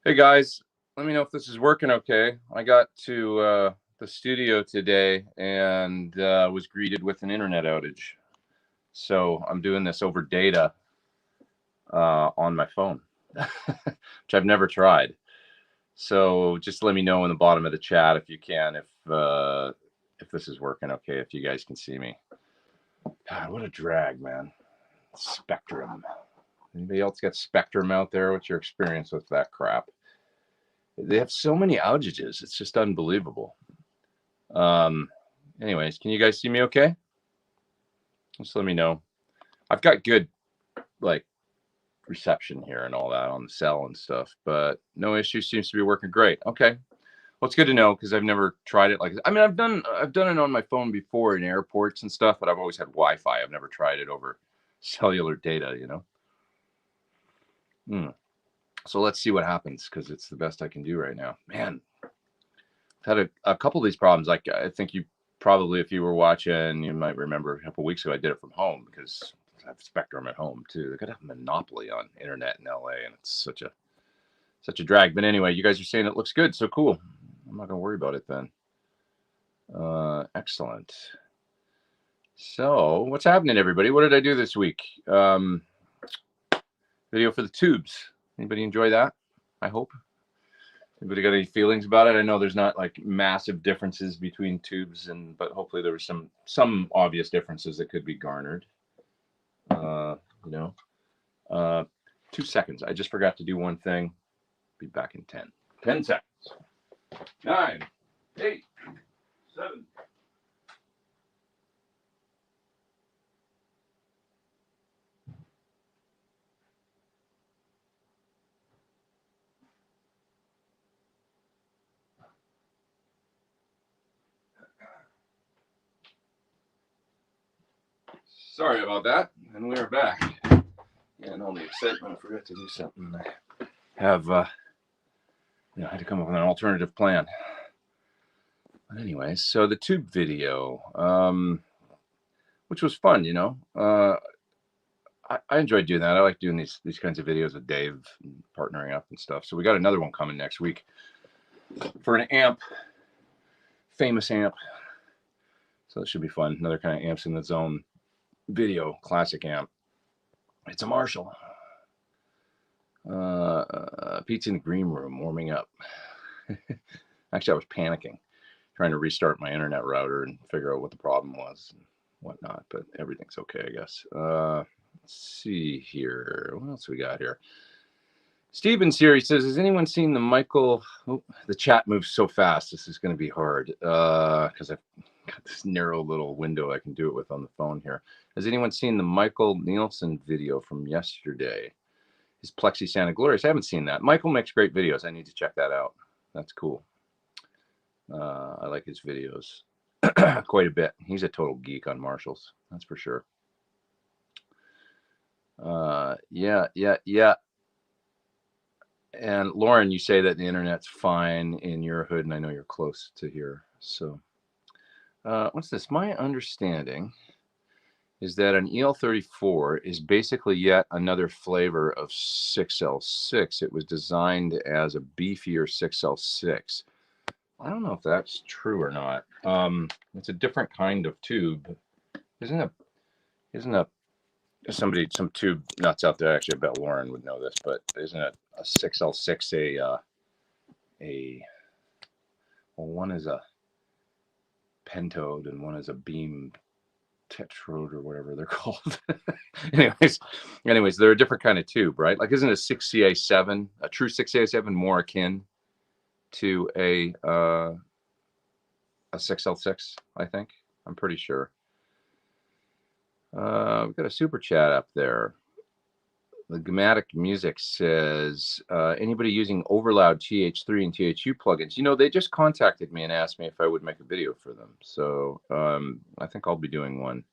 Hey guys, let me know if this is working okay. I got to the studio today and was greeted with an internet outage. So I'm doing this over data on my phone, which I've never tried. So just let me know in the bottom of the chat if you can, if this is working okay, if you guys can see me. God, what a drag, man. Spectrum. Anybody else got Spectrum out there? What's your experience with that crap? They have so many outages. It's just unbelievable. Anyways, can you guys see me okay? Just let me know. I've got good, like, reception here and all that on the cell and stuff, but no issue. Seems to be working great. Okay. Well, it's good to know because I've never tried it. I've done it on my phone before in airports and stuff, but I've always had Wi-Fi. I've never tried it over cellular data, you know? So let's see what happens because it's the best I can do right now. Man, I've had a couple of these problems. Like, I think you probably, if you were watching, you might remember a couple of weeks ago, I did it from home because I have Spectrum at home too. They got a monopoly on internet in LA, and it's such a drag. But anyway, you guys are saying it looks good, so cool. I'm not gonna worry about it then. Excellent. So what's happening, everybody? What did I do this week? Video for the tubes. Anybody enjoy that? I hope. Anybody got any feelings about it? I know there's not like massive differences between tubes, but hopefully there were some obvious differences that could be garnered. 2 seconds. I just forgot to do one thing. Be back in 10 seconds. 9, 8, 7. Sorry about that. And we're back. And all the excitement, I forgot to do something. I have, I had to come up with an alternative plan. But anyway, so the tube video, which was fun, I enjoyed doing that. I like doing these kinds of videos with Dave, partnering up and stuff. So we got another one coming next week for an amp, famous amp. So it should be fun. Another kind of amps in the zone video, classic amp. It's a Marshall. Pete's in the green room warming up. Actually, I was panicking, trying to restart my internet router and figure out what the problem was and whatnot, but everything's okay, I guess. Let's see here. What else we got here? Steven's here. He says, has anyone seen the Michael... Oh, the chat moves so fast. This is going to be hard because I've got this narrow little window I can do it with on the phone here. Has anyone seen the Michael Nielsen video from yesterday? His Plexi Santa Glorious. I haven't seen that. Michael makes great videos. I need to check that out. That's cool. I like his videos quite a bit. He's a total geek on Marshalls. That's for sure. Yeah. And Lauren, you say that the internet's fine in your hood, and I know you're close to here. So what's this? My understanding is that an EL34 is basically yet another flavor of 6L6. It was designed as a beefier 6L6. I don't know if that's true or not. It's a different kind of tube. Isn't some tube nuts out there? Actually, I bet Lauren would know this, but isn't it a 6L6 well, one is a pentode and one is a beam tetrode or whatever they're called. anyways, they're a different kind of tube, right? Like, isn't a 6CA7, a true 6CA7, more akin to a 6L6, I think. I'm pretty sure. We've got a super chat up there. The Grammatic Music says, anybody using Overloud TH3 and THU plugins? They just contacted me and asked me if I would make a video for them. So I think I'll be doing one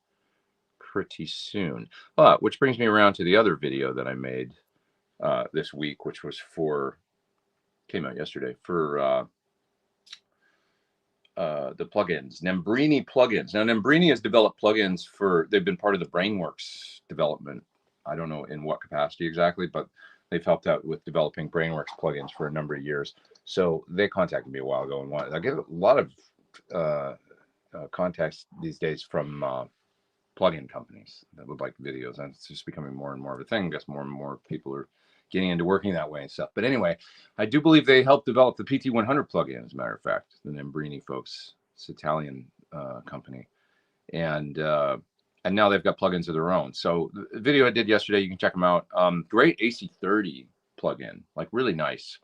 pretty soon. Which brings me around to the other video that I made this week, which was came out yesterday for the plugins, Nembrini plugins. Now, Nembrini has developed plugins they've been part of the Brainworks development. I don't know in what capacity exactly, but they've helped out with developing Brainworks plugins for a number of years. So they contacted me a while ago and wanted. I get a lot of contacts these days from plugin companies that would like videos, and it's just becoming more and more of a thing. I guess more and more people are getting into working that way and stuff. But anyway, I do believe they helped develop the PT100 plugin, as a matter of fact, the Nembrini folks. It's an Italian company, and now they've got plugins of their own. So the video I did yesterday, you can check them out. Great AC30 plugin, like really nice.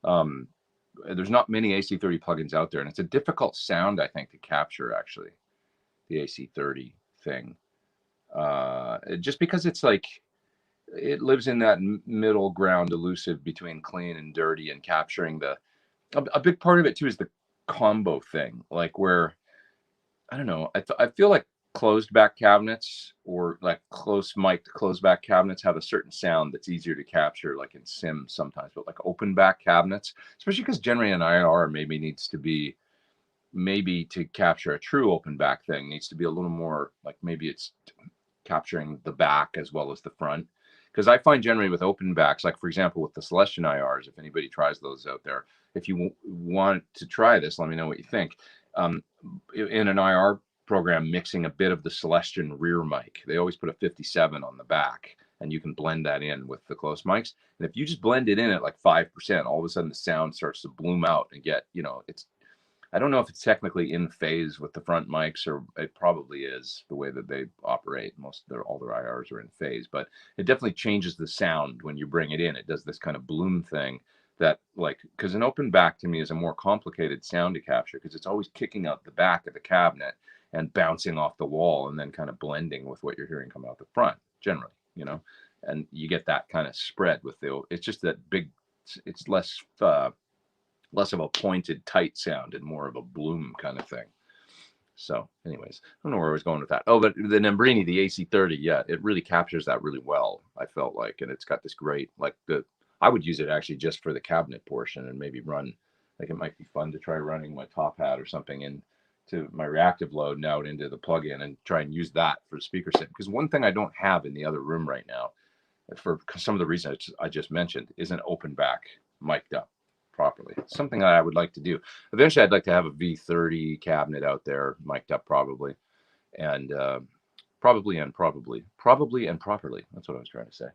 There's not many AC30 plugins out there, and it's a difficult sound, I think, to capture, actually, the AC30 thing. Just because it's like, it lives in that middle ground elusive between clean and dirty, and capturing a big part of it too is the combo thing, like where, I don't know, I feel like closed back cabinets, or like close mic to closed back cabinets, have a certain sound that's easier to capture, like in sim sometimes, but like open back cabinets, especially because generally an IR maybe needs to be, maybe to capture a true open back thing, needs to be a little more like, maybe it's capturing the back as well as the front. Because I find generally with open backs, like for example with the Celestion IRs, if anybody tries those out there, if you want to try this, let me know what you think. In an IR program, mixing a bit of the Celestion rear mic, they always put a 57 on the back, and you can blend that in with the close mics. And if you just blend it in at like 5%, all of a sudden the sound starts to bloom out and get, it's, I don't know if it's technically in phase with the front mics, or it probably is the way that they operate. All their IRs are in phase, but it definitely changes the sound when you bring it in. It does this kind of bloom thing that, like, because an open back to me is a more complicated sound to capture, because it's always kicking out the back of the cabinet and bouncing off the wall and then kind of blending with what you're hearing come out the front generally, and you get that kind of spread with it's just that big, it's less of a pointed tight sound and more of a bloom kind of thing. So anyways, I don't know where I was going with that. Oh, but the Nembrini, the AC30, yeah, it really captures that really well, I felt like. And it's got this great, like, I would use it actually just for the cabinet portion, and maybe run, like, it might be fun to try running my top hat or something into my reactive load and out into the plug-in, and try and use that for speaker set. Because one thing I don't have in the other room right now, for some of the reasons I just mentioned, is an open back mic'd up properly. It's something that I would like to do. Eventually, I'd like to have a V30 cabinet out there, mic'd up probably, and probably and properly. That's what I was trying to say.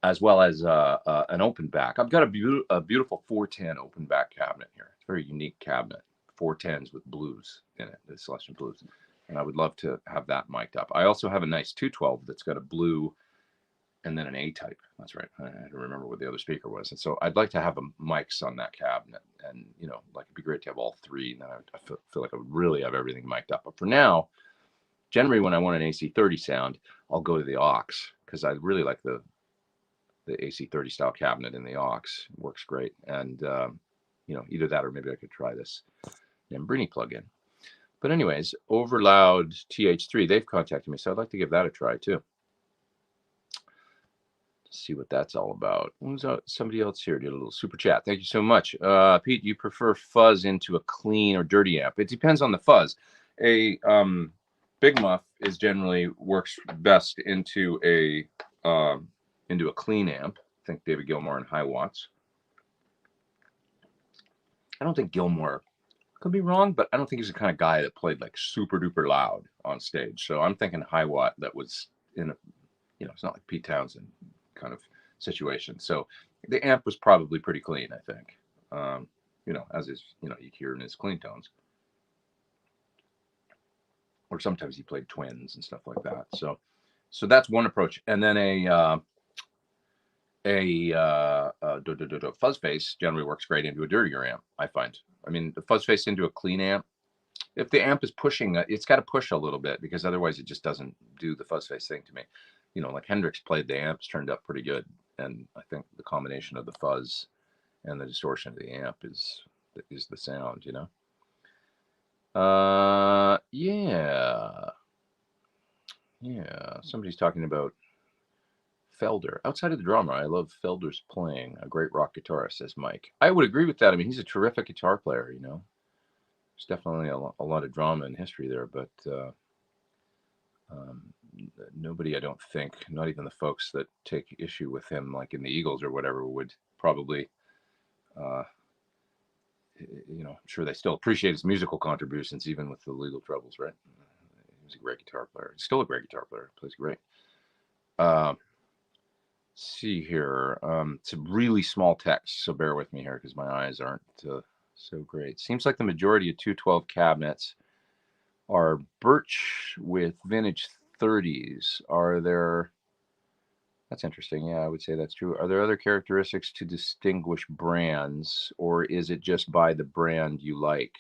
As well as an open back. I've got a beautiful 410 open back cabinet here. It's a very unique cabinet. 410s with blues in it, the Celestion blues, and I would love to have that mic'd up. I also have a nice 212 that's got a blue and then an A-type. That's right. I don't remember what the other speaker was. And so I'd like to have mics on that cabinet. And, like, it'd be great to have all three. And then I feel like I would really have everything mic'd up. But for now, generally when I want an AC30 sound, I'll go to the aux, because I really like the AC30 style cabinet in the aux. It works great. And, either that, or maybe I could try this Nembrini plugin. But anyways, Overloud TH3, they've contacted me. So I'd like to give that a try too. See what that's all about. Somebody else here did a little super chat. Thank you so much. Pete, you prefer fuzz into a clean or dirty amp? It depends on the fuzz. A big muff is generally works best into a clean amp. I think David Gilmour and High Watts. I don't think Gilmour, could be wrong, but I don't think he's the kind of guy that played like super duper loud on stage. So I'm thinking High Watt that was in a, it's not like Pete Townsend kind of situation. So the amp was probably pretty clean, I think. As is, you hear in his clean tones. Or sometimes he played twins and stuff like that. So that's one approach. And then a fuzz face generally works great into a dirtier amp, I find. I mean, the fuzz face into a clean amp, if the amp is pushing, it's got to push a little bit, because otherwise it just doesn't do the fuzz face thing to me. Like Hendrix played the amps, turned up pretty good. And I think the combination of the fuzz and the distortion of the amp is the sound, Yeah. Somebody's talking about Felder. Outside of the drummer, I love Felder's playing. A great rock guitarist, says Mike. I would agree with that. I mean, he's a terrific guitar player, There's definitely a lot of drama and history there, but Nobody, I don't think, not even the folks that take issue with him, like in the Eagles or whatever, would probably, I'm sure they still appreciate his musical contributions, even with the legal troubles, right? He was a great guitar player. He's still a great guitar player. Plays great. See here. It's a really small text, so bear with me here because my eyes aren't so great. Seems like the majority of 212 cabinets are birch with vintage 30s. Are there... That's interesting. Yeah, I would say that's true. Are there other characteristics to distinguish brands, or is it just by the brand you like?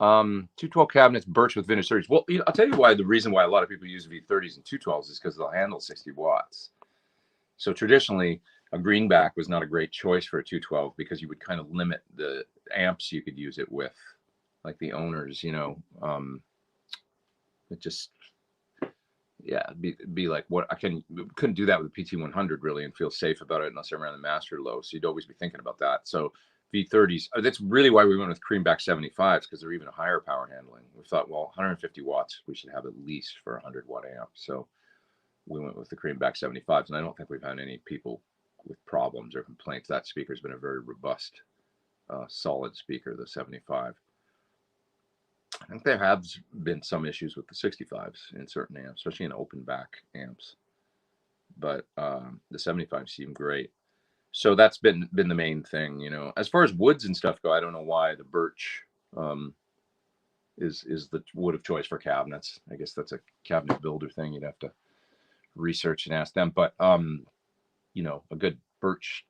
212 cabinets, birch with vintage 30s. Well, I'll tell you why. The reason why a lot of people use V30s and 212s is because they'll handle 60 watts. So traditionally, a greenback was not a great choice for a 212 because you would kind of limit the amps you could use it with, like the owners. It just... yeah, be like, what couldn't do that with the PT100 really and feel safe about it unless I ran the master low. So you'd always be thinking about that. So V30s, that's really why we went with Greenback 75s, because they're even a higher power handling. We thought, well, 150 watts we should have at least for a 100-watt amp. So we went with the Greenback 75s, and I don't think we've had any people with problems or complaints. That speaker's been a very robust, solid speaker, the 75. I think there have been some issues with the 65s in certain amps, especially in open back amps. But the 75s seem great. So that's been the main thing, As far as woods and stuff go, I don't know why the birch is the wood of choice for cabinets. I guess that's a cabinet builder thing. You'd have to research and ask them. But a good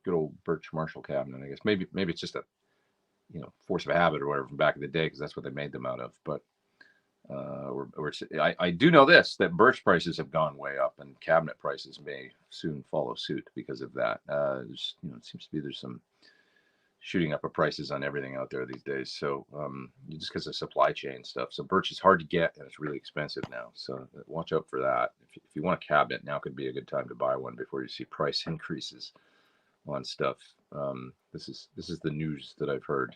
old birch Marshall cabinet, I guess. Maybe it's just a force of habit or whatever from back in the day, because that's what they made them out of. But I do know this, that birch prices have gone way up, and cabinet prices may soon follow suit because of that. It seems to be there's some shooting up of prices on everything out there these days. So just because of supply chain stuff. So birch is hard to get, and it's really expensive now. So watch out for that. If you want a cabinet, now could be a good time to buy one before you see price increases on stuff. This is the news that I've heard.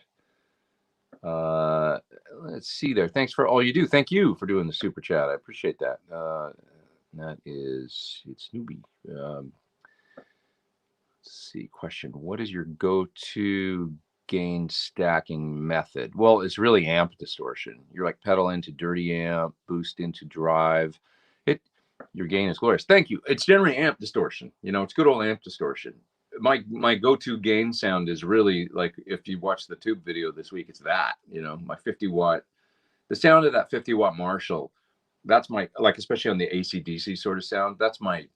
Let's see there. Thanks for all you do. Thank you for doing the super chat. I appreciate that. It's Newbie. Let's see. Question: what is your go-to gain stacking method? Well, it's really amp distortion. You're like pedal into dirty amp, boost into drive. Your gain is glorious. Thank you. It's generally amp distortion. It's good old amp distortion. My go-to gain sound is really, like, if you watch the tube video this week, it's that, my 50-watt, the sound of that 50-watt Marshall. That's my, like, especially on the AC/DC sort of sound. That's my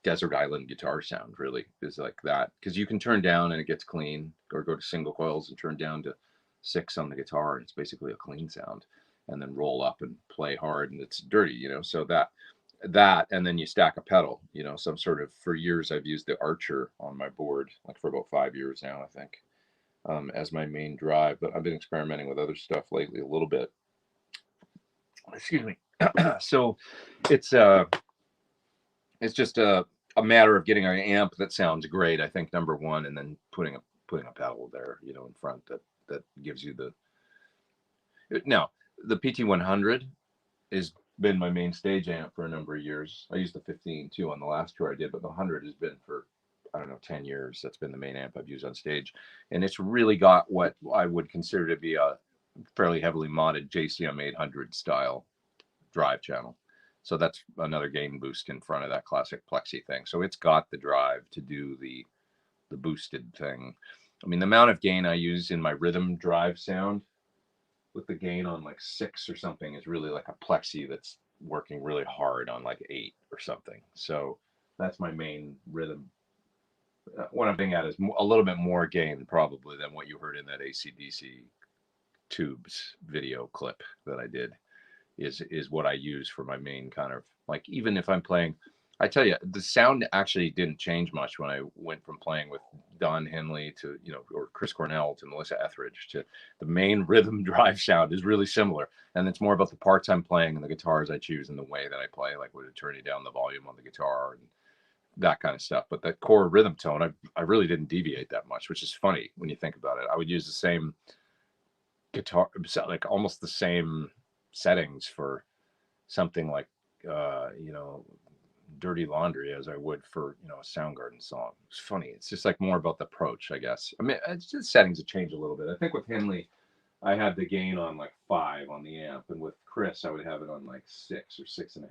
desert island guitar sound, really, is like that, because you can turn down and it gets clean, or go to single coils and turn down to 6 on the guitar, and it's basically a clean sound, and then roll up and play hard and it's dirty, so that, and then you stack a pedal, some sort of... For years I've used the Archer on my board, like for about 5 years now, I think, as my main drive, but I've been experimenting with other stuff lately a little bit. Excuse me. So it's just a matter of getting an amp that sounds great, I think, number one, and then putting a pedal there, in front that gives you the... Now, the PT100 is been my main stage amp for a number of years. I used the 15 too on the last tour I did, but the 100 has been for, I don't know, 10 years. That's been the main amp I've used on stage, and it's really got what I would consider to be a fairly heavily modded JCM 800 style drive channel. So that's another gain boost in front of that classic plexi thing. So it's got the drive to do the boosted thing. I mean, the amount of gain I use in my rhythm drive sound, with the gain on like 6 or something, is really like a plexi that's working really hard on like 8 or something. So that's my main rhythm. What I'm thinking at is a little bit more gain probably than what you heard in that AC/DC tubes video clip that I did, is what I use for my main kind of, like, even if I'm playing... I tell you, the sound actually didn't change much when I went from playing with Don Henley to, or Chris Cornell to Melissa Etheridge to the main rhythm drive sound is really similar. And it's more about the parts I'm playing and the guitars I choose and the way that I play, like would it turn down the volume on the guitar and that kind of stuff. But that core rhythm tone, I really didn't deviate that much, which is funny when you think about it. I would use the same guitar, like almost the same settings for something like, you know, Dirty Laundry as I would for, you know, a Soundgarden song. It's funny. It's just like more about the approach, I guess. I mean, it's just settings have changed a little bit. I think with Henley, I had the gain on like 5 on the amp, and with Chris, I would have it on like 6 or 6.5,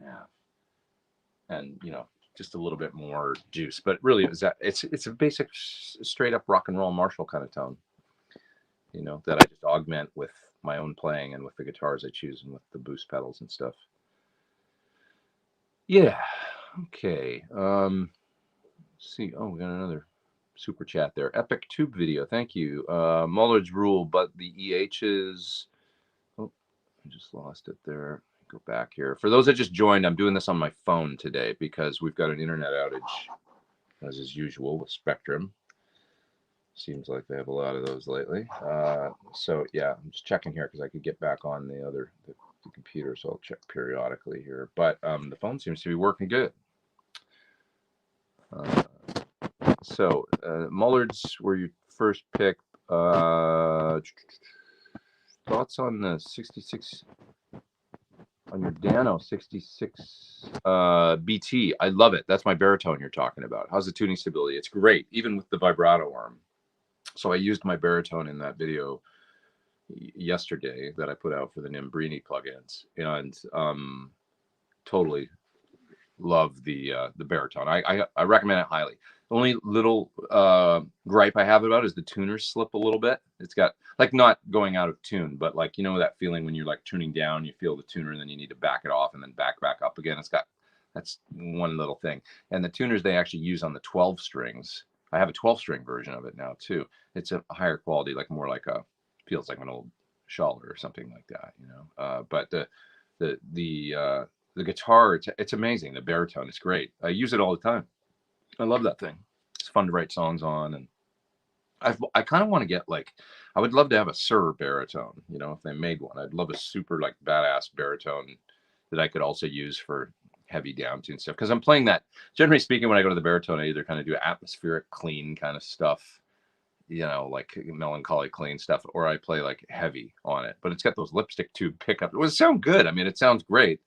and you know, just a little bit more juice. But really, it's a basic, straight up rock and roll Marshall kind of tone, you know, that I just augment with my own playing and with the guitars I choose and with the boost pedals and stuff. Yeah. Okay. Let's see. Oh, we got another super chat there. Epic tube video. Thank you. Muller's rule, but the EHs. Oh, I just lost it there. Go back here. For those that just joined, I'm doing this on my phone today because we've got an internet outage, as is usual with Spectrum. Seems like they have a lot of those lately. So yeah, I'm just checking here because I could get back on the computer, so I'll check periodically here. But the phone seems to be working good. So Mullards were your first pick. Thoughts on the 66, on your Dano 66 BT? I love it. That's my baritone you're talking about. How's the tuning stability? It's great, even with the vibrato arm. So I used my baritone in that video yesterday that I put out for the Nimbrini plugins, and totally love the baritone. I recommend it highly. The only little gripe I have about it is the tuners slip a little bit. It's got, like, not going out of tune, but like, you know, that feeling when you're like tuning down, you feel the tuner and then you need to back it off and then back up again. That's one little thing. And the tuners they actually use on the 12 strings. I have a 12-string version of it now too. It's a higher quality, like more like feels like an old Schaller or something like that, you know. But the guitar, it's amazing. The baritone is great. I use it all the time. I love that thing. It's fun to write songs on, and I kind of want to get, like, I would love to have a Sir baritone, you know, if they made one. I'd love a super like badass baritone that I could also use for heavy downtune stuff, because I'm playing that, generally speaking, when I go to the baritone, I either kind of do atmospheric clean kind of stuff, you know, like melancholy clean stuff, or I play like heavy on it. But it's got those lipstick tube pickups. It would sound good. I mean, it sounds great.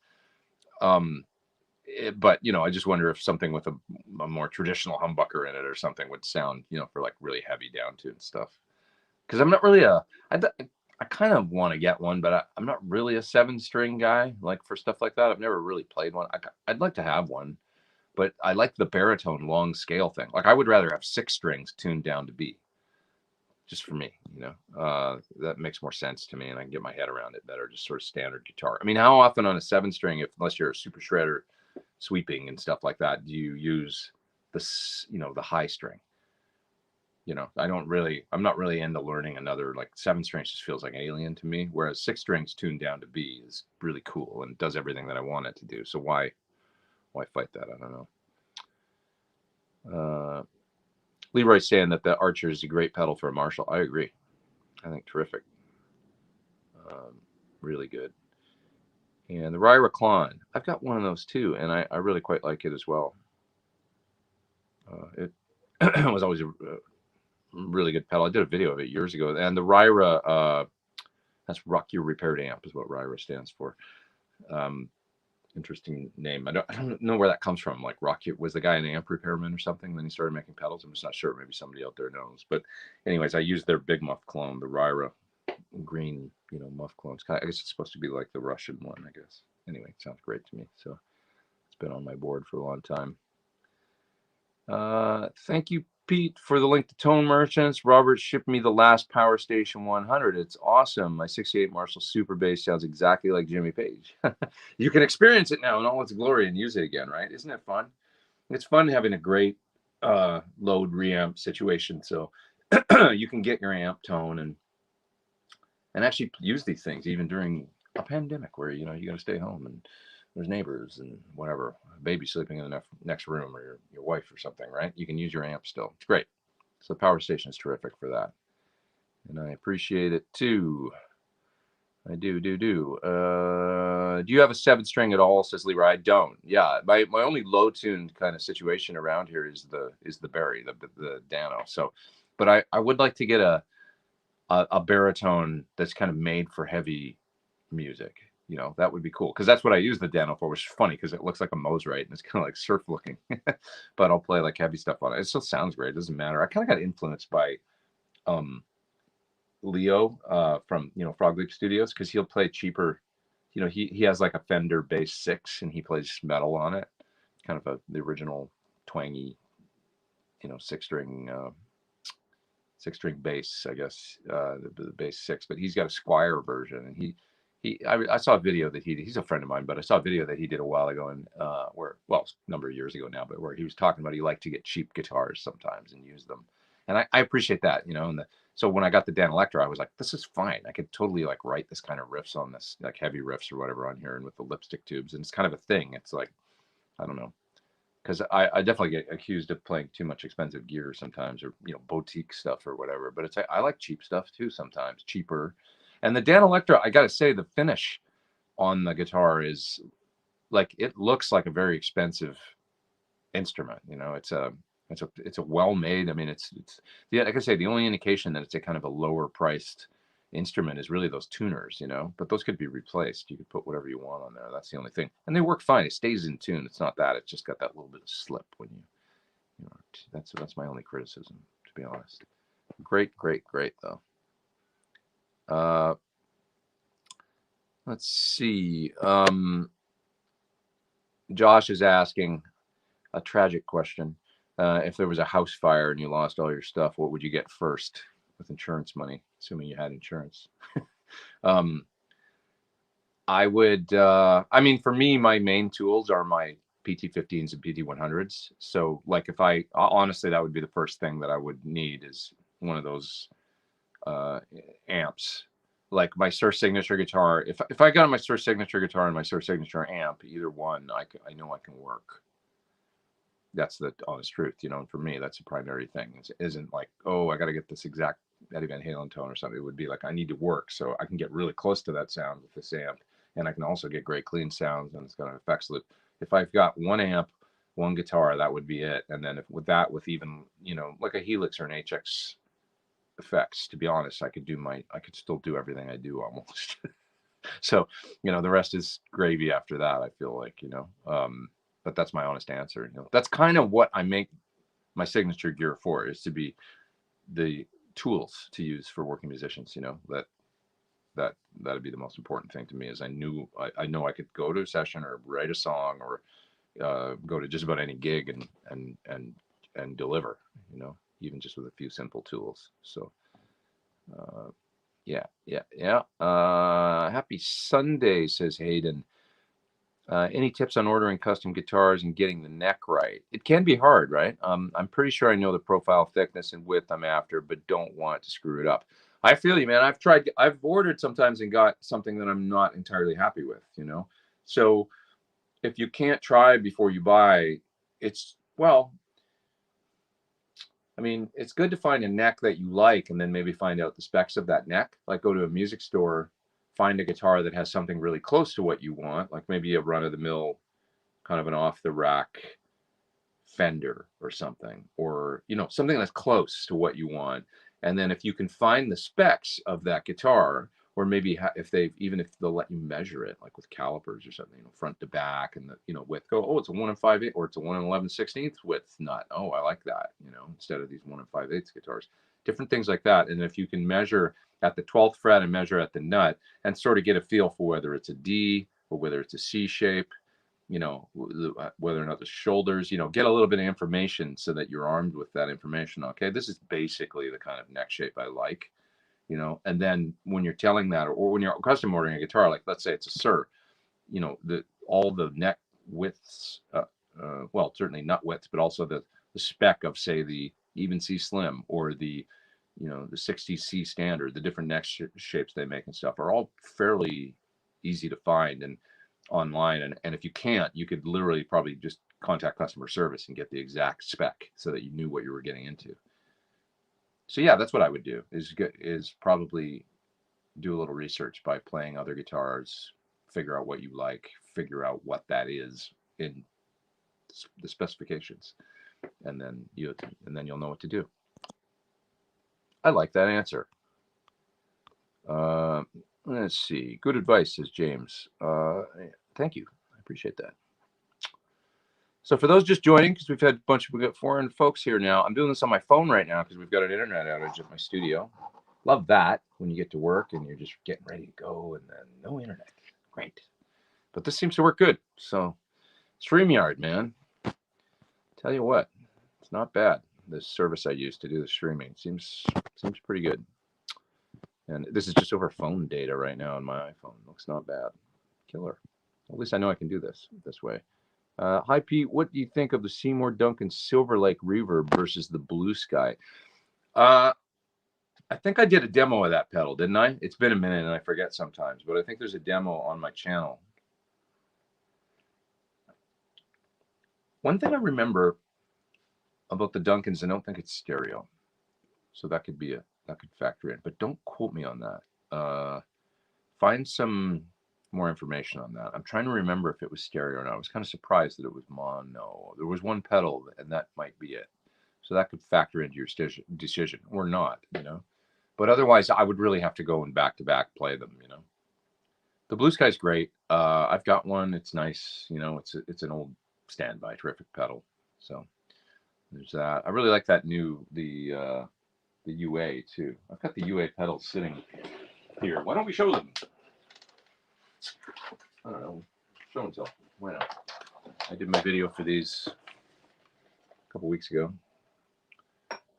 But you know, I just wonder if something with a more traditional humbucker in it or something would sound, you know, for like really heavy downtune stuff. Because I'm not really I kind of want to get one, but I'm not really a 7-string guy. Like for stuff like that, I've never really played one. I'd like to have one, but I like the baritone long scale thing. Like I would rather have 6 strings tuned down to B, just for me, you know. That makes more sense to me, and I can get my head around it better. Just sort of standard guitar. I mean, how often on a 7-string, unless you're a super shredder sweeping and stuff like that, do you use this, you know, the high string? You know, I'm not really into learning another, like 7 strings just feels like alien to me, whereas 6 strings tuned down to B is really cool and does everything that I want it to do. So why fight that? I don't know. Leroy's saying that the Archer is a great pedal for a Marshall. I agree. I think terrific. Really good. And the Ryra Klon, I've got one of those too, and I really quite like it as well. It was always a really good pedal. I did a video of it years ago. And the Ryra, that's Rock Your Repaired Amp is what Ryra stands for. Interesting name. I don't know where that comes from. Like was the guy an amp repairman or something? Then he started making pedals. I'm just not sure. Maybe somebody out there knows. But anyways, I used their big muff clone, the Ryra green, you know, muff clones. I guess it's supposed to be like the Russian one, I guess. Anyway, it sounds great to me. So it's been on my board for a long time. Thank you, Pete, for the link to Tone Merchants. Robert shipped me the last Power Station 100. It's awesome. My 68 Marshall Super Bass sounds exactly like Jimmy Page. You can experience it now in all its glory and use it again, right? Isn't it fun? It's fun having a great load reamp situation, so you can get your amp tone and actually use these things even during a pandemic where, you know, you got to stay home and there's neighbors and whatever, a baby sleeping in the next room, or your wife or something, right? You can use your amp still. It's great. So the Power Station is terrific for that. And I appreciate it too. I do. Do you have a 7-string at all, says Leroy? I don't. Yeah, my only low-tuned kind of situation around here is the Barry, the Dano. So, but I would like to get a baritone that's kind of made for heavy music. You know, that would be cool, because that's what I use the Dano for, which is funny because it looks like a Mosrite and it's kind of like surf looking. But I'll play like heavy stuff on it. It still sounds great. It doesn't matter. I kind of got influenced by Leo from, you know, Frog Leap Studios, because he'll play cheaper. You know, he has like a Fender Bass 6 and he plays metal on it, kind of the original twangy, you know, six string bass, I guess, the bass 6. But he's got a Squire version, and I saw a video that he's a friend of mine, but I saw a video that he did a while ago, and where, well, a number of years ago now, but where he was talking about he liked to get cheap guitars sometimes and use them, and I appreciate that, you know. And so when I got the Dan Electro, I was like, this is fine. I could totally like write this kind of riffs on this, like heavy riffs or whatever on here, and with the lipstick tubes, and it's kind of a thing. It's like, I don't know, because I definitely get accused of playing too much expensive gear sometimes, or, you know, boutique stuff or whatever. But it's, I like cheap stuff too sometimes, cheaper. And the Dan Electro, I gotta say, the finish on the guitar is like, it looks like a very expensive instrument. You know, it's a well made. I mean, it's yeah, like I say, the only indication that it's a kind of a lower priced instrument is really those tuners, you know, but those could be replaced. You could put whatever you want on there. That's the only thing, and they work fine. It stays in tune. It's not that. It's just got that little bit of slip when you know. That's my only criticism, to be honest. Great though. Let's see. Josh is asking a tragic question. If there was a house fire and you lost all your stuff, what would you get first with insurance money, assuming you had insurance? I would, I mean, for me, my main tools are my PT15s and PT100s. So like, if honestly, that would be the first thing that I would need, is one of those amps. Like my Sir Signature guitar, if I got my Sir Signature guitar and my Sir Signature amp, either one, I know I can work. That's the honest truth, you know. And for me, that's the primary thing. It isn't like, oh, I got to get this exact Eddie Van Halen tone or something. It would be like, I need to work so I can get really close to that sound with this amp, and I can also get great clean sounds, and it's got an effects loop. If I've got one amp, one guitar, that would be it. And then with even, you know, like a Helix or an HX effects, to be honest, I could still do everything I do almost. So, you know, the rest is gravy after that, I feel like, you know. But that's my honest answer. You know, that's kind of what I make my signature gear for, is to be the tools to use for working musicians. You know, that'd be the most important thing to me, is I know I could go to a session or write a song or go to just about any gig and deliver, you know, even just with a few simple tools. So yeah. Happy Sunday, says Hayden. Any tips on ordering custom guitars and getting the neck right? It can be hard, right? I'm pretty sure I know the profile thickness and width I'm after, but don't want to screw it up. I feel you, man. I've ordered sometimes and got something that I'm not entirely happy with, you know? So if you can't try before you buy, I mean, it's good to find a neck that you like, and then maybe find out the specs of that neck. Like, go to a music store, find a guitar that has something really close to what you want, like maybe a run-of-the-mill, kind of an off-the-rack Fender or something, or, you know, something that's close to what you want. And then if you can find the specs of that guitar, or maybe if they'll let you measure it, like with calipers or something, you know, front to back, and the, you know, width, go, oh, it's a 1 5/8, or it's a 1 11/16 width nut. Oh, I like that, you know, instead of these 1 5/8 guitars, different things like that. And if you can measure at the 12th fret and measure at the nut, and sort of get a feel for whether it's a D or whether it's a C shape, you know, whether or not the shoulders, you know, get a little bit of information so that you're armed with that information. Okay, this is basically the kind of neck shape I like, you know. And then when you're telling that, or when you're custom ordering a guitar, like let's say it's a Sir, you know, all the neck widths, well, certainly nut widths, but also the spec of, say, the even C slim, or the, you know, the 60C standard, the different neck shapes they make and stuff are all fairly easy to find and online. And if you can't, you could literally probably just contact customer service and get the exact spec so that you knew what you were getting into. So yeah, that's what I would do, is probably do a little research by playing other guitars, figure out what you like, figure out what that is in the specifications, and then you'll know what to do. I like that answer. Let's see. Good advice, says James. Thank you. I appreciate that. So for those just joining, because we've had a bunch of, we got foreign folks here now. I'm doing this on my phone right now because we've got an internet outage at my studio. Love that when you get to work and you're just getting ready to go and then no internet. Great. But this seems to work good. So StreamYard, man. Tell you what, it's not bad. This service I use to do the streaming seems pretty good. And this is just over phone data right now on my iPhone. Looks not bad. Killer. At least I know I can do this way. Hi, Pete. What do you think of the Seymour Duncan Silver Lake Reverb versus the Blue Sky? I think I did a demo of that pedal, didn't I? It's been a minute and I forget sometimes, but I think there's a demo on my channel. One thing I remember about the Duncans, I don't think it's stereo. So that could factor in, but don't quote me on that. Find some more information on that. I'm trying to remember if it was stereo or not. I was kind of surprised that it was mono. There was one pedal and that might be it. So that could factor into your decision or not, you know. But otherwise, I would really have to go and back-to-back play them, you know. The Blue Sky's great. I've got one. It's nice. You know, it's an old standby, terrific pedal. So there's that. I really like that the UA too. I've got the UA pedals sitting here. Why don't we show them? I don't know. Show and tell. Why not? I did my video for these a couple weeks ago.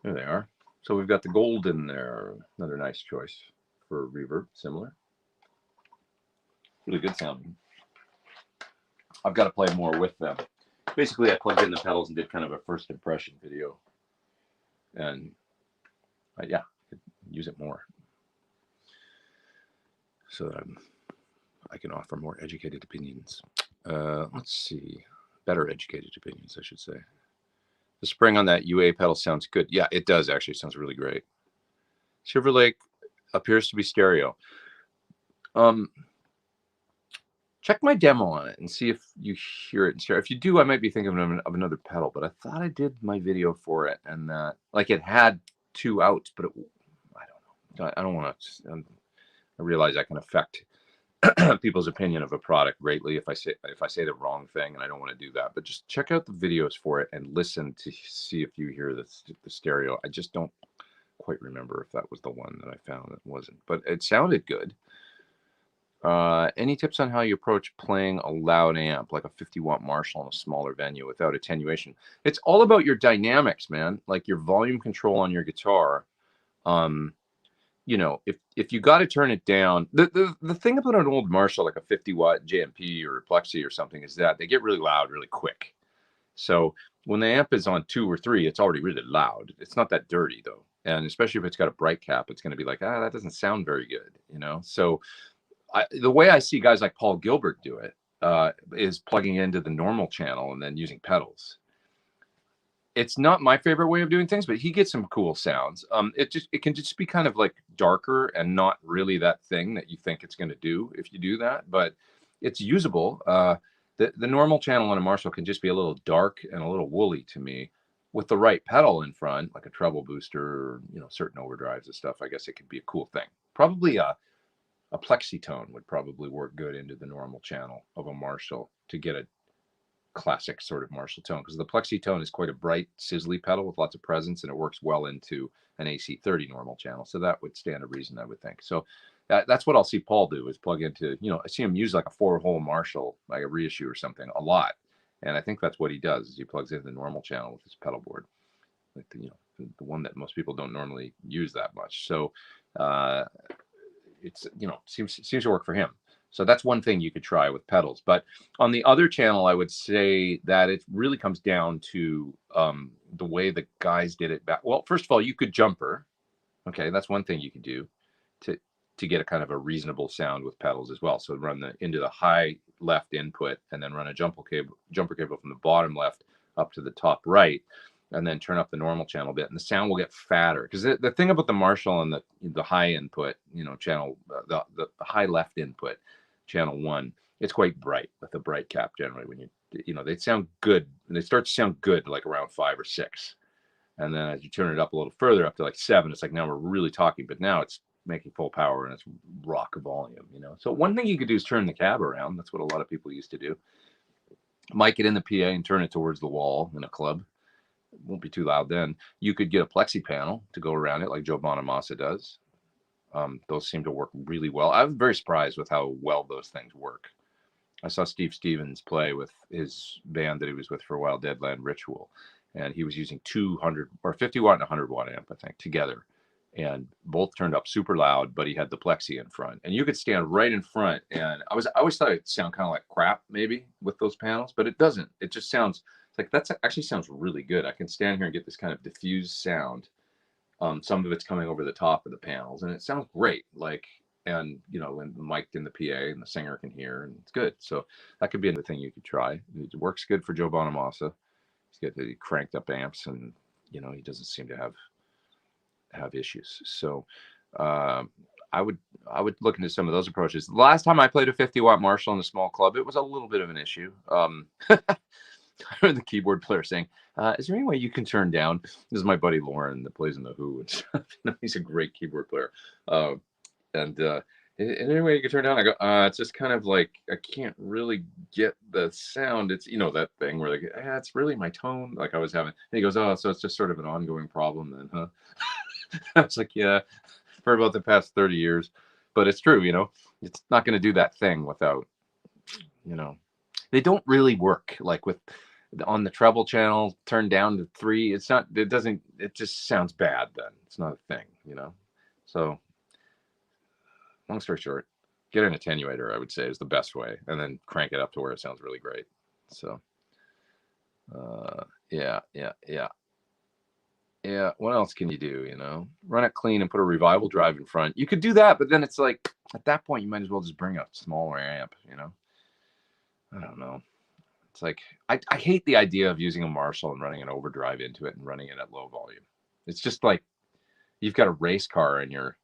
There they are. So we've got the gold in there. Another nice choice for reverb. Similar. Really good sounding. I've got to play more with them. Basically, I plugged in the pedals and did kind of a first impression video. And yeah, I could use it more. So that I can offer more educated opinions. Let's see. Better educated opinions, I should say. The spring on that UA pedal sounds good. Yeah, it does actually. It sounds really great. Silver Lake appears to be stereo. Check my demo on it and see if you hear it in stereo. If you do, I might be thinking of another pedal, but I thought I did my video for it and that like it had 2 outs, but I don't know. I don't want to. I realize I can affect people's opinion of a product greatly if I say the wrong thing, and I don't want to do that. But just check out the videos for it and listen to see if you hear the stereo. I just don't quite remember if that was the one that I found. It wasn't, but it sounded good. Any tips on how you approach playing a loud amp like a 50-watt Marshall in a smaller venue without attenuation? It's all about your dynamics, man. Like your volume control on your guitar. You know, if you got to turn it down, the thing about an old Marshall, like a 50-watt JMP or a Plexi or something, is that they get really loud really quick. So when the amp is on 2 or 3, it's already really loud. It's not that dirty though. And especially if it's got a bright cap, it's going to be like, that doesn't sound very good, you know? So the way I see guys like Paul Gilbert do it is plugging into the normal channel and then using pedals. It's not my favorite way of doing things, but he gets some cool sounds. It can just be kind of like darker and not really that thing that you think it's going to do if you do that, but it's usable. The normal channel on a Marshall can just be a little dark and a little woolly to me. With the right pedal in front, like a treble booster, or, you know, certain overdrives and stuff, I guess it could be a cool thing. Probably a Plexi tone would probably work good into the normal channel of a Marshall to get a classic sort of Marshall tone, because the Plexi tone is quite a bright, sizzly pedal with lots of presence, and it works well into an AC30 normal channel. So that would stand a reason, I would think. So that's what I'll see Paul do, is plug into, you know, I see him use like a 4-hole Marshall, like a reissue or something, a lot. And I think that's what he does, is he plugs into the normal channel with his pedal board, like the one that most people don't normally use that much. So it's, you know, seems to work for him. So that's one thing you could try with pedals. But on the other channel, I would say that it really comes down to the way the guys did it back. Well, first of all, you could jumper. Okay, that's one thing you could do to get a kind of a reasonable sound with pedals as well. So run into the high left input and then run a jumper cable from the bottom left up to the top right, and then turn up the normal channel a bit, and the sound will get fatter. Because the thing about the Marshall and the high input, you know, channel, the high left input, channel 1, it's quite bright with a bright cap generally. When you know, they sound good, and they start to sound good like around 5 or 6, and then as you turn it up a little further, up to like 7, it's like, now we're really talking. But now it's making full power and it's rock volume, you know. So one thing you could do is turn the cab around. That's what a lot of people used to do. Mic it in the PA and turn it towards the wall in a club. It won't be too loud then. You could get a plexi panel to go around it like Joe Bonamassa does. Those seem to work really well. I was very surprised with how well those things work. I saw Steve Stevens play with his band that he was with for a while, Deadland Ritual, and he was using 200 or 50 watt and 100 watt amp, I think, together, and both turned up super loud. But he had the plexi in front, and you could stand right in front. And I always thought it'd sound kind of like crap maybe with those panels, but it doesn't. It just sounds like that's actually sounds really good. I can stand here and get this kind of diffused sound. Some of it's coming over the top of the panels, and it sounds great. Like, and you know, when mic'd in the PA and the singer can hear, and it's good. So that could be another thing you could try. It works good for Joe Bonamassa. He's got the cranked up amps, and you know, he doesn't seem to have issues. So I would look into some of those approaches. The last time I played a 50 watt Marshall in a small club, it was a little bit of an issue. I heard the keyboard player saying, is there any way you can turn down? This is my buddy Lauren that plays in The Who and stuff. He's a great keyboard player. Is there any way you can turn down? I go, it's just kind of like, I can't really get the sound. It's, you know, that thing where like, it's really my tone like I was having. And he goes, oh, so it's just sort of an ongoing problem then, huh? I was like, yeah, for about the past 30 years. But it's true, you know, it's not going to do that thing without, you know, they don't really work like with on the treble channel turned down to 3. It's not, it doesn't, it just sounds bad then. It's not a thing, you know. So long story short, get an attenuator, I would say, is the best way, and then crank it up to where it sounds really great. So yeah. What else can you do? You know, run it clean and put a revival drive in front. You could do that, but then it's like at that point you might as well just bring a smaller amp, you know. I don't know. It's like, I hate the idea of using a Marshall and running an overdrive into it and running it at low volume. It's just like you've got a race car and you're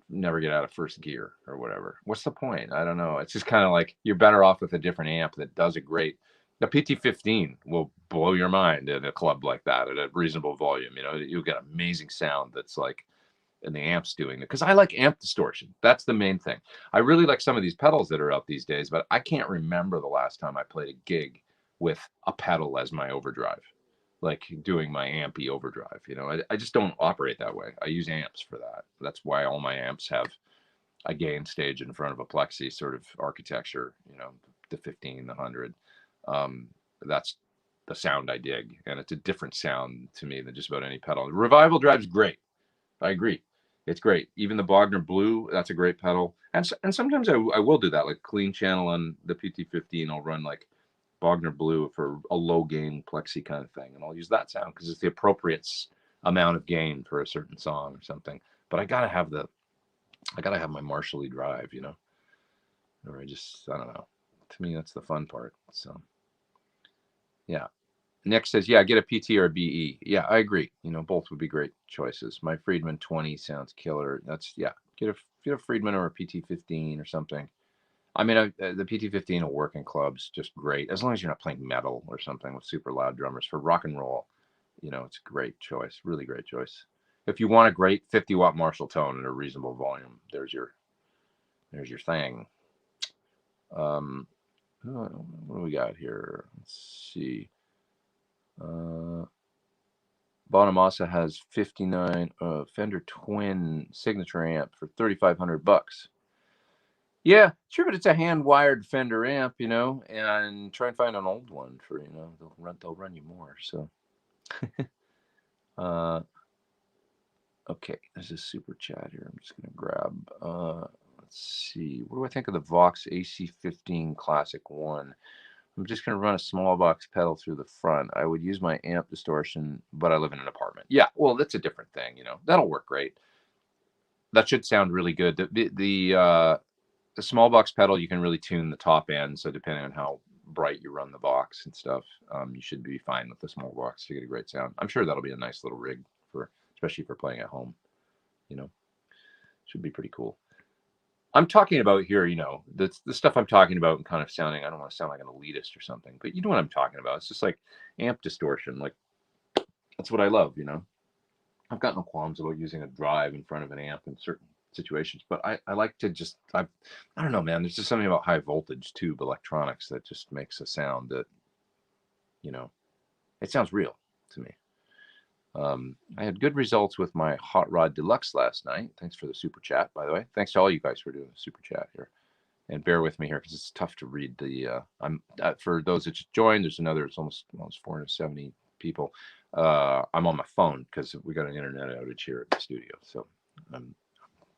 never get out of first gear or whatever. What's the point? I don't know. It's just kind of like you're better off with a different amp that does it great. The PT15 will blow your mind in a club like that at a reasonable volume. You know, you'll get amazing sound that's like, and the amp's doing it. Because I like amp distortion. That's the main thing. I really like some of these pedals that are out these days, but I can't remember the last time I played a gig with a pedal as my overdrive, like doing my ampy overdrive. You know, I just don't operate that way. I use amps for that. That's why all my amps have a gain stage in front of a plexi sort of architecture, you know, the 15, the 100. That's the sound I dig. And it's a different sound to me than just about any pedal. The Revival drive's great. I agree. It's great. Even the Bogner Blue, that's a great pedal. And sometimes I will do that, like clean channel on the PT15. I'll run like Bogner Blue for a low gain plexi kind of thing. And I'll use that sound because it's the appropriate amount of gain for a certain song or something. But I gotta have my Marshall-y drive, you know? Or I don't know. To me, that's the fun part. So, yeah. Next says, yeah, get a PT or a BE. Yeah, I agree. You know, both would be great choices. My Friedman 20 sounds killer. That's, yeah, get a Friedman or a PT15 or something. I mean, the PT15 will work in clubs just great, as long as you're not playing metal or something with super loud drummers. For rock and roll, you know, it's a great choice, really great choice. If you want a great 50 watt Marshall tone at a reasonable volume, there's your thing. What do we got here? Let's see. Bonamassa has 59 Fender Twin signature amp for $3,500. Yeah, sure, but it's a hand-wired Fender amp, you know, and try and find an old one for, you know, they'll run you more. So, okay, there's a super chat here. I'm just gonna grab. Let's see, what do I think of the Vox AC15 Classic 1? I'm just going to run a small box pedal through the front. I would use my amp distortion, but I live in an apartment. Yeah, well, that's a different thing, you know. That'll work great. That should sound really good. The small box pedal, you can really tune the top end. So depending on how bright you run the box and stuff, you should be fine with the small box to get a great sound. I'm sure that'll be a nice little rig especially for playing at home. You know, should be pretty cool. I'm talking about here, you know, the stuff I'm talking about and kind of sounding, I don't want to sound like an elitist or something, but you know what I'm talking about. It's just like amp distortion. Like, that's what I love, you know. I've got no qualms about using a drive in front of an amp in certain situations. But I like to just, I don't know, man. There's just something about high voltage tube electronics that just makes a sound that, you know, it sounds real to me. I had good results with my Hot Rod Deluxe last night. Thanks for the super chat, by the way. Thanks to all you guys for doing the super chat here. And bear with me here because it's tough to read the. For those that just joined, there's another. It's almost 470 people. I'm on my phone because we got an internet outage here at the studio, so I'm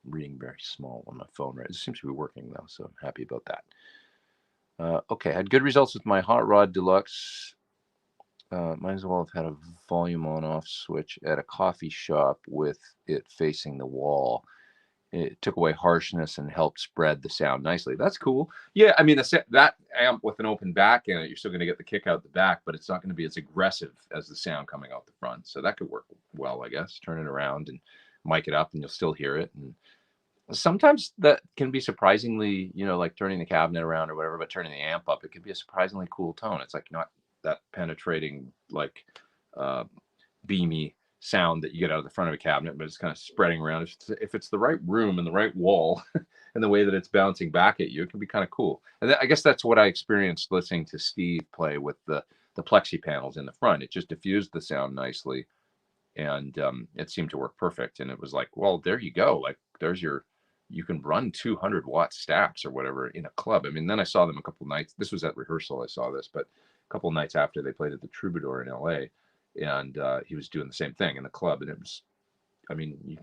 reading very small on my phone. Right, it seems to be working though, so I'm happy about that. Okay, I had good results with my Hot Rod Deluxe. Might as well have had a volume on-off switch at a coffee shop with it facing the wall. It took away harshness and helped spread the sound nicely. That's cool. Yeah, I mean, that amp with an open back in it, you're still going to get the kick out the back, but it's not going to be as aggressive as the sound coming out the front. So that could work well, I guess. Turn it around and mic it up, and you'll still hear it. And sometimes that can be surprisingly, like turning the cabinet around or whatever, but turning the amp up, it can be a surprisingly cool tone. It's like not that penetrating, like beamy sound that you get out of the front of a cabinet, but it's kind of spreading around. If it's the right room and the right wall and the way that it's bouncing back at you, it can be kind of cool. And I guess that's what I experienced listening to Steve play with the plexi panels in the front. It just diffused the sound nicely, and it seemed to work perfect. And it was like, well, there you go. Like there's you can run 200-watt stacks or whatever in a club. I mean, then I saw them a couple nights. This was at rehearsal. I saw this, but a couple nights after they played at the Troubadour in LA, and he was doing the same thing in the club. And it was, I mean,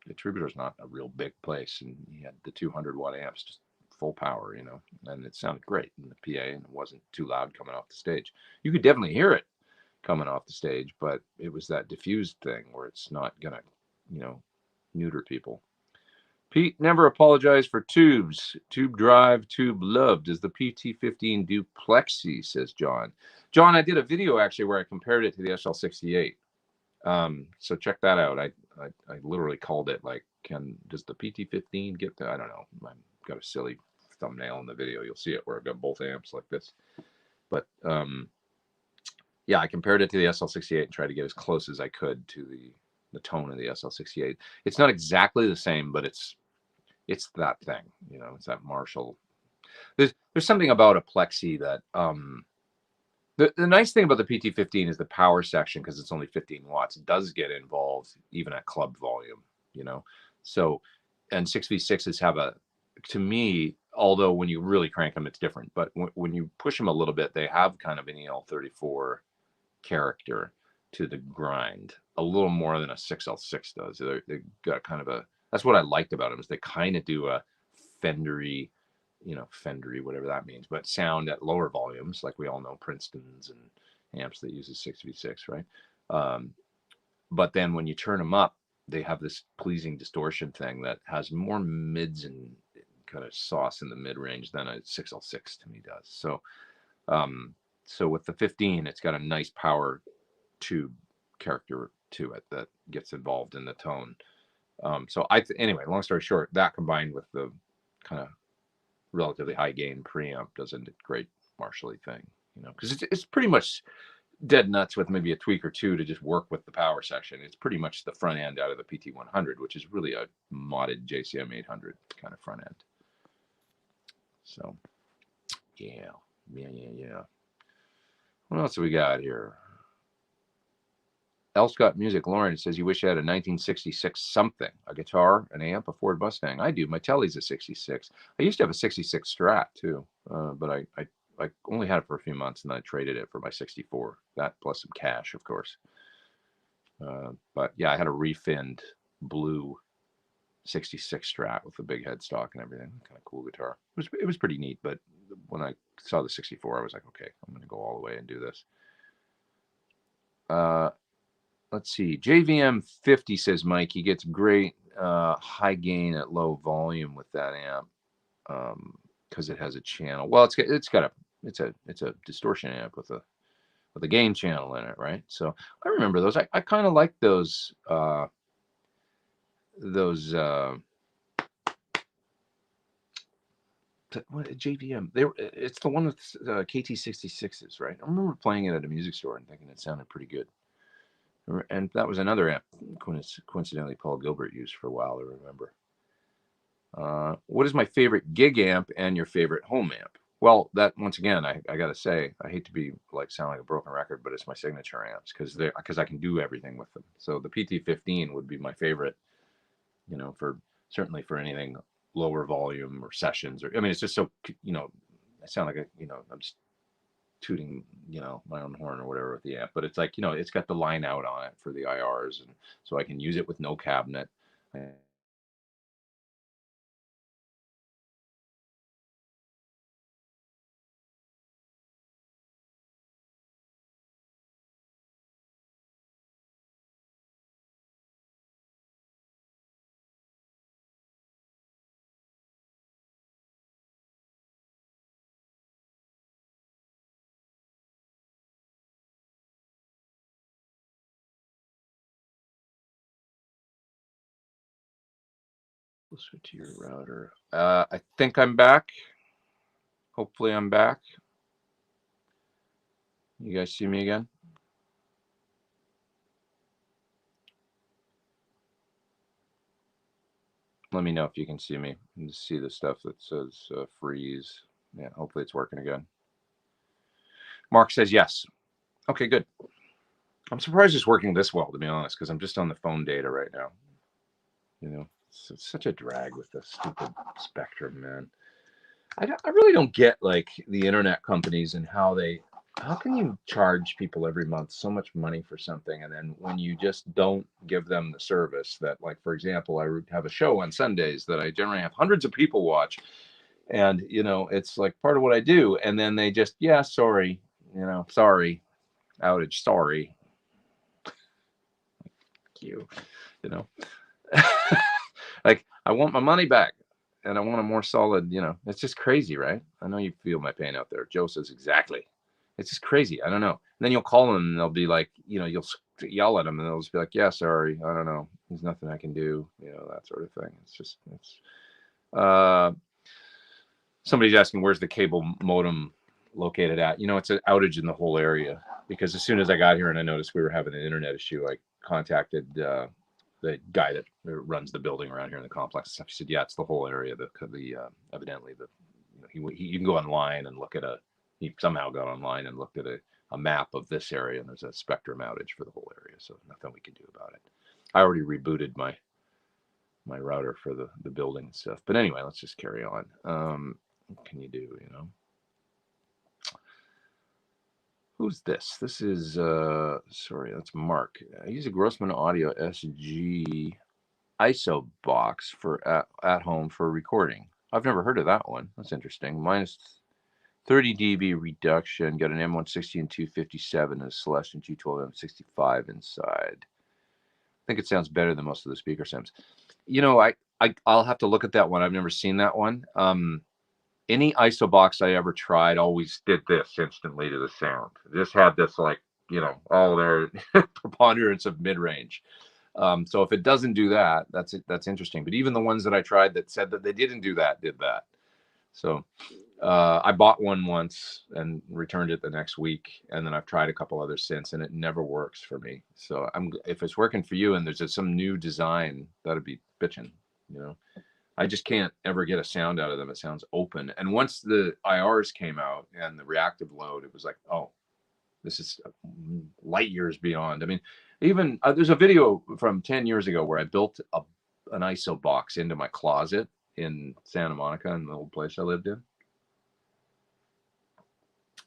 the Troubadour's not a real big place, and he had the 200-watt amps, just full power, and it sounded great in the PA, and it wasn't too loud coming off the stage. You could definitely hear it coming off the stage, but it was that diffused thing where it's not gonna, neuter people. Pete, never apologize for tubes. Tube drive, tube love. Does the PT15 do plexi, says John. John, I did a video actually where I compared it to the SL68. So check that out. I literally called it like, does the PT15 get the, I don't know. I've got a silly thumbnail in the video. You'll see it where I've got both amps like this. But yeah, I compared it to the SL68 and tried to get as close as I could to the tone of the SL68. It's not exactly the same, but it's that thing, it's that Marshall. There's something about a plexi that the nice thing about the PT15 is the power section, because it's only 15 watts. It does get involved even at club volume, So, and 6v6s have to me, although when you really crank them, it's different. But when you push them a little bit, they have kind of an EL34 character to the grind, a little more than a 6L6 does. They got kind of that's what I liked about them, is they kind of do a Fendery, whatever that means, but sound at lower volumes, like we all know Princeton's and amps that uses 6v6, right? But then when you turn them up, they have this pleasing distortion thing that has more mids and kind of sauce in the mid range than a 6L6 to me does. So with the 15, it's got a nice power tube character to it that gets involved in the tone. So anyway, long story short, that combined with the kind of relatively high gain preamp does a great Marshall-y thing, because it's pretty much dead nuts with maybe a tweak or two to just work with the power section. It's pretty much the front end out of the PT100, which is really a modded JCM 800 kind of front end. So yeah. What else do we got here? L. Scott Music Lauren says, you wish you had a 1966 something, a guitar, an amp, a Ford Mustang. I do. My Telly's a 66. I used to have a 66 Strat too, but I only had it for a few months, and then I traded it for my 64. That plus some cash, of course. But yeah, I had a refinned blue 66 Strat with a big headstock and everything. Kind of cool guitar. It was pretty neat, but when I saw the 64, I was like, okay, I'm going to go all the way and do this. Let's see. JVM 50 says Mike, he gets great high gain at low volume with that amp because it has a channel. Well, it's a distortion amp with a gain channel in it, right? So I remember those. I kind of like those what JVM. It's the one with KT66s, right? I remember playing it at a music store and thinking it sounded pretty good. And that was another amp, coincidentally, Paul Gilbert used for a while, I remember. What is my favorite gig amp and your favorite home amp? Well, that once again, I got to say, I hate to be like sound like a broken record, but it's my signature amps because I can do everything with them. So the PT15 would be my favorite, for certainly for anything lower volume or sessions, or I mean, it's just so I sound like I'm just tooting my own horn or whatever with the amp, but it's like it's got the line out on it for the IRs, and so I can use it with no cabinet. We'll switch to your router. I think I'm back. Hopefully I'm back. You guys see me again? Let me know if you can see me and just see the stuff that says freeze. Yeah, hopefully it's working again. Mark says yes. Okay, good. I'm surprised it's working this well, to be honest, because I'm just on the phone data right now. It's such a drag with the stupid Spectrum, man. I really don't get like the internet companies and how can you charge people every month so much money for something, and then when you just don't give them the service that, like, for example, I have a show on Sundays that I generally have hundreds of people watch, and it's like part of what I do, and then they just, yeah, sorry, sorry, outage, sorry, you know like, I want my money back, and I want a more solid, it's just crazy, right? I know you feel my pain out there. Joe says exactly. It's just crazy. I don't know. And then you'll call them and they'll be like, you'll yell at them and they'll just be like, yeah, sorry, I don't know, there's nothing I can do, that sort of thing. Uh somebody's asking, where's the cable modem located at? It's an outage in the whole area, because as soon as I got here and I noticed we were having an internet issue, I contacted the guy that runs the building around here in the complex and stuff. He said, yeah, it's the whole area. Evidently you can go online and look at he somehow got online and looked at a map of this area, and there's a Spectrum outage for the whole area. So nothing we can do about it. I already rebooted my router for the building and stuff. But anyway, let's just carry on. What can you do, Who's this? This is, sorry, that's Mark. I use a Grossman Audio SG ISO box for at home for recording. I've never heard of that one. That's interesting. Minus 30 dB reduction. Got an M160 and 257 and a Celestion G12 M65 inside. I think it sounds better than most of the speaker sims. I'll have to look at that one. I've never seen that one. Any ISO box I ever tried always did this instantly to the sound. Just had this, like, all their preponderance of mid-range. So if it doesn't do that, that's interesting. But even the ones that I tried that said that they didn't do that, did that. So I bought one once and returned it the next week, and then I've tried a couple others since, and it never works for me. So if it's working for you and there's just some new design, that'd be bitching, I just can't ever get a sound out of them. It sounds open. And once the IRs came out and the reactive load, it was like, oh, this is light years beyond. I mean, even there's a video from 10 years ago where I built an ISO box into my closet in Santa Monica, in the old place I lived in.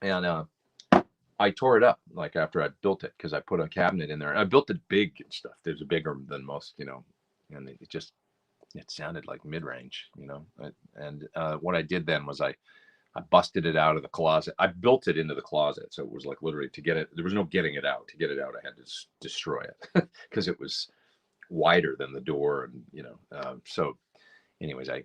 And I tore it up like after I built it, because I put a cabinet in there. And I built it big and stuff. It was bigger than most, and it sounded like mid-range, and what I did then was I busted it out of the closet. I built it into the closet, so it was like literally to get it. There was no getting it out. To get it out, I had to destroy it because it was wider than the door, and so, anyways, I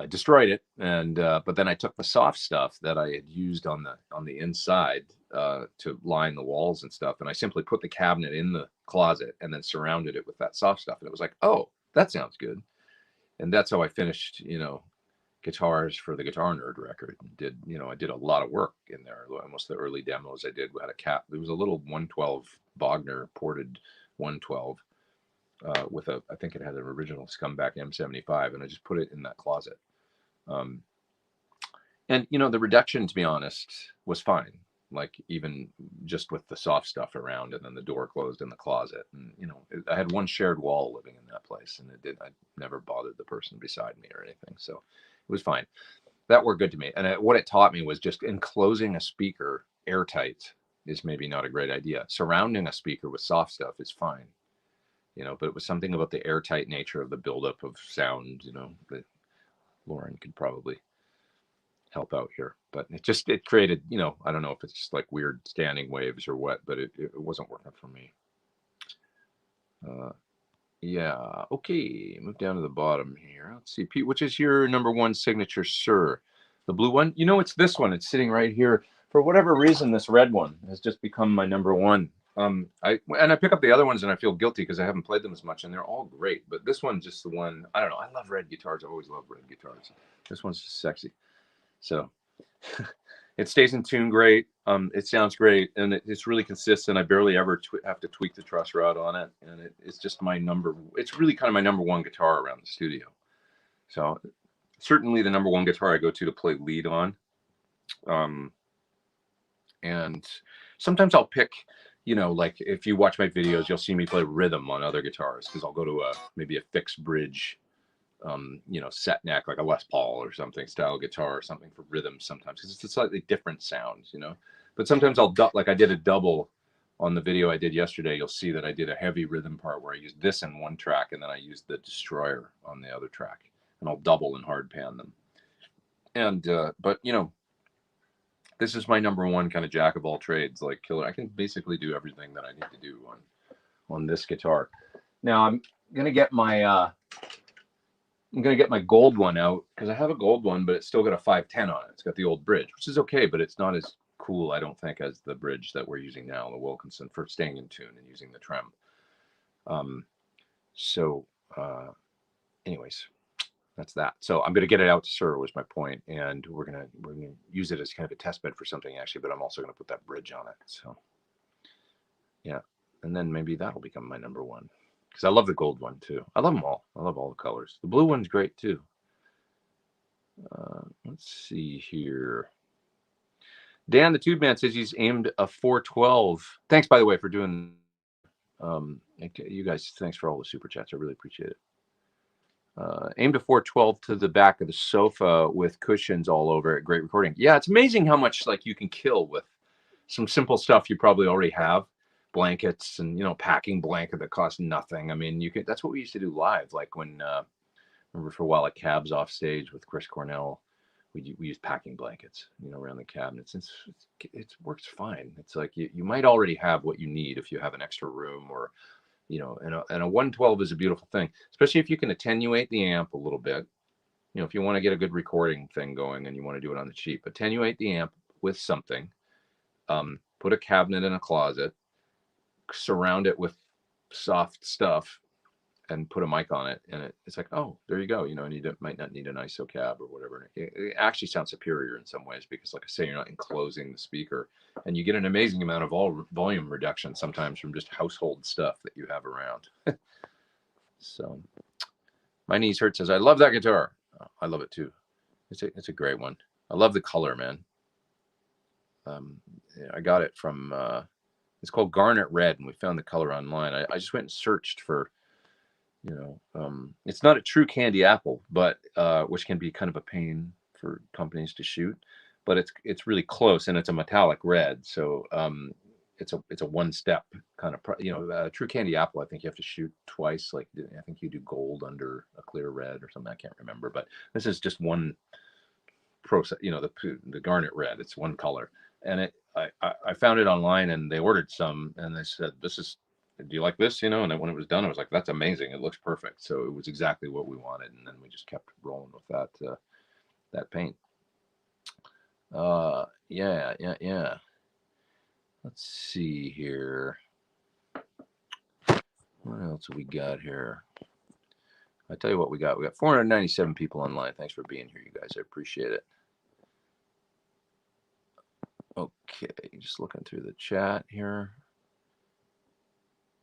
destroyed it, and but then I took the soft stuff that I had used on the inside to line the walls and stuff, and I simply put the cabinet in the closet and then surrounded it with that soft stuff, and it was like, oh, that sounds good. And that's how I finished, guitars for the Guitar Nerd record. I did a lot of work in there. Almost the early demos I did had there was a little 112 Bogner ported 112 with a, I think it had an original Scumbag M75, and I just put it in that closet. And you know, the reduction, to be honest, was fine. Like even just with the soft stuff around, and then the door closed in the closet, and you know, I had one shared wall living in that place, and I never bothered the person beside me or anything, so it was fine. That worked good to me. And what it taught me was just enclosing a speaker airtight is maybe not a great idea. Surrounding a speaker with soft stuff is fine, you know, but it was something about the airtight nature of the buildup of sound, you know, that Lauren could probably help out here. But it created, you know, I don't know if it's just like weird standing waves or what, but it wasn't working for me. Yeah, okay, move down to the bottom here. Let's see, Pete, which is your number one signature, sir? The blue one? You know, it's this one. It's sitting right here. For whatever reason, this red one has just become my number one. I pick up the other ones and I feel guilty because I haven't played them as much, and they're all great. But this one's just the one. I don't know. I love red guitars. I've always loved red guitars. This one's just sexy. So it stays in tune great. It sounds great, and it's really consistent. I barely ever have to tweak the truss rod on it, and it's just my number. It's really kind of my number one guitar around the studio. So certainly the number one guitar I go to play lead on. And sometimes I'll pick, you know, like if you watch my videos, you'll see me play rhythm on other guitars, because I'll go to maybe a fixed bridge, you know, set neck, like a Les Paul or something style guitar or something for rhythm sometimes, because it's a slightly different sound, you know. But sometimes I'll like I did a double on the video I did yesterday. You'll see that I did a heavy rhythm part where I used this in one track and then I used the Destroyer on the other track, and I'll double and hard pan them. And but you know, this is my number one kind of jack of all trades, like killer. I can basically do everything that I need to do on this guitar. Now I'm gonna get my gold one out, because I have a gold one, but it's still got a 510 on it. It's got the old bridge, which is okay, but it's not as cool, I don't think, as the bridge that we're using now, the Wilkinson, for staying in tune and using the trem. Anyways, that's that. So I'm gonna get it out to Sir, was my point, and we're gonna use it as kind of a test bed for something actually, but I'm also gonna put that bridge on it. So yeah, and then maybe that'll become my number one, because I love the gold one too. I love them all. I love all the colors. The blue one's great too. Let's see here. Dan the Tube Man says he's aimed a 412. Thanks, by the way, for doing. You guys, thanks for all the super chats. I really appreciate it. Aimed a 412 to the back of the sofa with cushions all over it. Great recording. Yeah, it's amazing how much like you can kill with some simple stuff you probably already have. Blankets and, you know, packing blanket that costs nothing. I mean, you can. That's what we used to do live. Like when remember for a while at Cabs off stage with Chris Cornell, we used packing blankets, you know, around the cabinets. It works fine. It's like you might already have what you need if you have an extra room, or you know, and a 112 is a beautiful thing, especially if you can attenuate the amp a little bit. You know, if you want to get a good recording thing going and you want to do it on the cheap, attenuate the amp with something. Put a cabinet in a closet, surround it with soft stuff, and put a mic on it, and it's like, oh, there you go. You know, and you might not need an ISO cab or whatever. It actually sounds superior in some ways, because like I say, you're not enclosing the speaker, and you get an amazing amount of volume reduction sometimes from just household stuff that you have around. So my knees hurt says, I love that guitar. Oh, I love it too. It's a great one. I love the color, man. I got it from it's called Garnet Red, and we found the color online. I just went and searched for, you know, it's not a true candy apple, but which can be kind of a pain for companies to shoot, but it's really close, and it's a metallic red. So it's a one step kind of, you know, true candy apple. I think you have to shoot twice. Like I think you do gold under a clear red or something. I can't remember, but this is just one process. You know, the Garnet Red. It's one color, and I found it online, and they ordered some, and they said, "This is. Do you like this?" You know, and then when it was done, I was like, "That's amazing! It looks perfect." So it was exactly what we wanted, and then we just kept rolling with that paint. Yeah. Let's see here. What else have we got here? I tell you what we got. We got 497 people online. Thanks for being here, you guys. I appreciate it. Okay, just looking through the chat here.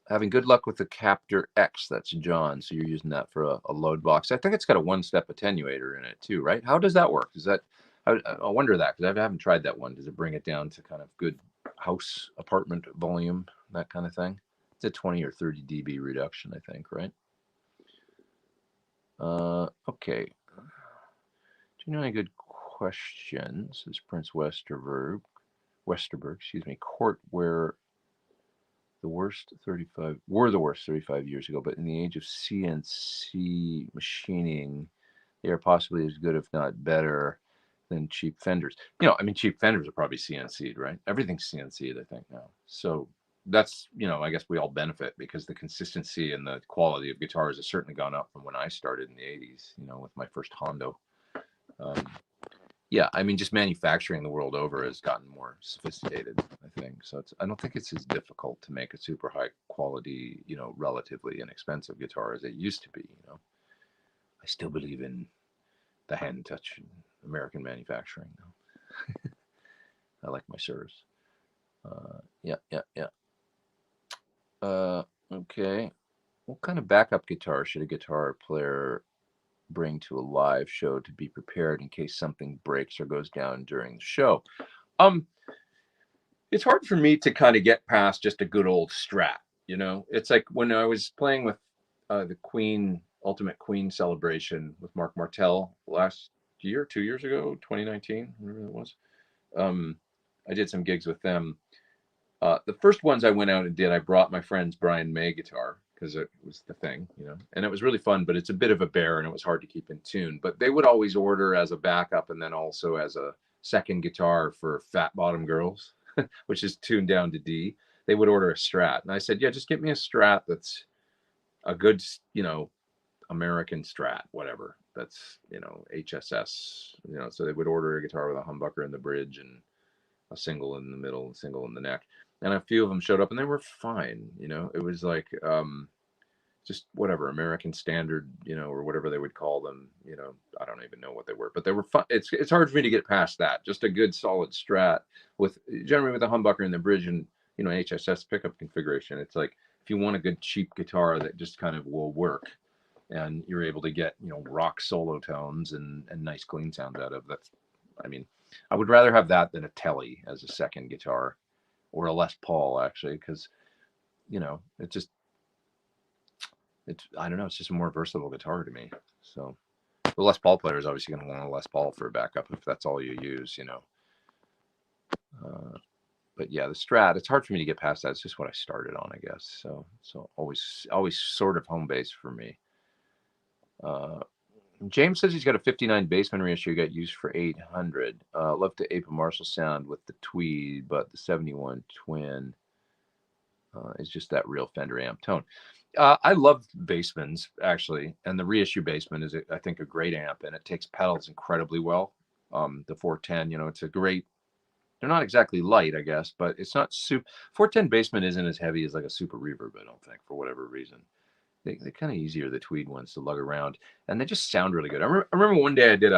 Having good luck with the Captor X. That's John. So you're using that for a load box. I think it's got a one-step attenuator in it too, right? How does that work? Is that, I wonder that, because I haven't tried that one. Does it bring it down to kind of good house apartment volume, that kind of thing? It's a 20 or 30 dB reduction, I think, right? Okay. Do you know any good questions? This is Prince Westerberg, excuse me, court where the worst 35 were the worst 35 years ago, but in the age of CNC machining, they are possibly as good, if not better, than cheap Fenders. You know, I mean, cheap Fenders are probably CNC'd, right? Everything's CNC'd, I think, now. So that's, you know, I guess we all benefit because the consistency and the quality of guitars has certainly gone up from when I started in the 80s, you know, with my first Hondo. Yeah, I mean, just manufacturing the world over has gotten more sophisticated, I think. So I don't think it's as difficult to make a super high quality, you know, relatively inexpensive guitar as it used to be, you know. I still believe in the hand touch American manufacturing, though. I like my serves. Yeah. Okay. What kind of backup guitar should a guitar player bring to a live show to be prepared in case something breaks or goes down during the show? It's hard for me to kind of get past just a good old Strat, you know. It's like when I was playing with the Queen Ultimate Queen celebration with Mark Martel last year, 2 years ago, 2019, whatever it was. I did some gigs with them. The first ones I went out and did, I brought my friend's Brian May guitar because it was the thing, you know, and it was really fun, but it's a bit of a bear and it was hard to keep in tune. But they would always order as a backup and then also as a second guitar for Fat Bottom Girls, which is tuned down to D. They would order a Strat. And I said, yeah, just get me a Strat that's a good, you know, American Strat, whatever. That's, you know, HSS, you know, so they would order a guitar with a humbucker in the bridge and a single in the middle and single in the neck. And a few of them showed up and they were fine. You know, it was like just whatever, American Standard, you know, or whatever they would call them. You know, I don't even know what they were, but they were fun. It's hard for me to get past that. Just a good solid Strat with generally with a humbucker in the bridge and, you know, HSS pickup configuration. It's like if you want a good cheap guitar that just kind of will work and you're able to get, you know, rock solo tones and nice clean sound out of that. I mean, I would rather have that than a Telly as a second guitar, or a Les Paul, actually, because, you know, it's I don't know, it's just a more versatile guitar to me. So the Les Paul player is obviously going to want a Les Paul for a backup if that's all you use, you know. But yeah, the Strat, it's hard for me to get past that. It's just what I started on, I guess. So always sort of home base for me. James says he's got a 59 Bassman reissue got used for 800. Love to ape a Marshall sound with the Tweed, but the 71 Twin is just that real Fender amp tone. I love Bassmans, actually, and the reissue Bassman is, I think, a great amp, and it takes pedals incredibly well. The 410, you know, it's a great, they're not exactly light, I guess, but it's not super, 410 Bassman isn't as heavy as like a Super Reverb, I don't think, for whatever reason. They're kind of easier, the Tweed ones, to lug around, and they just sound really good. I remember one day I did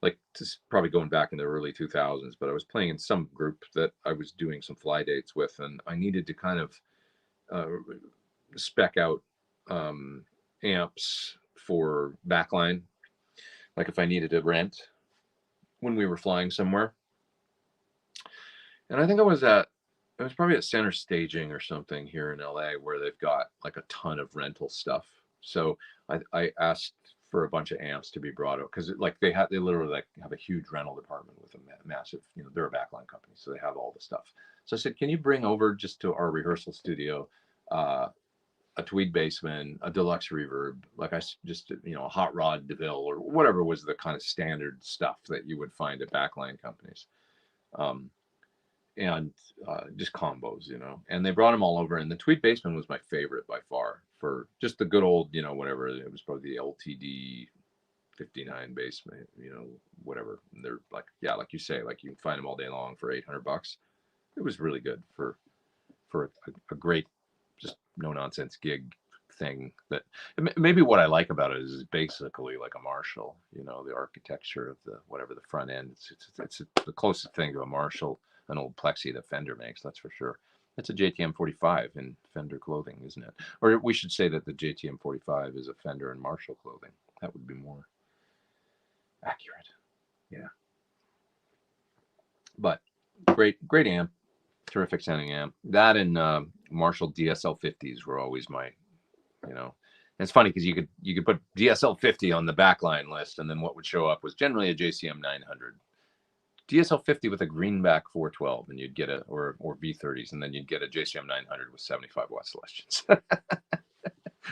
like, this is probably going back in the early 2000s, but I was playing in some group that I was doing some fly dates with, and I needed to kind of spec out amps for backline, like if I needed to rent when we were flying somewhere. And I think it was probably at Center Staging or something here in LA where they've got like a ton of rental stuff. So I asked for a bunch of amps to be brought out because like they literally like have a huge rental department with a massive, you know, they're a backline company, so they have all the stuff. So I said, can you bring over just to our rehearsal studio a Tweed Bassman, a deluxe reverb, like I just, you know, a hot rod DeVille or whatever was the kind of standard stuff that you would find at backline companies. And just combos, you know, and they brought them all over. And the Tweed Bassman was my favorite by far for just the good old, you know, whatever. It was probably the LTD 59 Bassman, you know, whatever. And they're like, yeah, like you say, like you can find them all day long for $800. It was really good for a great, just no nonsense gig thing. That maybe what I like about it is basically like a Marshall, you know, the architecture of the whatever the front end. It's the closest thing to a Marshall, an old Plexi that Fender makes, that's for sure. That's a JTM 45 in Fender clothing, isn't it? Or we should say that the JTM 45 is a Fender and Marshall clothing. That would be more accurate. Yeah. But great amp, terrific sounding amp. That and Marshall DSL 50s were always my, you know. And it's funny because you could put DSL 50 on the backline list, and then what would show up was generally a JCM 900. DSL 50 with a greenback 412, and you'd get a or V30s, and then you'd get a JCM 900 with 75 watt selections.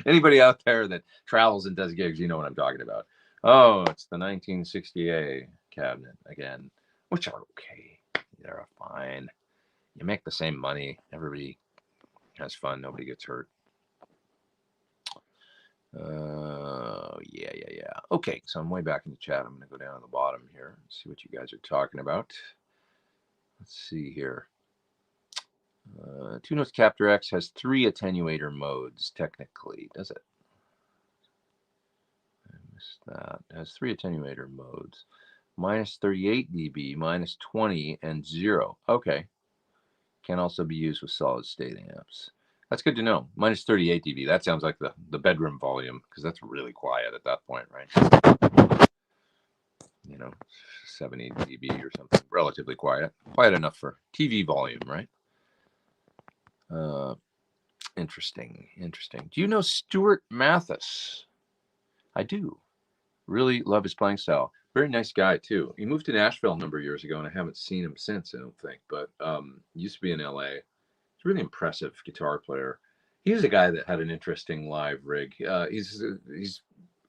Anybody out there that travels and does gigs, you know what I'm talking about. Oh, it's the 1960A cabinet again, which are okay. They're fine. You make the same money. Everybody has fun. Nobody gets hurt. Yeah. Okay, so I'm way back in the chat. I'm going to go down to the bottom here and see what you guys are talking about. Let's see here. Two Notes Captor X has 3 attenuator modes, technically, does it? I missed that. It has 3 attenuator modes. Minus 38 dB, minus 20, and 0. Okay. Can also be used with solid state amps. That's good to know. Minus 38 dB. That sounds like the bedroom volume, because that's really quiet at that point, right? You know, 70 dB or something. Relatively quiet. Quiet enough for TV volume, right? Interesting. Do you know Stuart Mathis? I do. Really love his playing style. Very nice guy, too. He moved to Nashville a number of years ago, and I haven't seen him since, I don't think. But used to be in LA. He's a really impressive guitar player. He's a guy that had an interesting live rig. He's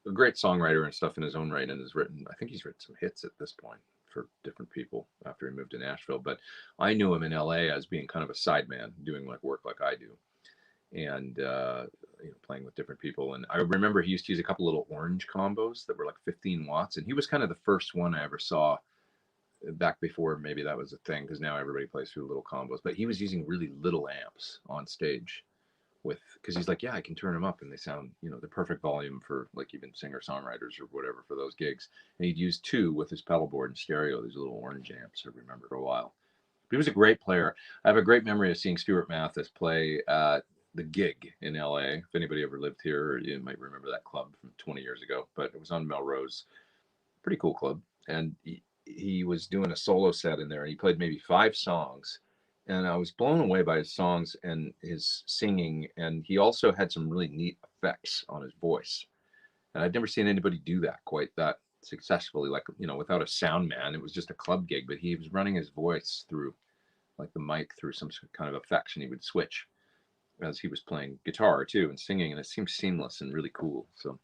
a great songwriter and stuff in his own right, and I think he's written some hits at this point for different people after he moved to Nashville. But I knew him in LA as being kind of a sideman, doing work like I do, and playing with different people. And I remember he used to use a couple little orange combos that were like 15 watts, and he was kind of the first one I ever saw back before maybe that was a thing, because now everybody plays through little combos. But he was using really little amps on stage because he's like, yeah, I can turn them up and they sound, the perfect volume for like even singer-songwriters or whatever for those gigs. And he'd use 2 with his pedal board and stereo, these little orange amps, I remember for a while. But he was a great player. I have a great memory of seeing Stuart Mathis play at the Gig in LA. If anybody ever lived here, you might remember that club from 20 years ago, but it was on Melrose. Pretty cool club. And he was doing a solo set in there, and he played maybe 5 songs. And I was blown away by his songs and his singing. And he also had some really neat effects on his voice. And I'd never seen anybody do that quite that successfully, like, without a sound man. It was just a club gig, but he was running his voice through, like the mic, through some kind of effects, and he would switch as he was playing guitar too and singing, and it seemed seamless and really cool. So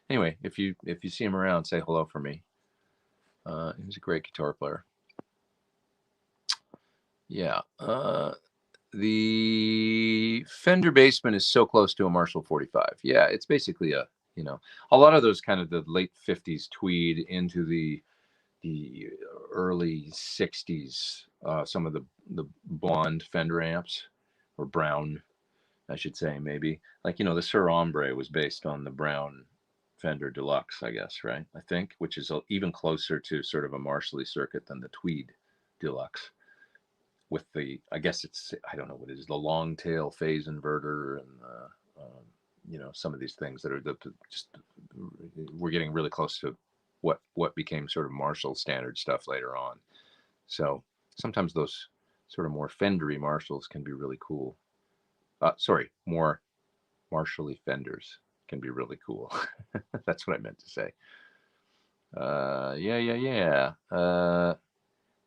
anyway, if you see him around, say hello for me. He was a great guitar player. Yeah. The Fender Bassman is so close to a Marshall 45. Yeah, it's basically a lot of those kind of the late 50s tweed into the early 60s, some of the blonde Fender amps, or brown, I should say, maybe. Like, the Sir Ombre was based on the brown Fender Deluxe, I guess, right? I think, which is even closer to sort of a Marshall-y circuit than the Tweed Deluxe. With the, I guess it's, I don't know what it is, the long tail phase inverter and, some of these things that are we're getting really close to what became sort of Marshall standard stuff later on. So sometimes those sort of more Fendery Marshalls can be really cool. More Marshall-y Fenders can be really cool. That's what I meant to say. Yeah.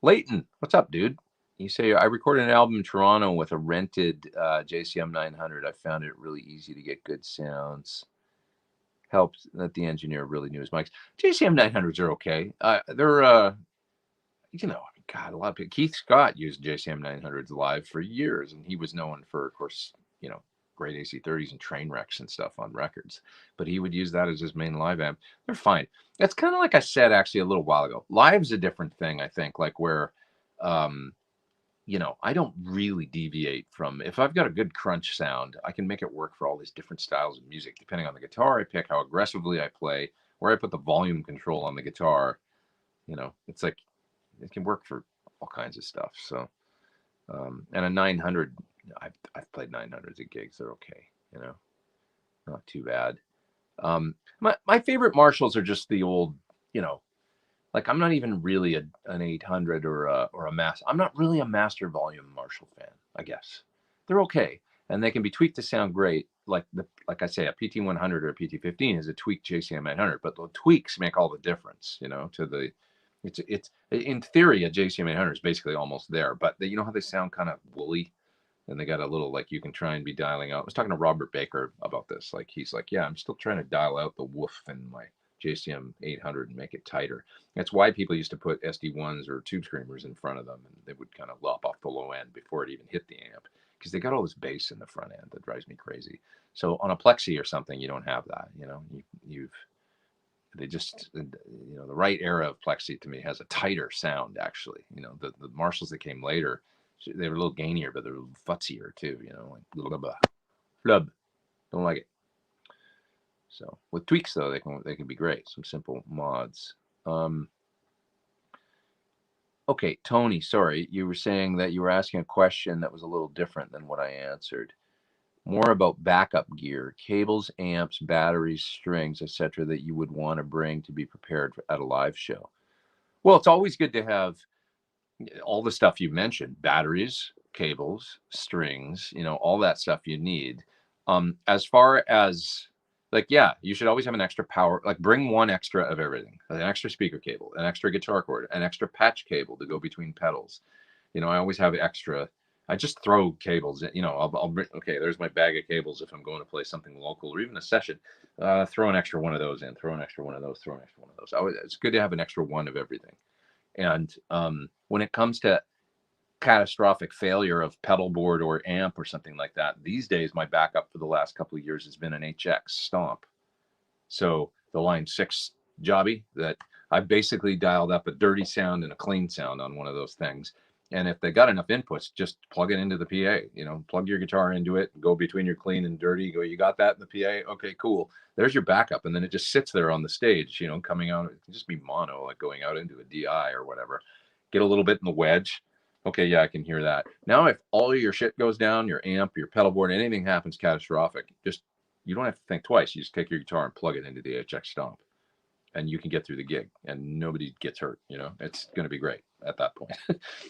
Leighton, what's up, dude? You say, I recorded an album in Toronto with a rented JCM 900. I found it really easy to get good sounds. Helped that the engineer really knew his mics. JCM 900s are okay. They're, God, a lot of people. Keith Scott used JCM 900s live for years, and he was known for, of course, great AC30s and train wrecks and stuff on records. But he would use that as his main live amp. They're fine. That's kind of like I said, actually, a little while ago. Live's a different thing, I think, like where, I don't really deviate from, if I've got a good crunch sound, I can make it work for all these different styles of music, depending on the guitar I pick, how aggressively I play, where I put the volume control on the guitar. It's like, it can work for all kinds of stuff. So, and a 900 I've played 900s at gigs. They're okay, you know, not too bad. My favorite Marshalls are just the old, you know, like I'm not even really an 800 or a master. I'm not really a master volume Marshall fan, I guess. They're okay, and they can be tweaked to sound great. Like I say, a PT100 or a PT15 is a tweaked JCM 800, but the tweaks make all the difference, you know. It's in theory a JCM 800 is basically almost there, but you know how they sound kind of woolly, and they got a little, like, you can try and be dialing out. I was talking to Robert Baker about this. Like, he's like, yeah, I'm still trying to dial out the woof in my JCM 800 and make it tighter. That's why people used to put SD1s or tube screamers in front of them, and they would kind of lop off the low end before it even hit the amp, because they got all this bass in the front end that drives me crazy. So on a Plexi or something, you don't have that. You know, they just, you know, the right era of Plexi to me has a tighter sound, actually. You know, the Marshalls that came later, they were a little gainier, but they're a little futzier too, you know, like blah, blah, flub. Don't like it. So with tweaks though, they can be great. Some simple mods. Okay, Tony, sorry, you were saying that you were asking a question that was a little different than what I answered. More about backup gear, cables, amps, batteries, strings, etc., that you would want to bring to be prepared at a live show. Well, it's always good to have all the stuff you mentioned: batteries, cables, strings, you know, all that stuff you need. As far as, like, yeah, you should always have an extra power, like bring one extra of everything: an extra speaker cable, an extra guitar cord, an extra patch cable to go between pedals. You know, I always have extra. I just throw cables in, you know, I'll bring, okay, there's my bag of cables if I'm going to play something local or even a session. Throw an extra one of those in, throw an extra one of those, throw an extra one of those. It's good to have an extra one of everything. And when it comes to catastrophic failure of pedal board or amp or something like that, these days my backup for the last couple of years has been an HX Stomp. So the Line 6 jobby that I've basically dialed up a dirty sound and a clean sound on one of those things. And if they got enough inputs, just plug it into the PA, you know, plug your guitar into it, go between your clean and dirty, go, you got that in the PA? Okay, cool. There's your backup. And then it just sits there on the stage, you know, coming out. It can just be mono, like going out into a DI or whatever. Get a little bit in the wedge. Okay, yeah, I can hear that. Now, if all of your shit goes down, your amp, your pedal board, anything happens catastrophic, just, you don't have to think twice. You just take your guitar and plug it into the HX Stomp, and you can get through the gig and nobody gets hurt. You know, it's going to be great at that point.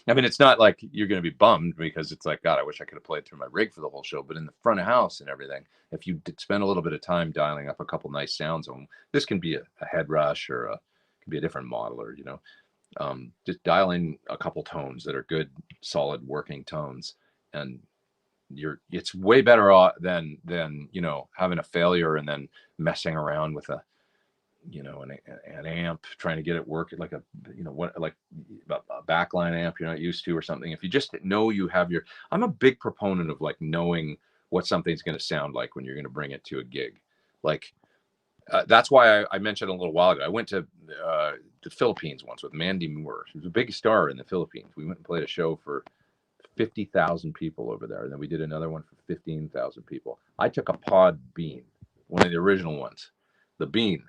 I mean, it's not like you're going to be bummed because it's like, God, I wish I could have played through my rig for the whole show. But in the front of house and everything, if you spend a little bit of time dialing up a couple nice sounds on, this can be a head rush or can be a different modeler, you know, just dialing a couple tones that are good, solid working tones, and it's way better off than you know, having a failure and then messing around with a, you know, an amp, trying to get it working, like a, you know, what, like a backline amp you're not used to or something. If you just know you have your, I'm a big proponent of like knowing what something's going to sound like when you're going to bring it to a gig. Like that's why I mentioned a little while ago, I went to the Philippines once with Mandy Moore. She was a big star in the Philippines. We went and played a show for 50,000 people over there. And then we did another one for 15,000 people. I took a Pod Bean, one of the original ones, the Bean.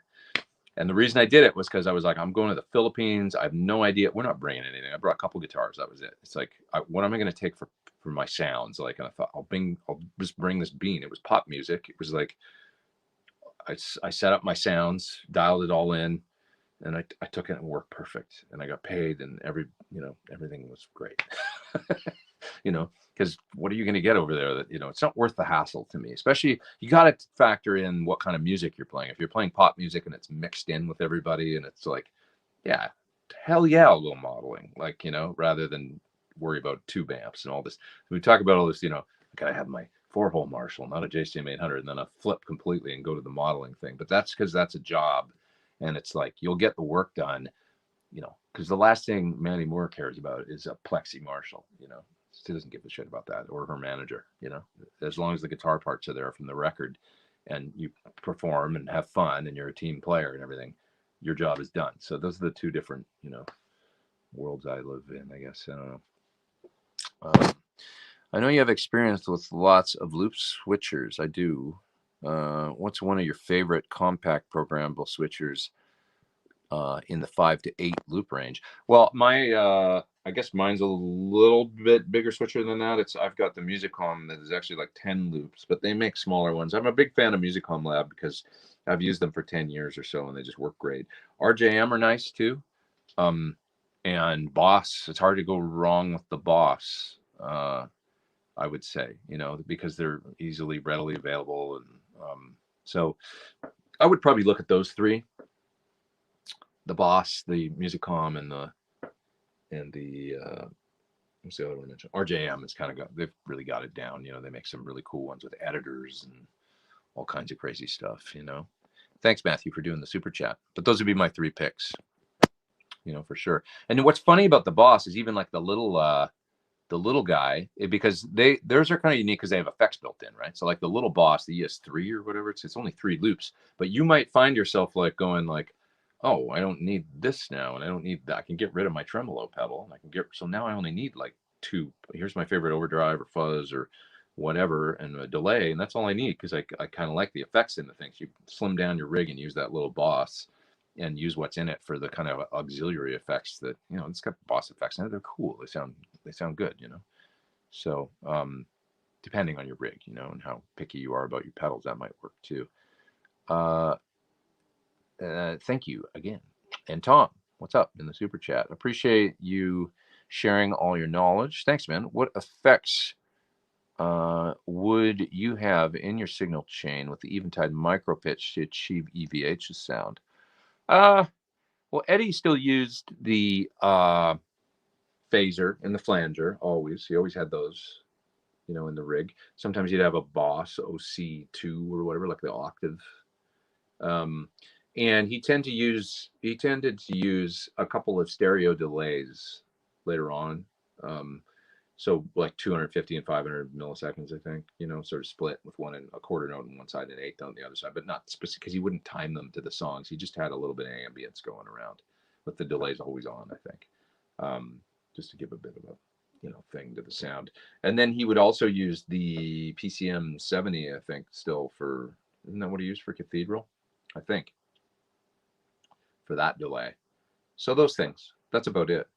And the reason I did it was because I was like, I'm going to the Philippines. I have no idea. We're not bringing anything. I brought a couple guitars. That was it. It's like, what am I going to take for my sounds? Like, and I thought, I'll just bring this Bean. It was pop music. It was like, I set up my sounds, dialed it all in, and I took it and worked perfect. And I got paid, and everything was great. You know, because what are you going to get over there that, you know, it's not worth the hassle to me. Especially, you got to factor in what kind of music you're playing. If you're playing pop music and it's mixed in with everybody, and it's like, yeah, hell yeah, I'll go modeling, like, you know, rather than worry about tube amps and all this. We talk about all this, you know, I gotta have my 4-hole Marshall, not a JCM 800, and then I flip completely and go to the modeling thing. But that's because that's a job, and it's like, you'll get the work done, you know, because the last thing Mandy Moore cares about is a Plexi Marshall, you know. She doesn't give a shit about that, or her manager, you know, as long as the guitar parts are there from the record and you perform and have fun and you're a team player and everything, your job is done. So those are the two different, you know, worlds I live in, I guess. I don't know. I know you have experience with lots of loop switchers. I do. What's one of your favorite compact programmable switchers? in the 5 to 8 loop range. Well, my I guess mine's a little bit bigger switcher than that. I've got the Musicom that is actually like 10 loops, but they make smaller ones. I'm a big fan of Musicom Lab because I've used them for 10 years or so, and they just work great. RJM are nice too. And Boss, it's hard to go wrong with the Boss, I would say, because they're easily, readily available. And so I would probably look at those three: the Boss, the Musicom, and the what's the other one I mentioned? RJM is they've really got it down. They make some really cool ones with editors and all kinds of crazy stuff. Thanks, Matthew, for doing the super chat. But those would be my 3 picks, for sure. And what's funny about the Boss is even like the little guy, because theirs are kind of unique because they have effects built in, right? So like the little Boss, the ES3 or whatever, it's only 3 loops, but you might find yourself like going like, oh, I don't need this now, and I don't need that. I can get rid of my tremolo pedal, and so now I only need like 2. Here's my favorite overdrive or fuzz or whatever, and a delay, and that's all I need because I kind of like the effects in the things. You slim down your rig and use that little Boss, and use what's in it for the kind of auxiliary effects that it's got Boss effects in it. They're cool. They sound good. So depending on your rig, and how picky you are about your pedals, that might work too. Thank you again. And Tom, what's up in the super chat? Appreciate you sharing all your knowledge. Thanks, man. What effects would you have in your signal chain with the Eventide micro pitch to achieve EVH's sound? Well, Eddie still used the phaser and the flanger always. He always had those, in the rig. Sometimes he'd have a Boss OC2 or whatever, like the octave. And he tended to use a couple of stereo delays later on. So like 250 and 500 milliseconds, I think, sort of split with one and a quarter note on one side and 1/8 on the other side, but not specific because he wouldn't time them to the songs. He just had a little bit of ambience going around with the delays always on, I think, just to give a bit of a, thing to the sound. And then he would also use the PCM 70, I think, still isn't that what he used for Cathedral? I think, for that delay. So those things, that's about it,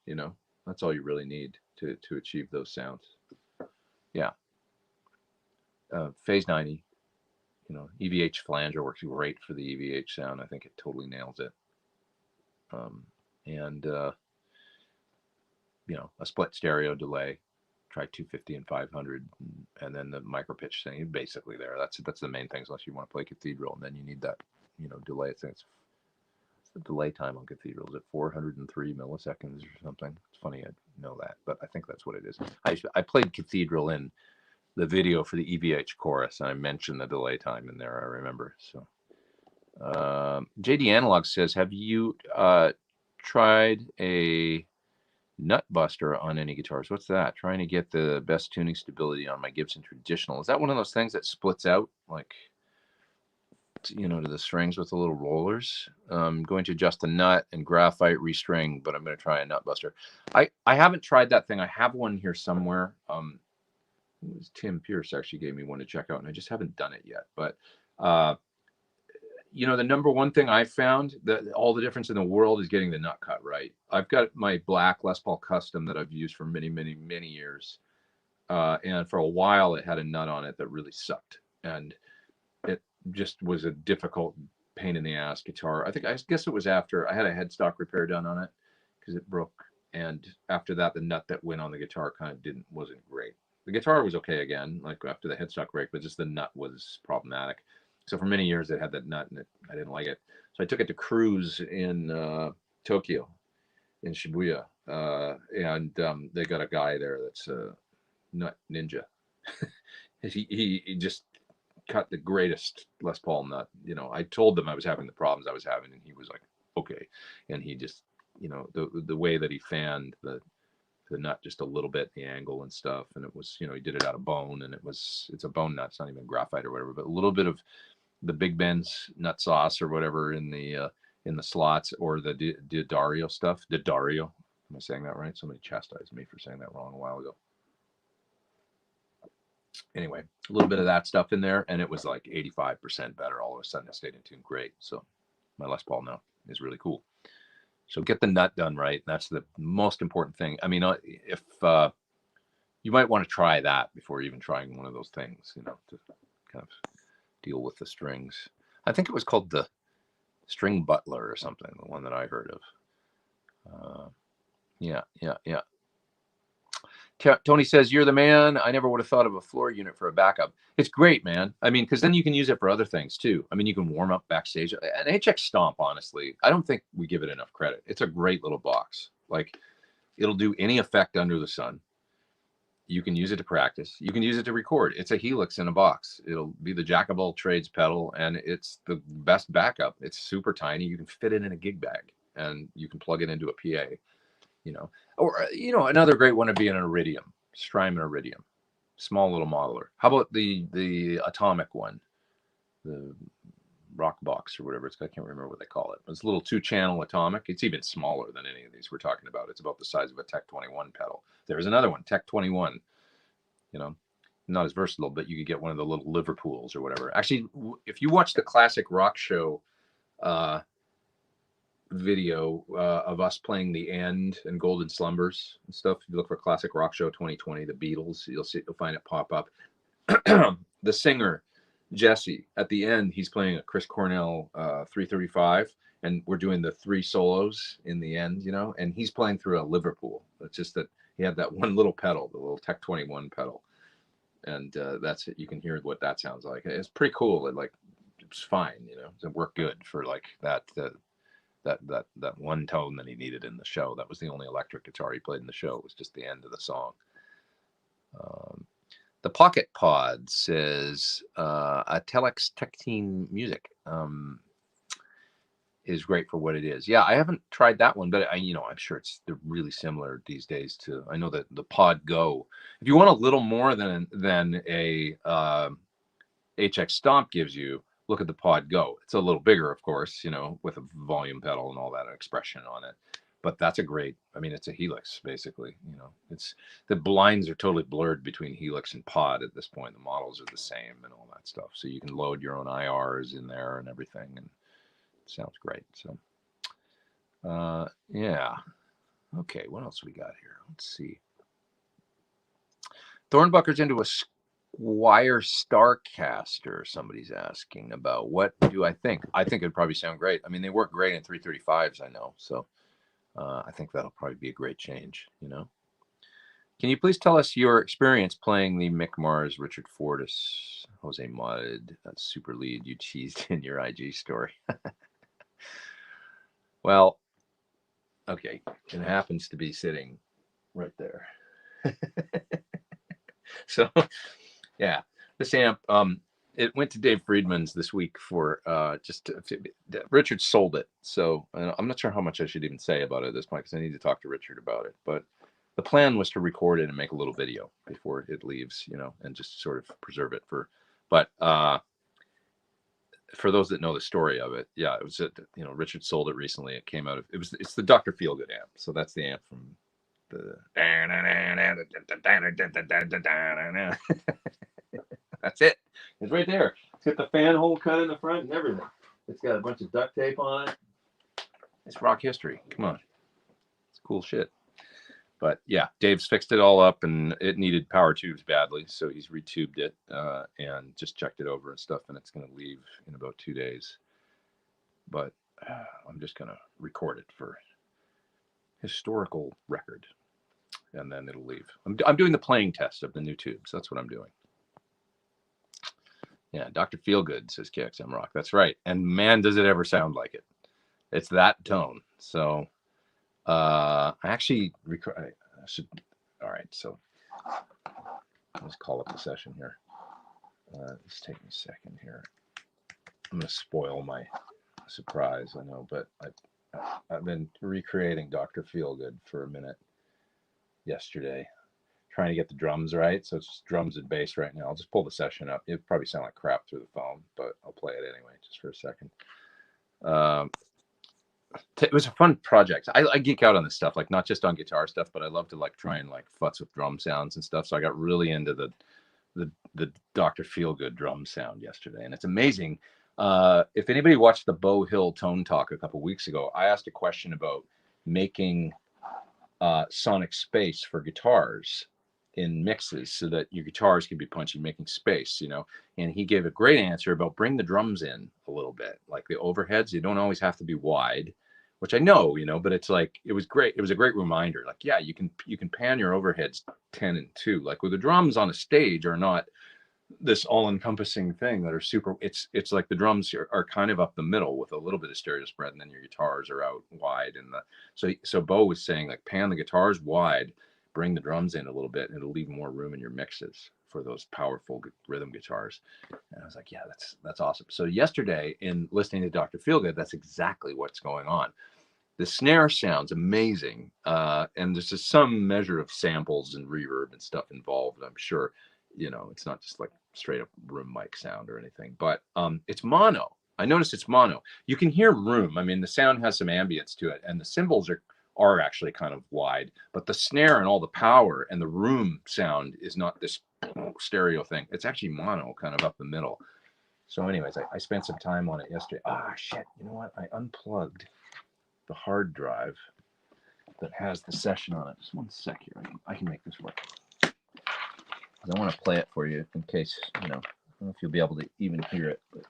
that's all you really need to achieve those sounds. Yeah. Phase 90, EVH flanger works great for the EVH sound. I think it totally nails it. And a split stereo delay, try 250 and 500, and then the micro pitch thing, basically there. That's the main things, unless you want to play Cathedral, and then you need that, delay. It's the delay time on Cathedral is at 403 milliseconds or something. It's funny I know that, but I think that's what it is. I played Cathedral in the video for the EVH chorus, and I mentioned the delay time in there, I remember. So JD Analog says, have you tried a nut buster on any guitars? What's that? Trying to get the best tuning stability on my Gibson Traditional. Is that one of those things that splits out like, to the strings with the little rollers? Going to adjust the nut and graphite restring, but I'm going to try a nut buster. I haven't tried that thing. I have one here somewhere. It was Tim Pierce actually gave me one to check out, and I just haven't done it yet. But the number one thing I found, that all the difference in the world, is getting the nut cut right. I've got my black Les Paul Custom that I've used for many, many, many years. And for a while, it had a nut on it that really sucked. And it just was a difficult pain in the ass guitar. I guess it was after I had a headstock repair done on it because it broke. And after that, the nut that went on the guitar kind of wasn't great. The guitar was okay again, like after the headstock break, but just the nut was problematic. So for many years, it had that nut, and I didn't like it. So I took it to Cruise in Tokyo, in Shibuya, and they got a guy there that's a nut ninja. he just cut the greatest Les Paul nut. I told them I was having the problems I was having, and he was like, okay. And he just, the way that he fanned the nut just a little bit, the angle and stuff, and it was, he did it out of bone, and it's a bone nut. It's not even graphite or whatever, but a little bit of the Big Ben's nut sauce or whatever in the slots, or the D'Addario stuff. D'Addario, am I saying that right? Somebody chastised me for saying that wrong a while ago. Anyway, a little bit of that stuff in there, and it was like 85% better. All of a sudden, it stayed in tune great. So my Les Paul now is really cool. So get the nut done right. That's the most important thing. I mean, if you might want to try that before even trying one of those things, you know, to kind of deal with the strings. I think it was called the String Butler or something, the one that I heard of. Yeah. Tony says, you're the man. I never would have thought of a floor unit for a backup. It's great, man. I mean, because then you can use it for other things too. I mean, you can warm up backstage. An HX Stomp, honestly, I don't think we give it enough credit. It's a great little box. Like, it'll do any effect under the sun. You can use it to practice. You can use it to record. It's a Helix in a box. It'll be the jack of all trades pedal, and it's the best backup. It's super tiny. You can fit it in a gig bag, and you can plug it into a PA. You know, or another great one would be an Iridium, Strymon Iridium, small little modeler. How about the Atomic one, the Rock Box or whatever it's. I can't remember what they call it. It's a little 2-channel Atomic. It's even smaller than any of these we're talking about. It's about the size of a Tech 21 pedal. There's another one, Tech 21. You know, not as versatile, but you could get one of the little Liverpools or whatever. Actually, if you watch the Classic Rock Show video of us playing The End and Golden Slumbers and stuff, if you look for Classic Rock Show 2020, the Beatles, you'll find it pop up. The singer Jesse, at the end, he's playing a Chris Cornell 335, and we're doing the 3 solos in the end, you know, and he's playing through a Liverpool. It's just that he had that one little pedal, the little Tech 21 pedal, and that's it. You can hear what that sounds like. It's pretty cool. It's fine, you know. It worked good for like that one tone that he needed in the show. That was the only electric guitar he played in the show. It was just the end of the song. The Pocket Pod says a Telex Tech-Teen Music is great for what it is. Yeah, I haven't tried that one, but I'm sure they're really similar these days to. I know that the Pod Go. If you want a little more than a HX Stomp gives you, look at the Pod Go. It's a little bigger, of course, you know, with a volume pedal and all that expression on it. But that's it's a Helix, basically. You know, the blinds are totally blurred between Helix and Pod at this point. The models are the same and all that stuff. So you can load your own IRs in there and everything, and it sounds great. So, yeah. Okay, what else we got here? Let's see. Thornbucker's into a Squire Starcaster, somebody's asking about. What do I think? I think it'd probably sound great. I mean, they work great in 335s, I know. So I think that'll probably be a great change, you know. Can you please tell us your experience playing the Mick Mars, Richard Fortis, Jose Mudd, super lead you teased in your IG story? Well, okay, it happens to be sitting right there. So, yeah, this amp, it went to Dave Friedman's this week for Richard sold it. So I'm not sure how much I should even say about it at this point, because I need to talk to Richard about it. But the plan was to record it and make a little video before it leaves, you know, and just sort of preserve it but for those that know the story of it, yeah, it was, Richard sold it recently. It came out of, it's the Dr. Feelgood amp. So that's the amp from the, that's it. It's right there. It's got the fan hole cut in the front and everything. It's got a bunch of duct tape on it. It's rock history. Come on. It's cool shit. But yeah, Dave's fixed it all up, and it needed power tubes badly. So he's retubed it and just checked it over and stuff. And it's going to leave in about 2 days. But I'm just going to record it for historical record. And then it'll leave. I'm doing the playing test of the new tubes. That's what I'm doing. Yeah, Dr. Feelgood, says KXM Rock. That's right. And man, does it ever sound like it. It's that tone. So I actually all right, so let's call up the session here. Just take me a second here. I'm going to spoil my surprise, I know, but I've been recreating Dr. Feelgood for a minute yesterday, trying to get the drums right. So it's just drums and bass right now. I'll just pull the session up. It'll probably sound like crap through the phone, but I'll play it anyway, just for a second. It was a fun project. I geek out on this stuff, like not just on guitar stuff, but I love to like try and like futz with drum sounds and stuff. So I got really into the Dr. Feelgood drum sound yesterday, and it's amazing. If anybody watched the Bow Hill Tone Talk a couple weeks ago, I asked a question about making sonic space for guitars in mixes so that your guitars can be punchy, making space, you know. And he gave a great answer about bring the drums in a little bit, like the overheads. You don't always have to be wide, which I know, you know, but it's like, it was great. It was a great reminder. Like, yeah, you can pan your overheads 10 and 2. Like with the drums on a stage are not this all-encompassing thing that are super. It's like the drums are kind of up the middle with a little bit of stereo spread, and then your guitars are out wide. And so Bo was saying, like, pan the guitars wide, bring the drums in a little bit, and it'll leave more room in your mixes for those powerful rhythm guitars. And I was like, yeah, that's awesome. So yesterday, in listening to Dr. Feelgood, that's exactly what's going on. The snare sounds amazing, and there's just some measure of samples and reverb and stuff involved, I'm sure. You know, it's not just like straight up room mic sound or anything, but it's mono. I noticed it's mono. You can hear room. I mean, the sound has some ambience to it, and the cymbals are actually kind of wide, but the snare and all the power and the room sound is not this stereo thing. It's actually mono, kind of up the middle. So anyways, I spent some time on it yesterday. Ah, shit. You know what? I unplugged the hard drive that has the session on it. Just one sec here. I can make this work. I want to play it for you in case, you know, I don't know if you'll be able to even hear it. But,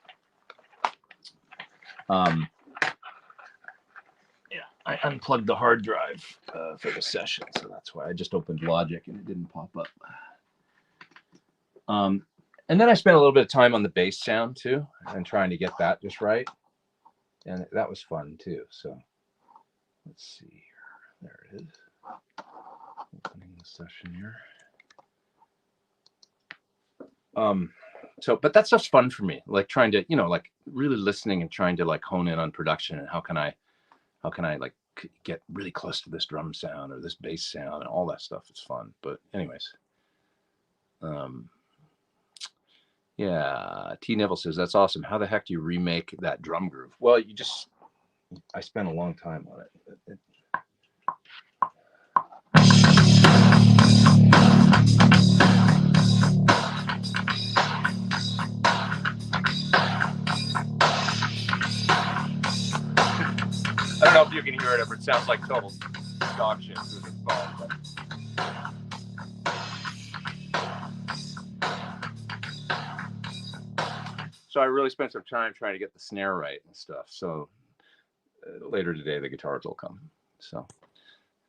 yeah, I unplugged the hard drive for the session, so that's why I just opened Logic and it didn't pop up. And then I spent a little bit of time on the bass sound too, and trying to get that just right. And that was fun too. So let's see here. There it is. Opening the session here. But that stuff's fun for me, like trying to, you know, like really listening and trying to like hone in on production and how can I like get really close to this drum sound or this bass sound and all that stuff is fun. But anyways, yeah, T Neville says, that's awesome. How the heck do you remake that drum groove? Well, I spent a long time on it. I don't know if you can hear it, but it sounds like total dog shit through the phone. But... So I really spent some time trying to get the snare right and stuff. So later today, the guitars will come. So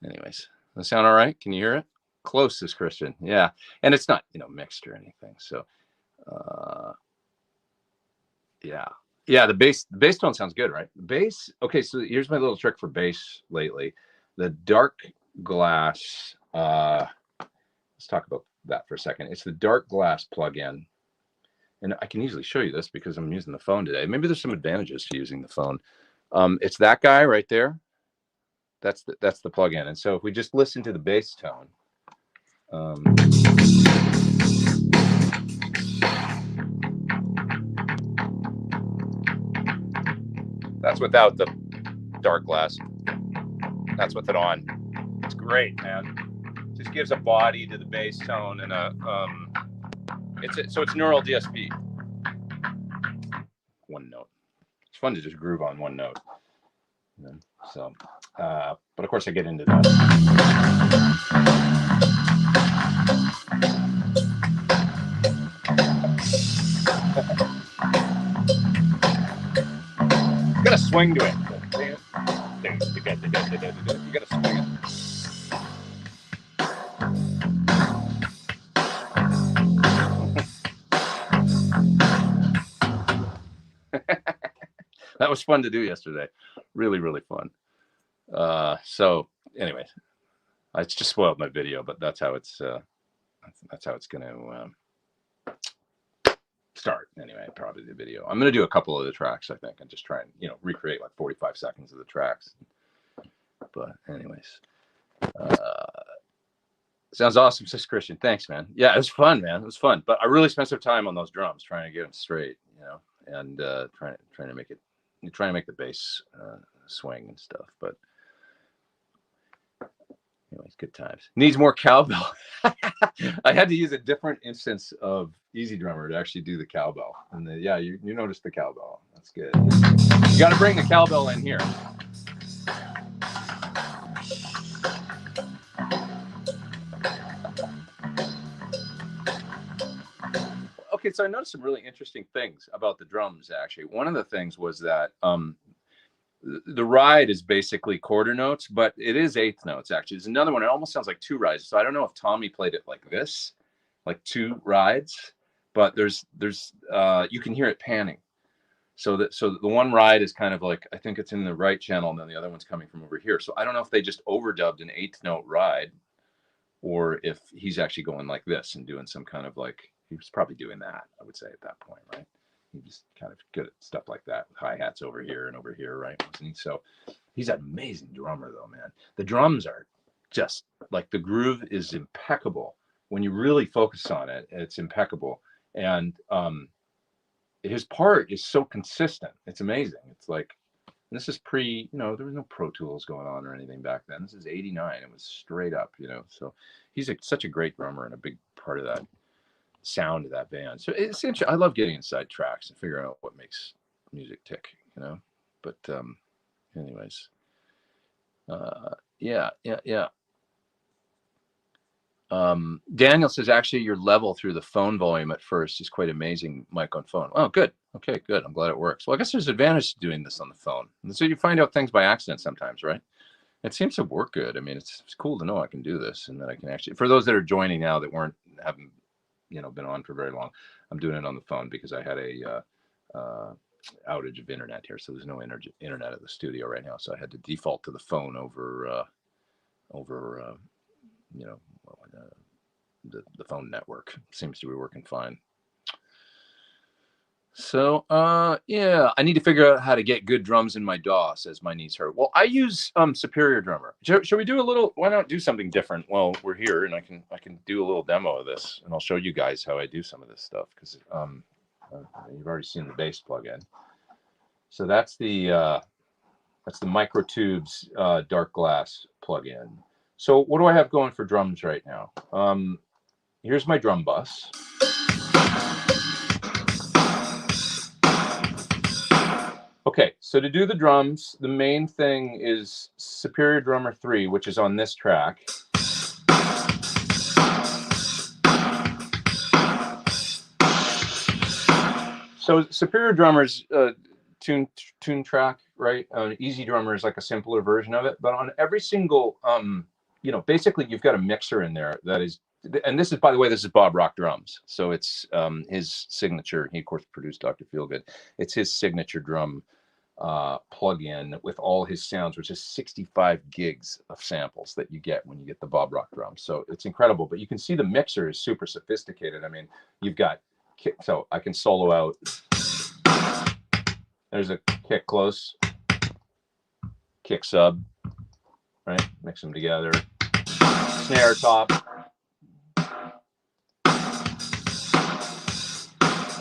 anyways, does that sound all right? Can you hear it? Close as Christian. Yeah. And it's not, you know, mixed or anything. So yeah. Yeah, the bass tone sounds good, right? The bass, okay, so here's my little trick for bass lately. The dark glass, let's talk about that for a second. It's the dark glass plug-in. And I can easily show you this because I'm using the phone today. Maybe there's some advantages to using the phone. It's that guy right there. That's the plug-in. And so if we just listen to the bass tone, that's without the dark glass. That's with it on. It's great, man. Just gives a body to the bass tone and so it's neural DSP. One note. It's fun to just groove on one note. So, but of course I get into that. You gotta swing to it. You gotta swing it. That was fun to do yesterday. Really, really fun. So anyways, I just spoiled my video, but that's how it's gonna start anyway. Probably the video. I'm gonna do a couple of the tracks, I think, and just try and, you know, recreate like 45 seconds of the tracks. But anyways, sounds awesome, says Christian. Thanks, man. Yeah, it was fun, man. It was fun. But I really spent some time on those drums, trying to get them straight, you know, and trying to make the bass swing and stuff. But anyways, good times. Needs more cowbell. I had to use a different instance of Easy Drummer to actually do the cowbell. And yeah, you noticed the cowbell. That's good. You got to bring the cowbell in here. okay, so I noticed some really interesting things about the drums, actually. One of the things was that the ride is basically quarter notes, but it is eighth notes, actually. There's another one. It almost sounds like two rides. So I don't know if Tommy played it like this, like two rides, but there's you can hear it panning. So the one ride is kind of like, I think it's in the right channel, and then the other one's coming from over here. So I don't know if they just overdubbed an eighth note ride, or if he's actually going like this and doing some kind of like, he was probably doing that, I would say, at that point, right? He was kind of good at stuff like that. Hi-hats over here and over here, right? Wasn't he? So he's an amazing drummer, though, man. The drums are just like, the groove is impeccable. When you really focus on it, it's impeccable. And his part is so consistent. It's amazing. It's like, this is pre, there was no Pro Tools going on or anything back then. This is 89. It was straight up, So he's such a great drummer and a big part of that sound of that band. So it's interesting. I love getting inside tracks and figuring out what makes music tick, But anyways, yeah. Daniel says, actually, your level through the phone volume at first is quite amazing, mic on phone. Oh, good. Okay, good. I'm glad it works. Well, I guess there's advantage to doing this on the phone. And so you find out things by accident sometimes, right? It seems to work good. I mean, it's cool to know I can do this and that I can actually, for those that are joining now that haven't been on for very long, I'm doing it on the phone because I had a outage of internet here. So there's no internet at the studio right now. So I had to default to the phone over the phone network. Seems to be working fine. So yeah, I need to figure out how to get good drums in my DAW, says my knees hurt. Well, I use Superior Drummer. Should we do a little, why not do something different while we're here, and I can do a little demo of this, and I'll show you guys how I do some of this stuff, because you've already seen the bass plugin. So that's the Microtubes dark glass plugin. So what do I have going for drums right now? Here's my drum bus. Okay, so to do the drums, the main thing is Superior Drummer 3, which is on this track. So Superior Drummer's tune track, right? Easy Drummer is like a simpler version of it, but on every single, basically you've got a mixer in there that is, and this is, by the way, this is Bob Rock drums. So it's his signature. He of course produced Dr. Feelgood. It's his signature drum plug-in with all his sounds, which is 65 gigs of samples that you get when you get the Bob Rock drums. So it's incredible, but you can see the mixer is super sophisticated. I mean, you've got kick, so I can solo out. There's a kick close, kick sub, right? Mix them together. Snare top,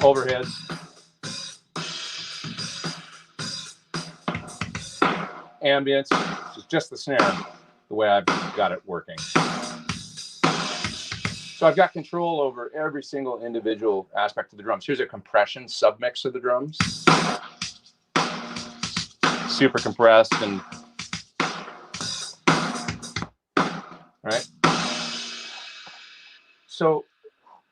overheads, ambience, which is just the snare, the way I've got it working. So I've got control over every single individual aspect of the drums. Here's a compression submix of the drums. Super compressed and, right? So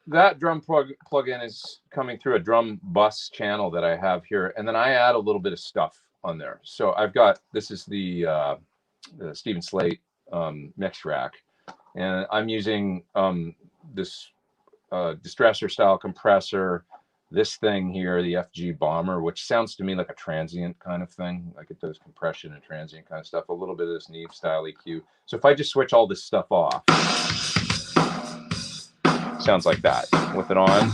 that drum plug-in is coming through a drum bus channel that I have here, and then I add a little bit of stuff on there. So I've got, this is the Stephen Slate mix rack, and I'm using this distressor style compressor, this thing here, the FG Bomber, which sounds to me like a transient kind of thing, like it does compression and transient kind of stuff, a little bit of this Neve style EQ. So if I just switch all this stuff off, sounds like that with it on.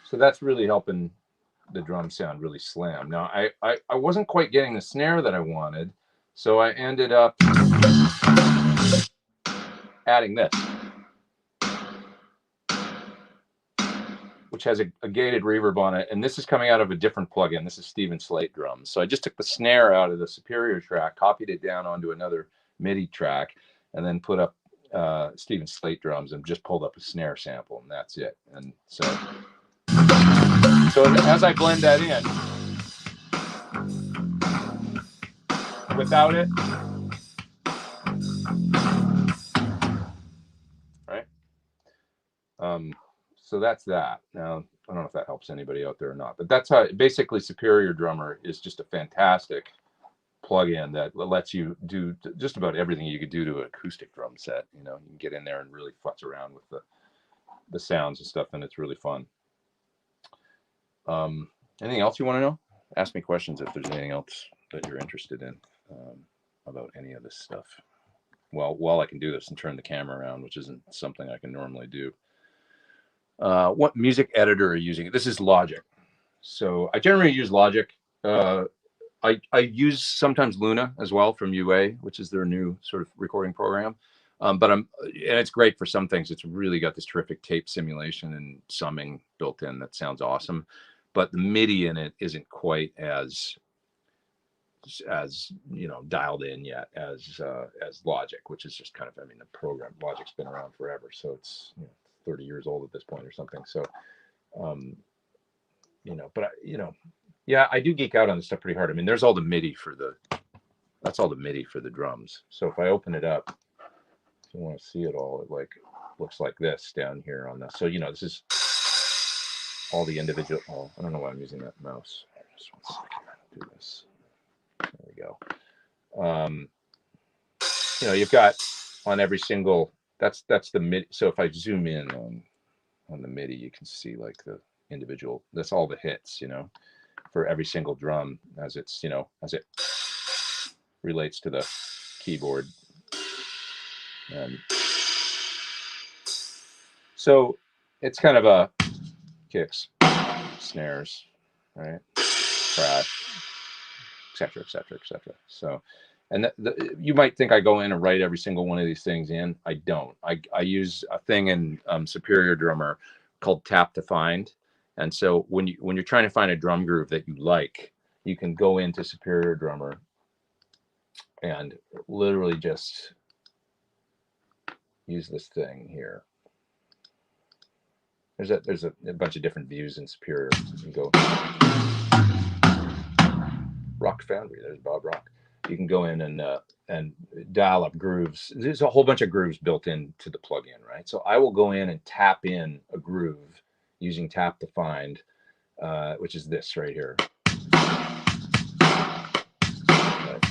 So that's really helping the drum sound really slam. Now, I wasn't quite getting the snare that I wanted, so I ended up adding this, which has a gated reverb on it, and this is coming out of a different plugin. This is Stephen Slate drums. So I just took the snare out of the Superior track, copied it down onto another MIDI track, and then put up Stephen Slate drums and just pulled up a snare sample, and that's it. And so as I blend that in, without it, Right? So that's that. Now, I don't know if that helps anybody out there or not, but that's how basically Superior Drummer is just a fantastic plugin that lets you do just about everything you could do to an acoustic drum set. You know, you can get in there and really futz around with the sounds and stuff, and it's really fun. Anything else you want to know? Ask me questions if there's anything else that you're interested in about any of this stuff. Well, while I can do this and turn the camera around, which isn't something I can normally do. What music editor are you using? This is Logic. So I generally use Logic. I use sometimes Luna as well from UA, which is their new sort of recording program. And it's great for some things. It's really got this terrific tape simulation and summing built in that sounds awesome. But the MIDI in it isn't quite as you know, dialed in yet as Logic, which is just kind of, I mean, the program Logic's been around forever, so it's, you know, 30 years old at this point or something. So, you know, but yeah, I do geek out on this stuff pretty hard. I mean, there's all the MIDI for that's all the MIDI for the drums. So if I open it up, if you want to see it all, it like looks like this down here on this. So, you know, this is all the individual. Oh, I don't know why I'm using that mouse. Just 1 second. Do this. There we go. You know, you've got on every single. That's the MIDI. So if I zoom in on the MIDI, you can see like the individual. That's all the hits. You know, for every single drum as it's, you know, as it relates to the keyboard. And so it's kind of a kicks, snares, right? Crash, etc., etc., etc. So, and you might think I go in and write every single one of these things in. I don't. I use a thing in Superior Drummer called Tap to Find. And so when you're trying to find a drum groove that you like, you can go into Superior Drummer and literally just use this thing here. There's a bunch of different views in Superior. You can go Rock Foundry. There's Bob Rock. You can go in and dial up grooves. There's a whole bunch of grooves built into the plugin, right? So I will go in and tap in a groove using Tap to Find, which is this right here. Right.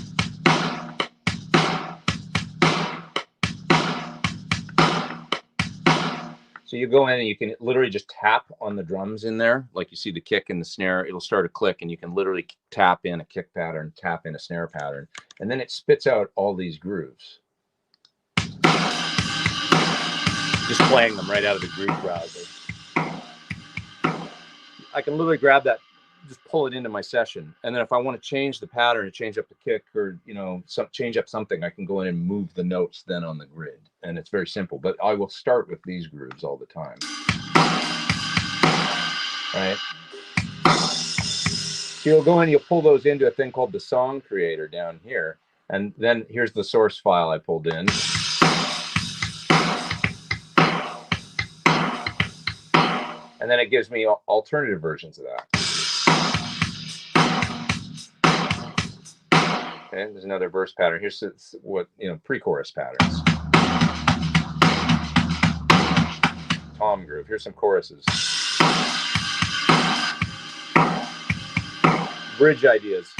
So you go in and you can literally just tap on the drums in there, like you see the kick and the snare. It'll start a click, and you can literally tap in a kick pattern, tap in a snare pattern, and then it spits out all these grooves. Just playing them right out of the groove browser. I can literally grab that, just pull it into my session, and then if I want to change the pattern and change up the kick, or, you know, change up something, I can go in and move the notes then on the grid, and it's very simple. But I will start with these grooves all the time, right? So you'll go in, you'll pull those into a thing called the song creator down here, and then here's the source file I pulled in. And then it gives me alternative versions of that. Okay, there's another verse pattern. Here's what, you know, pre-chorus patterns. Tom groove. Here's some choruses. Bridge ideas.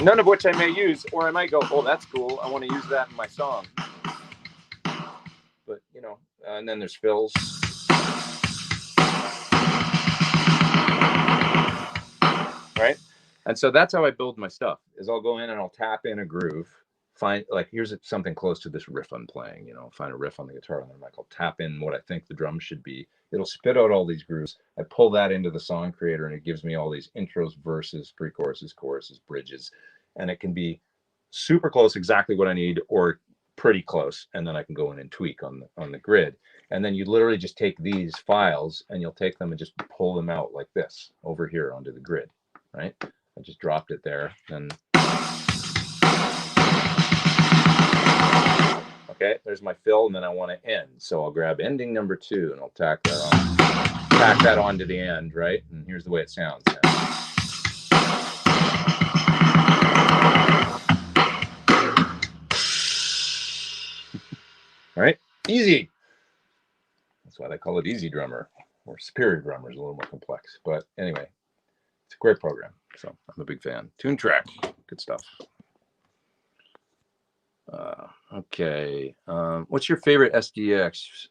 None of which I may use, or I might go, oh, that's cool, I want to use that in my song. But, you know, and then there's fills. Right? And so that's how I build my stuff, is I'll go in and I'll tap in a groove, find, like, here's something close to this riff I'm playing, you know, find a riff on the guitar, and then I'll tap in what I think the drums should be. It'll spit out all these grooves. I pull that into the song creator, and it gives me all these intros, verses, pre-choruses, choruses, bridges, and it can be super close, exactly what I need, or pretty close, and then I can go in and tweak on the grid. And then you literally just take these files and you'll take them and just pull them out like this over here onto the grid, right? I just dropped it there, and okay, there's my fill, and then I want to end, so I'll grab ending number 2 and I'll tack that onto the end, right? And here's the way it sounds now. right? Easy. That's why they call it Easy Drummer, or Superior Drummer is a little more complex. But anyway, it's a great program. So I'm a big fan. Tune Track, good stuff. Okay. What's your favorite SDX?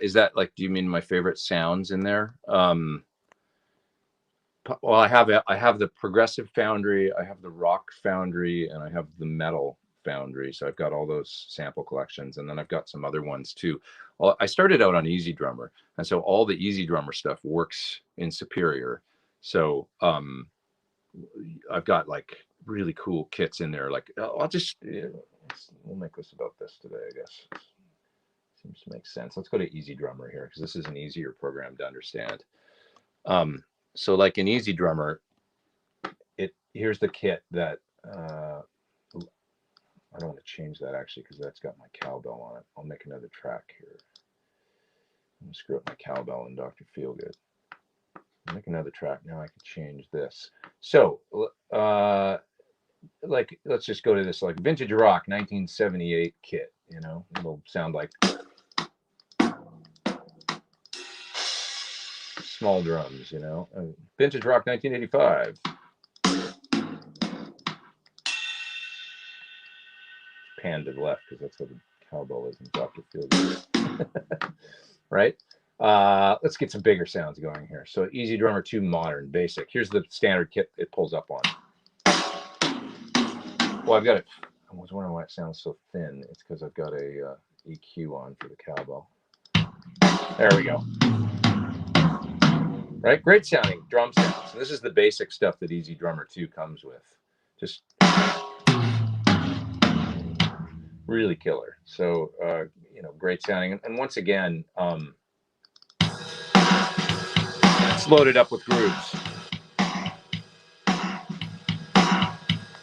Is that like, do you mean my favorite sounds in there? Well, I have the Progressive Foundry, I have the Rock Foundry, and I have the Metal Foundry. So I've got all those sample collections, and then I've got some other ones too. Well, I started out on Easy Drummer, and so all the Easy Drummer stuff works in Superior. So I've got like really cool kits in there. Like we'll make this about this today, I guess. Seems to make sense. Let's go to Easy Drummer here, because this is an easier program to understand. So like in Easy Drummer, here's the kit that I don't want to change that actually, because that's got my cowbell on it. I'll make another track here. I'm gonna screw up my cowbell and Dr. Feelgood. Make another track now. I can change this. So like, let's just go to this like Vintage Rock 1978 kit. You know, it'll sound like small drums. You know, Vintage Rock 1985. Pan to the left because that's what the cowbell is in Dr. Feelgood. Right? Let's get some bigger sounds going here. So Easy Drummer 2 Modern Basic. Here's the standard kit it pulls up on. Well, I've got it. I was wondering why it sounds so thin. It's because I've got a EQ on for the cowbell. There we go. Right? Great sounding drum sounds. So this is the basic stuff that Easy Drummer 2 comes with. Just really killer. So, you know, great sounding. And once again, it's loaded up with grooves.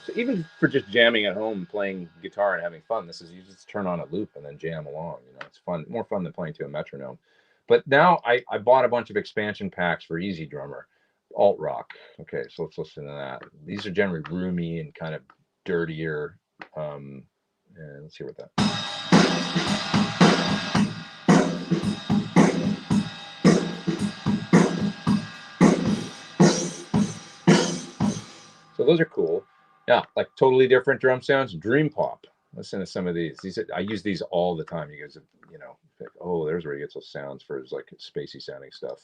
So even for just jamming at home, playing guitar and having fun, this is, you just turn on a loop and then jam along. You know, it's fun, more fun than playing to a metronome. But now I bought a bunch of expansion packs for Easy Drummer, alt rock. Okay, so let's listen to that. These are generally roomy and kind of dirtier. And let's hear what that. So those are cool. Yeah, like totally different drum sounds. Dream Pop. Listen to some of these. I use these all the time. You guys, you know, think, oh, there's where he gets those sounds for his like spacey sounding stuff.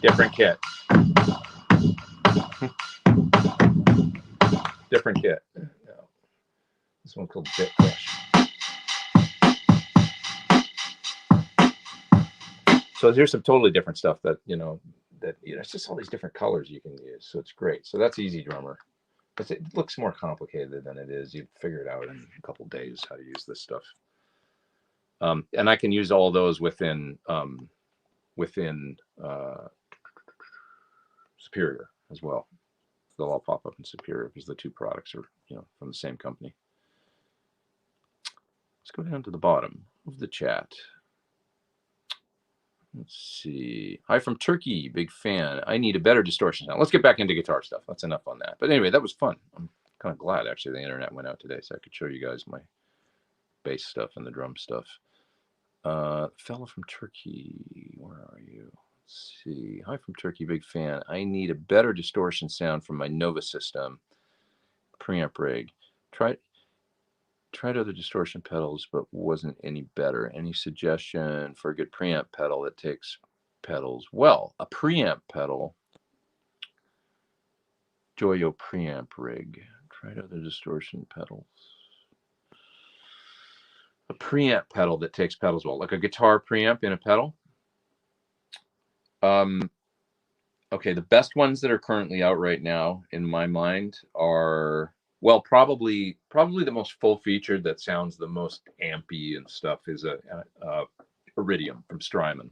Different kit. Different kit. No. This one called Bit Crush. So here's some totally different stuff that, you know, it's just all these different colors you can use. So it's great. So that's Easy Drummer. It looks more complicated than it is. You figure it out in a couple days how to use this stuff. And I can use all those within Superior as well. They'll all pop up in Superior because the two products are, you know, from the same company. Let's go down to the bottom of the chat. Let's see. Hi from Turkey, big fan. I need a better distortion sound. Let's get back into guitar stuff. That's enough on that. But anyway, that was fun. I'm kind of glad actually the internet went out today so I could show you guys my bass stuff and the drum stuff. Fellow from Turkey, where are you? Let's see. Hi from Turkey, big fan. I need a better distortion sound from my Nova system. Preamp rig. Tried other distortion pedals, but wasn't any better. Any suggestion for a good preamp pedal that takes pedals? Well, a preamp pedal, Joyo preamp rig. Tried other distortion pedals. A preamp pedal that takes pedals well, like a guitar preamp in a pedal. Okay, the best ones that are currently out right now, in my mind, are, well, probably the most full-featured that sounds the most ampy and stuff is a Iridium from Strymon.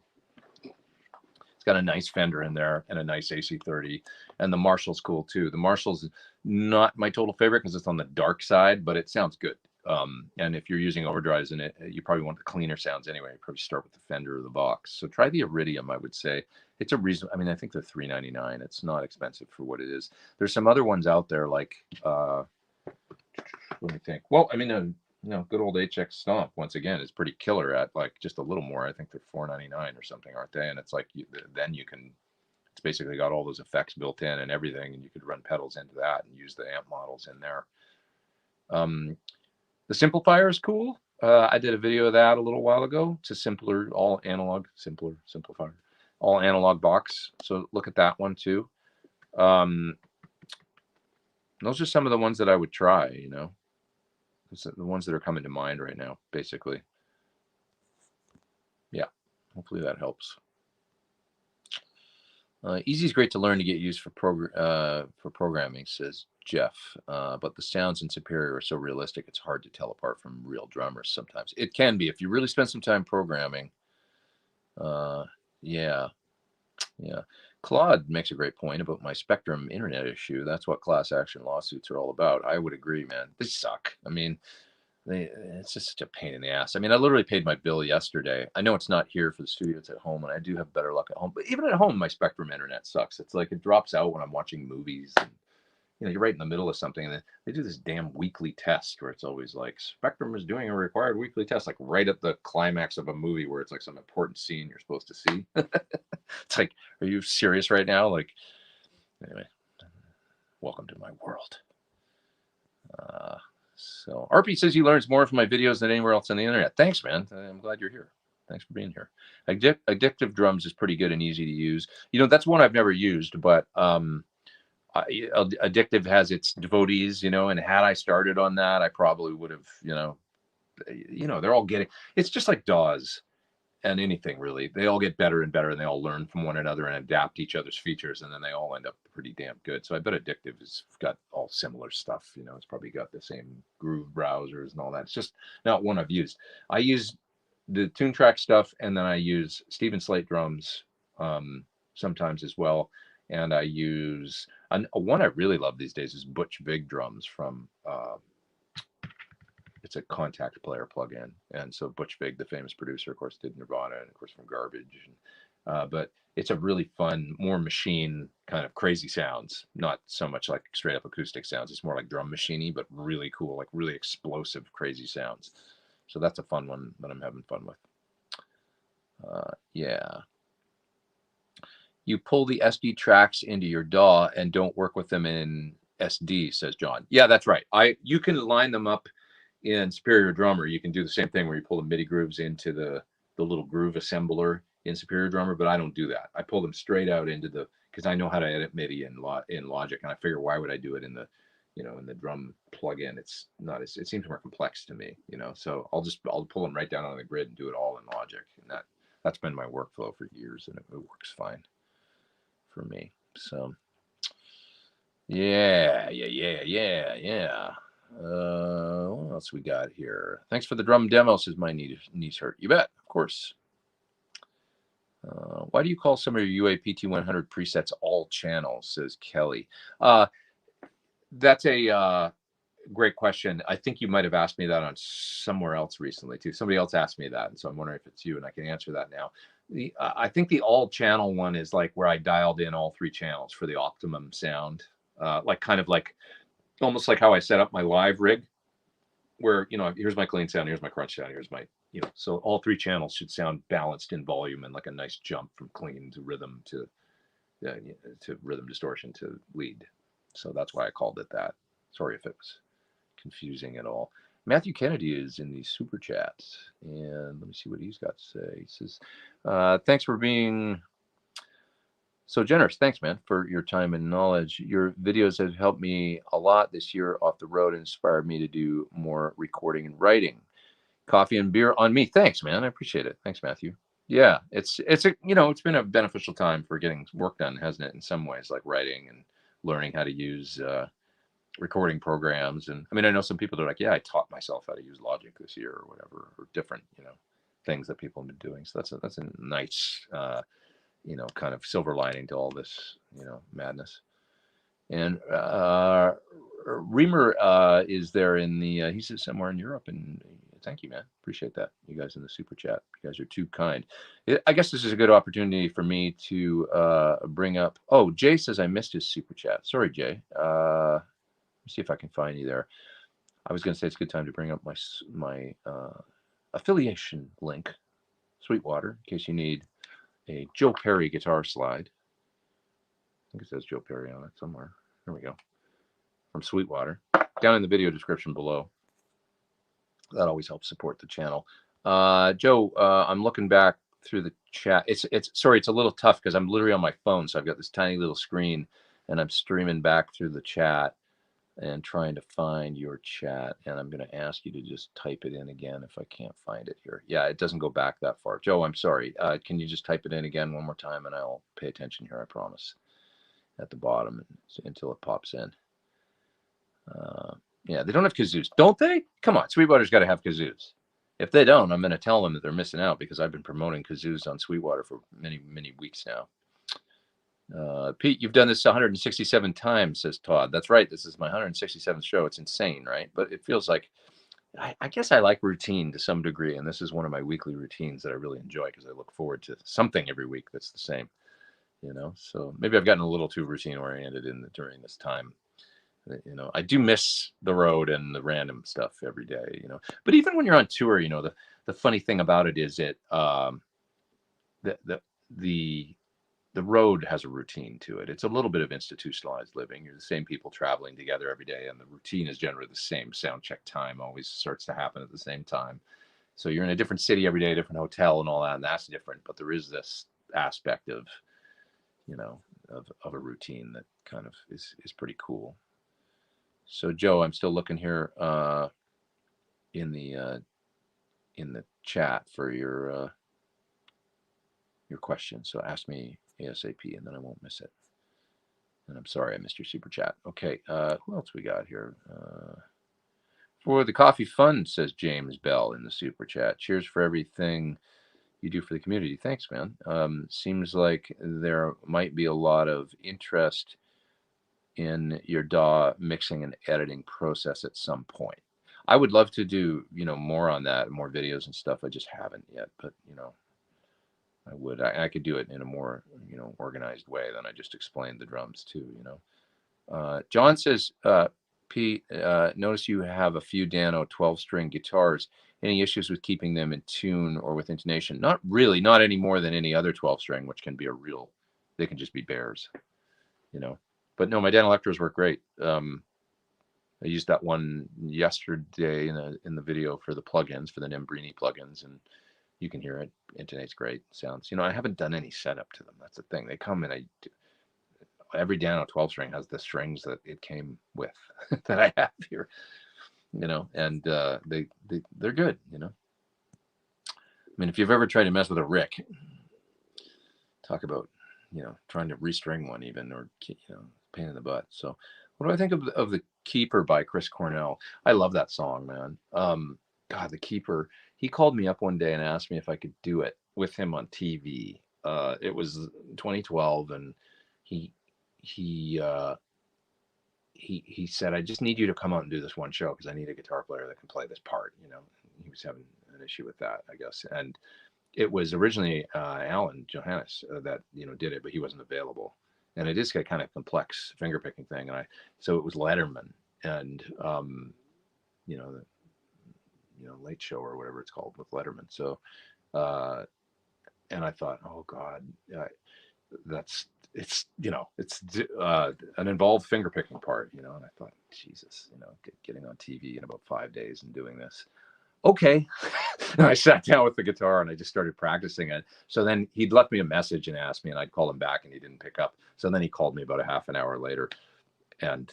It's got a nice Fender in there and a nice AC30, and the Marshall's cool too. The Marshall's not my total favorite because it's on the dark side, but it sounds good. And if you're using overdrives in it, you probably want the cleaner sounds anyway. You probably start with the Fender or the Vox. So try the Iridium, I would say. It's a reason. I mean, I think they're $399. It's not expensive for what it is. There's some other ones out there like What do you think? Well, I mean, you know, good old HX Stomp once again is pretty killer at like just a little more. I think they're $4.99 or something, aren't they? And it's like then you can. It's basically got all those effects built in and everything, and you could run pedals into that and use the amp models in there. The simplifier is cool. I did a video of that a little while ago. It's a simpler, all analog, simplifier, all analog box. So look at that one too. Those are some of the ones that I would try, you know. The ones that are coming to mind right now, basically. Yeah, hopefully that helps. Easy is great to learn to get used for programming, says Jeff. But the sounds in Superior are so realistic, it's hard to tell apart from real drummers sometimes. It can be if you really spend some time programming. Yeah. Claude makes a great point about my Spectrum internet issue. That's what class action lawsuits are all about. I would agree, man. They suck. I mean, it's just such a pain in the ass. I mean, I literally paid my bill yesterday. I know it's not here for the studio, it's at home, and I do have better luck at home. But even at home, my Spectrum internet sucks. It's like it drops out when I'm watching movies. And, you know, you're right in the middle of something, and they do this damn weekly test where it's always like, Spectrum is doing a required weekly test, like right at the climax of a movie where it's like some important scene you're supposed to see. It's like, are you serious right now? Like, anyway, welcome to my world. So RP says he learns more from my videos than anywhere else on the internet. Thanks, man. I'm glad you're here. Thanks for being here. Addictive Drums is pretty good and easy to use. You know, that's one I've never used, but Addictive has its devotees, you know, and had I started on that, I probably would have, you know, they're all getting, it's just like DAWs and anything really. They all get better and better, and they all learn from one another and adapt each other's features, and then they all end up pretty damn good. So I bet Addictive has got all similar stuff. You know, it's probably got the same groove browsers and all that. It's just not one I've used. I use the TuneTrack stuff, and then I use Stephen Slate drums sometimes as well. And I use one I really love these days is Butch Vig drums from it's a contact player plugin. And so Butch Vig, the famous producer, of course, did Nirvana and of course from Garbage. But it's a really fun, more machine kind of crazy sounds, not so much like straight up acoustic sounds. It's more like drum machiney, but really cool, like really explosive, crazy sounds. So that's a fun one that I'm having fun with. Yeah. You pull the SD tracks into your DAW and don't work with them in SD, says John. Yeah, that's right. You can line them up in Superior Drummer. You can do the same thing where you pull the MIDI grooves into the little groove assembler in Superior Drummer, but I don't do that. I pull them straight out into because I know how to edit MIDI in Logic, and I figure why would I do it in the, in the drum plugin? It's not it seems more complex to me, So I'll pull them right down on the grid and do it all in Logic, and that's been my workflow for years, and it works fine for me. So yeah. What else we got here? Thanks for the drum demo, says my knees hurt. You bet, of course. Why do you call some of your UAPT 100 presets all channels, says Kelly? That's a great question. I think you might have asked me that on somewhere else recently too. Somebody else asked me that, and so I'm wondering if it's you, and I can answer that now. I think the all channel one is like where I dialed in all 3 channels for the optimum sound, like kind of like almost like how I set up my live rig, where here's my clean sound, here's my crunch sound, here's my so all 3 channels should sound balanced in volume and like a nice jump from clean to rhythm to rhythm distortion to lead. So that's why I called it that. Sorry if it was confusing at all. Matthew Kennedy is in the super chats, and let me see what he's got to say. He says, thanks for being so generous. Thanks, man, for your time and knowledge. Your videos have helped me a lot this year off the road and inspired me to do more recording and writing. Coffee and beer on me. Thanks, man. I appreciate it. Thanks, Matthew. Yeah, it's been a beneficial time for getting work done, hasn't it? In some ways, like writing and learning how to use recording programs. And I mean, I know some people are like, yeah, I taught myself how to use Logic this year or whatever, or different, things that people have been doing. So that's a nice, kind of silver lining to all this, madness. And Reamer is there in the, he says somewhere in Europe, and thank you, man. Appreciate that. You guys in the super chat. You guys are too kind. I guess this is a good opportunity for me to bring up, oh, Jay says I missed his super chat. Sorry, Jay. Let me see if I can find you there. I was going to say it's a good time to bring up my affiliation link, Sweetwater, in case you need a Joe Perry guitar slide. I think it says Joe Perry on it somewhere. There we go. From Sweetwater. Down in the video description below. That always helps support the channel. Joe, I'm looking back through the chat. It's sorry, it's a little tough because I'm literally on my phone, so I've got this tiny little screen, and I'm streaming back through the chat and trying to find your chat. And I'm going to ask you to just type it in again if I can't find it here. Yeah, it doesn't go back that far. Joe, I'm sorry. Can you just type it in again one more time, and I'll pay attention here, I promise, at the bottom until it pops in. Yeah, they don't have kazoos, don't they? Come on, Sweetwater's got to have kazoos. If they don't, I'm going to tell them that they're missing out because I've been promoting kazoos on Sweetwater for many, many weeks now. Pete, you've done this 167 times, says Todd. That's right. This is my 167th show. It's insane, right? But it feels like, I guess I like routine to some degree, and this is one of my weekly routines that I really enjoy because I look forward to something every week that's the same, you know? So maybe I've gotten a little too routine oriented during this time. You know, I do miss the road and the random stuff every day, you know, but even when you're on tour, you know, the funny thing about it is the road has a routine to it. It's a little bit of institutionalized living. You're the same people traveling together every day, and the routine is generally the same. Sound check time always starts to happen at the same time. So you're in a different city every day, different hotel and all that, and that's different. But there is this aspect of, you know, of a routine that kind of is pretty cool. So Joe, I'm still looking here in the chat for your question. So ask me ASAP, and then I won't miss it. And I'm sorry I missed your super chat. Okay, who else we got here? For the coffee fund, says James Bell in the super chat. Cheers for everything you do for the community. Thanks, man. Seems like there might be a lot of interest in your DAW mixing and editing process at some point. I would love to do, you know, more on that, more videos and stuff. I just haven't yet, but you know, I could do it in a more, you know, organized way than I just explained the drums too, you know. John says, Pete, notice you have a few Dano 12-string guitars. Any issues with keeping them in tune or with intonation? Not really, not any more than any other 12-string, which can be they can just be bears, you know. But no, my Dan Electros work great. I used that one yesterday in the video for the plugins, for the Nembrini plugins, and you can hear it. Intonates great. Sounds, you know, I haven't done any setup to them. That's the thing. They come in every Dano 12-string has the strings that it came with that I have here, you know, and they're good, you know. I mean, if you've ever tried to mess with a Rick, talk about, you know, trying to restring one even, or, you know, pain in the butt. So what do I think of the Keeper by Chris Cornell? I love that song, man. God, the Keeper, he called me up one day and asked me if I could do it with him on TV. It was 2012, and he said, I just need you to come out and do this one show because I need a guitar player that can play this part, you know. He was having an issue with that, I guess. And it was originally Alan Johannes that, you know, did it, but he wasn't available. And it is a kind of complex finger picking thing. And so it was Letterman and, you know, Late Show or whatever it's called with Letterman. So, and I thought, oh God, it's you know, it's an involved finger picking part, you know. And I thought, Jesus, you know, getting on TV in about 5 days and doing this. Okay. And I sat down with the guitar and I just started practicing it. So then he'd left me a message and asked me, and I'd call him back and he didn't pick up. So then he called me about a half an hour later and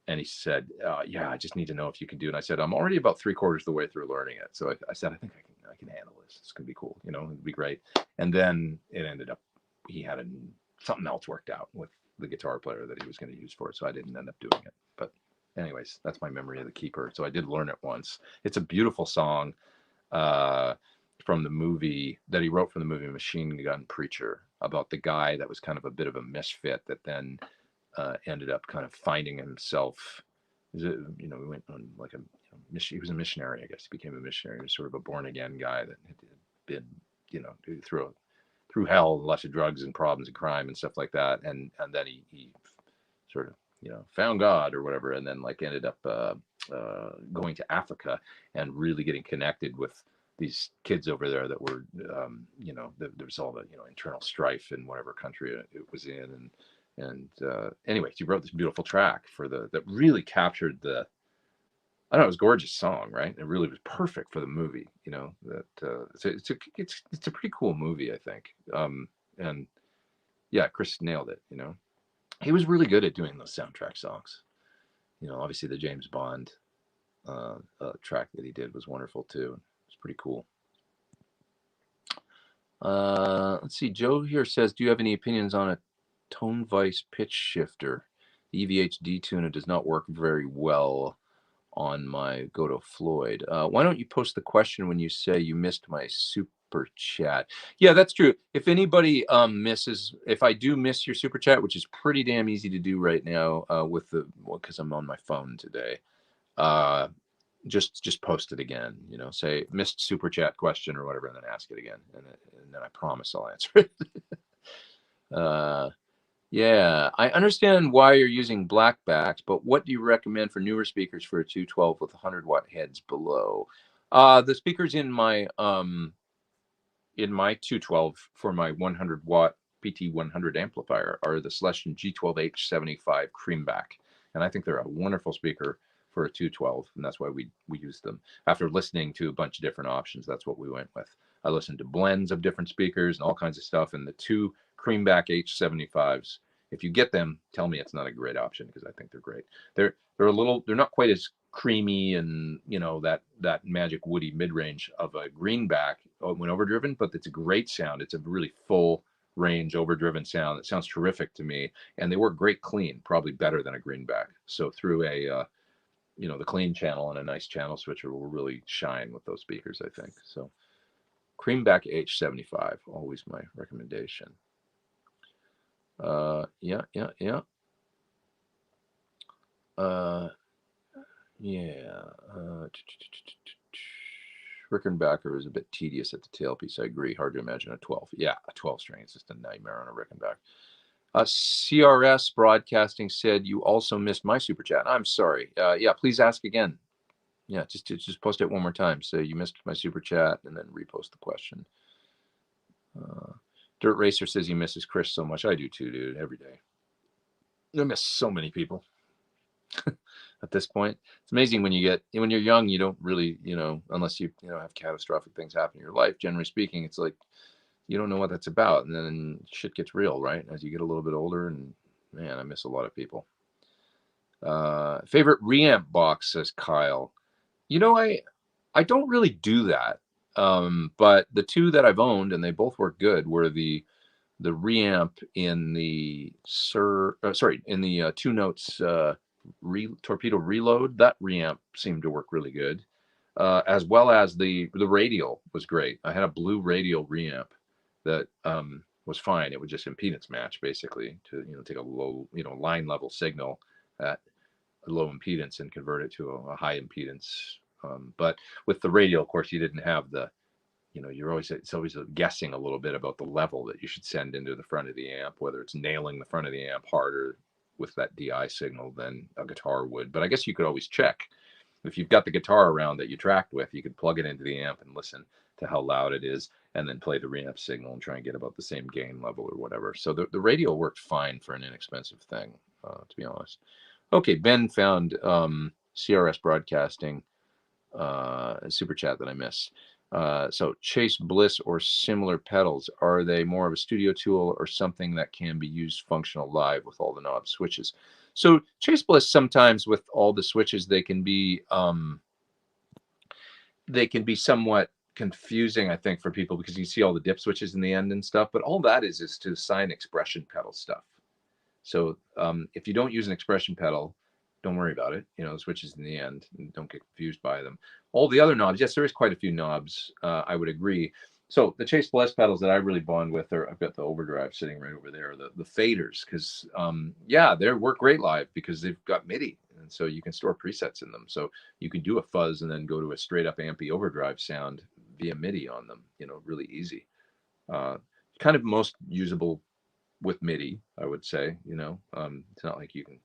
he said, yeah, I just need to know if you can do it. And I said, I'm already about 3/4 of the way through learning it. So I said, I think I can handle this. It's going to be cool. You know, it'd be great. And then it ended up, he had something else worked out with the guitar player that he was going to use for it. So I didn't end up doing it. But anyways, that's my memory of the Keeper. So I did learn it once. It's a beautiful song from the movie that he wrote from the movie Machine Gun Preacher, about the guy that was kind of a bit of a misfit that then ended up kind of finding himself. You know, we went on like he was a missionary, I guess. He became a missionary. He was sort of a born again guy that had been, you know, through hell, lots of drugs and problems and crime and stuff like that. And then he sort of, you know, found God or whatever, and then like ended up going to Africa and really getting connected with these kids over there that were, there was all the, internal strife in whatever country it was in. And anyway, she wrote this beautiful track that really captured I don't know, it was a gorgeous song, right? It really was perfect for the movie, it's a pretty cool movie, I think. And yeah, Chris nailed it, He was really good at doing those soundtrack songs. Obviously the James Bond track that he did was wonderful too. It's pretty cool. Let's see. Joe here says, do you have any opinions on a tone vice pitch shifter? The EVH detuner does not work very well on my Goto Floyd. Why don't you post the question when you say you missed my super chat? Yeah, that's true. If anybody if I do miss your super chat, which is pretty damn easy to do right now because I'm on my phone today, just post it again, say missed super chat question or whatever, and then ask it again, and then I promise I'll answer it. Yeah, I understand why you're using black backs, but what do you recommend for newer speakers for a 212 with 100-watt heads below? The speakers in my 212 for my 100-watt PT100 amplifier are the Celestion G12H75 Creamback, and I think they're a wonderful speaker for a 212, and that's why we use them. After listening to a bunch of different options, that's what we went with. I listened to blends of different speakers and all kinds of stuff, and the two Creamback H75s, if you get them, tell me it's not a great option, because I think they're great. They're not quite as creamy and that magic woody mid-range of a greenback when overdriven, but it's a great sound. It's a really full range overdriven sound. It sounds terrific to me, and they work great clean, probably better than a greenback. So through a the clean channel and a nice channel switcher will really shine with those speakers, I think. So Creamback H75, always my recommendation. Yeah. Rickenbacker is a bit tedious at the tailpiece. I agree. Hard to imagine a 12. Yeah, a 12 string is just a nightmare on a Rickenbacker. CRS Broadcasting said you also missed my super chat. I'm sorry. Yeah, please ask again. Yeah, just post it one more time. So you missed my super chat, and then repost the question. Dirt Racer says he misses Chris so much. I do too, dude. Every day. I miss so many people. At this point, it's amazing when you're young, you don't really, unless you have catastrophic things happen in your life. Generally speaking, it's like you don't know what that's about, and then shit gets real, right? As you get a little bit older, and man, I miss a lot of people. Favorite reamp box, says Kyle. I don't really do that, but the two that I've owned, and they both work good, were the reamp in the Two Notes Torpedo Reload. That reamp seemed to work really good, as well as the radial was great. I had a blue radial reamp that was fine. It would just impedance match basically to take a low line level signal at a low impedance and convert it to a high impedance. But with the radial, of course, you didn't have the it's always guessing a little bit about the level that you should send into the front of the amp, whether it's nailing the front of the amp harder with that DI signal than a guitar would. But I guess you could always check. If you've got the guitar around that you tracked with, you could plug it into the amp and listen to how loud it is, and then play the reamp signal and try and get about the same gain level or whatever. So the radio worked fine for an inexpensive thing, to be honest. Okay, Ben found CRS Broadcasting super chat that I missed. So Chase Bliss or similar pedals, are they more of a studio tool or something that can be used functional live with all the knob switches? So Chase Bliss, sometimes with all the switches, they can be somewhat confusing, I think, for people, because you see all the dip switches in the end and stuff, but all that is to assign expression pedal stuff. So if you don't use an expression pedal, don't worry about it. The switches in the end, and don't get confused by them. All the other knobs, yes, there is quite a few knobs. I would agree. So the Chase Bliss pedals that I really bond with I've got the overdrive sitting right over there, the faders, because they work great live because they've got MIDI, and so you can store presets in them. So you can do a fuzz and then go to a straight up ampy overdrive sound via MIDI on them. Really easy. Kind of most usable with MIDI, I would say. It's not like you can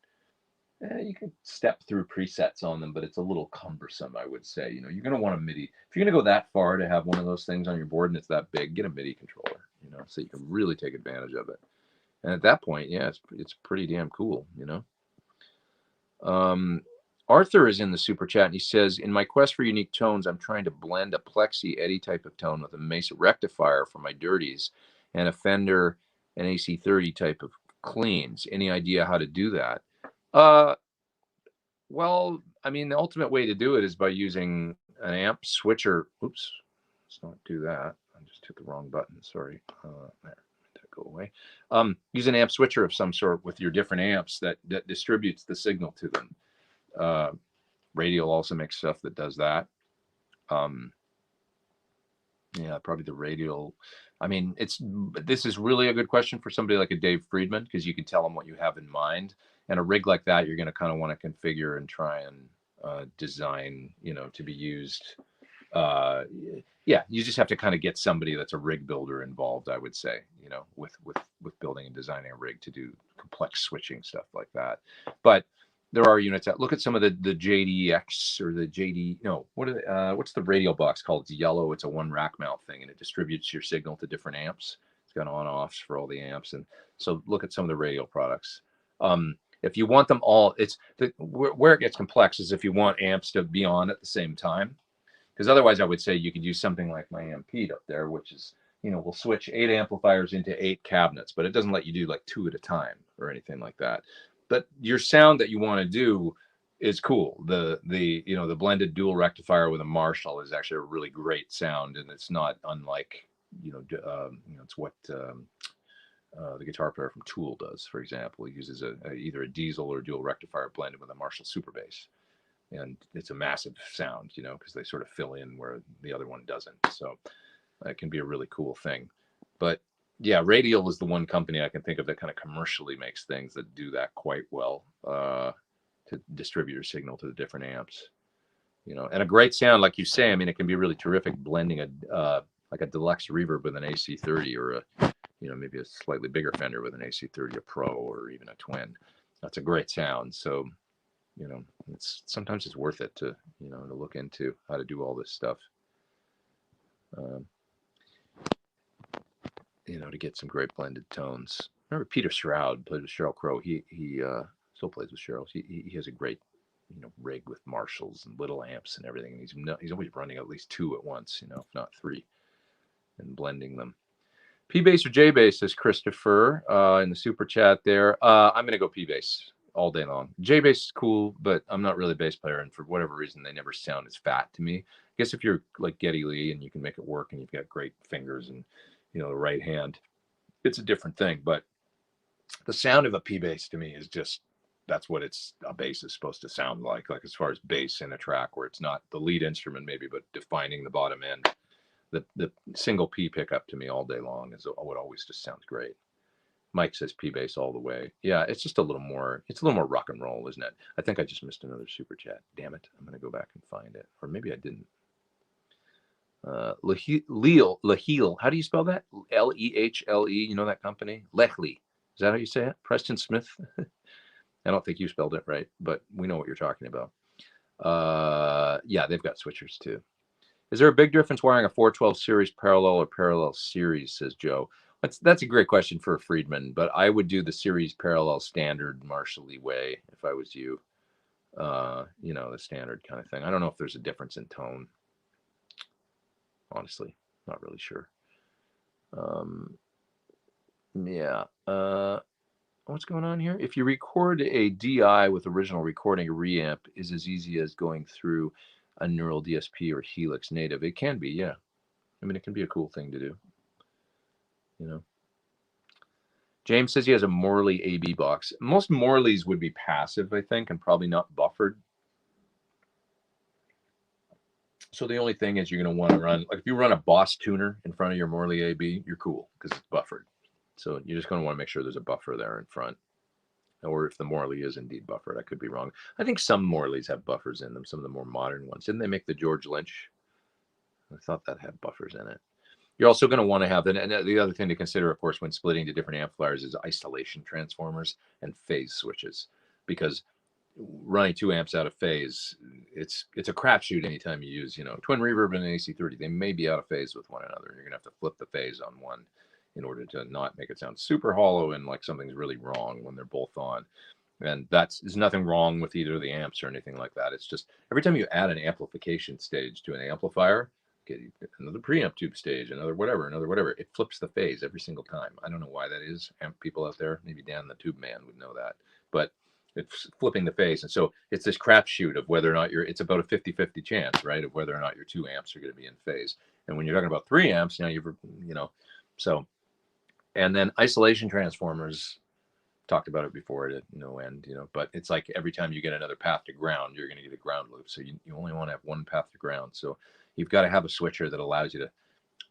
You can step through presets on them, but it's a little cumbersome, I would say. You know, you're going to want a MIDI. If you're going to go that far to have one of those things on your board and it's that big, get a MIDI controller, you know, so you can really take advantage of it. And at that point, yeah, it's pretty damn cool, you know. Arthur is in the super chat and he says, in my quest for unique tones, I'm trying to blend a plexi Eddy type of tone with a Mesa rectifier for my dirties and a Fender and AC30 type of cleans. Any idea how to do that? Well, I mean, the ultimate way to do it is by using an amp switcher. Oops, let's not do that. I just hit the wrong button. Sorry. There, that go away. Use an amp switcher of some sort with your different amps that distributes the signal to them. Radial also makes stuff that does that. Yeah, probably the Radial. I mean, this is really a good question for somebody like a Dave Friedman, because you can tell them what you have in mind. And a rig like that, you're going to kind of want to configure and try and design, you know, to be used. Yeah, you just have to kind of get somebody that's a rig builder involved, I would say, you know, with building and designing a rig to do complex switching stuff like that. But there are units that look at some of the JDX or the JD. No, what's the radial box called? It's yellow. It's a one rack mount thing, and it distributes your signal to different amps. It's got on-offs for all the amps, and so look at some of the radial products. If you want them all, where it gets complex is if you want amps to be on at the same time, because otherwise I would say you could use something like my amp Pete up there, which is, you know, we'll switch 8 amplifiers into 8 cabinets, but it doesn't let you do like 2 at a time or anything like that. But your sound that you want to do is cool. The you know, the blended dual rectifier with a Marshall is actually a really great sound, and it's not unlike, you know, it's what the guitar player from Tool does, for example. He uses either a diesel or dual rectifier blended with a Marshall super bass, and it's a massive sound, you know, because they sort of fill in where the other one doesn't. So it can be a really cool thing. But yeah, Radial is the one company I can think of that kind of commercially makes things that do that quite well, to distribute your signal to the different amps, you know. And a great sound, like you say, I mean, it can be really terrific blending like a deluxe reverb with an AC30 or you know, maybe a slightly bigger Fender with an AC30, a Pro, or even a Twin. That's a great sound. So, you know, sometimes it's worth it to, you know, to look into how to do all this stuff. You know, to get some great blended tones. Remember Peter Shroud played with Sheryl Crow. He still plays with Sheryl. He has a great, you know, rig with Marshalls and little amps and everything. And he's always running at least 2 at once, you know, if not 3, and blending them. P-Bass or J-Bass, says Christopher in the super chat there. I'm going to go P-Bass all day long. J-Bass is cool, but I'm not really a bass player, and for whatever reason, they never sound as fat to me. I guess if you're like Geddy Lee and you can make it work and you've got great fingers and, you know, the right hand, it's a different thing. But the sound of a P-Bass to me is just, that's what a bass is supposed to sound like as far as bass in a track, where it's not the lead instrument maybe, but defining the bottom end. The single P pickup to me all day long is what always just sounds great. Mike says P-Bass all the way. Yeah, it's just a little more rock and roll, isn't it? I think I just missed another super chat. Damn it. I'm going to go back and find it. Or maybe I didn't. Leheel. How do you spell that? Lehle. You know that company? Lehle. Is that how you say it? Preston Smith? I don't think you spelled it right, but we know what you're talking about. Yeah, they've got switchers too. Is there a big difference wiring a 412 series parallel or parallel series, says Joe? That's a great question for a Friedman, but I would do the series parallel standard Marshall-y way if I was you. You know, the standard kind of thing. I don't know if there's a difference in tone. Honestly, not really sure. Yeah. What's going on here? If you record a DI with original recording, a reamp is as easy as going through a neural DSP or Helix native. It can be, yeah. I mean, it can be a cool thing to do, you know. James says he has a Morley AB box. Most Morleys would be passive, I think, and probably not buffered. So the only thing is you're going to want to run, like if you run a Boss tuner in front of your Morley AB, you're cool because it's buffered. So you're just going to want to make sure there's a buffer there in front. Or if the Morley is indeed buffered, I could be wrong. I think some Morleys have buffers in them, some of the more modern ones. Didn't they make the George Lynch? I thought that had buffers in it. You're also going to want to have, and the other thing to consider, of course, when splitting to different amplifiers is isolation transformers and phase switches, because running 2 amps out of phase, it's a crapshoot anytime you use, you know, twin reverb and an AC30. They may be out of phase with one another. You're gonna have to flip the phase on one in order to not make it sound super hollow and like something's really wrong when they're both on. And there's nothing wrong with either of the amps or anything like that. It's just every time you add an amplification stage to an amplifier, get another preamp tube stage, another whatever, it flips the phase every single time. I don't know why that is. Amp people out there, maybe Dan the Tube Man would know that, but it's flipping the phase. And so it's this crapshoot of whether or not it's about a 50-50 chance, right, of whether or not your 2 amps are going to be in phase. And when you're talking about 3 amps, now so, and then isolation transformers, talked about it before at no end, but it's like every time you get another path to ground, you're going to get a ground loop. So you only want to have one path to ground. So you've got to have a switcher that allows you to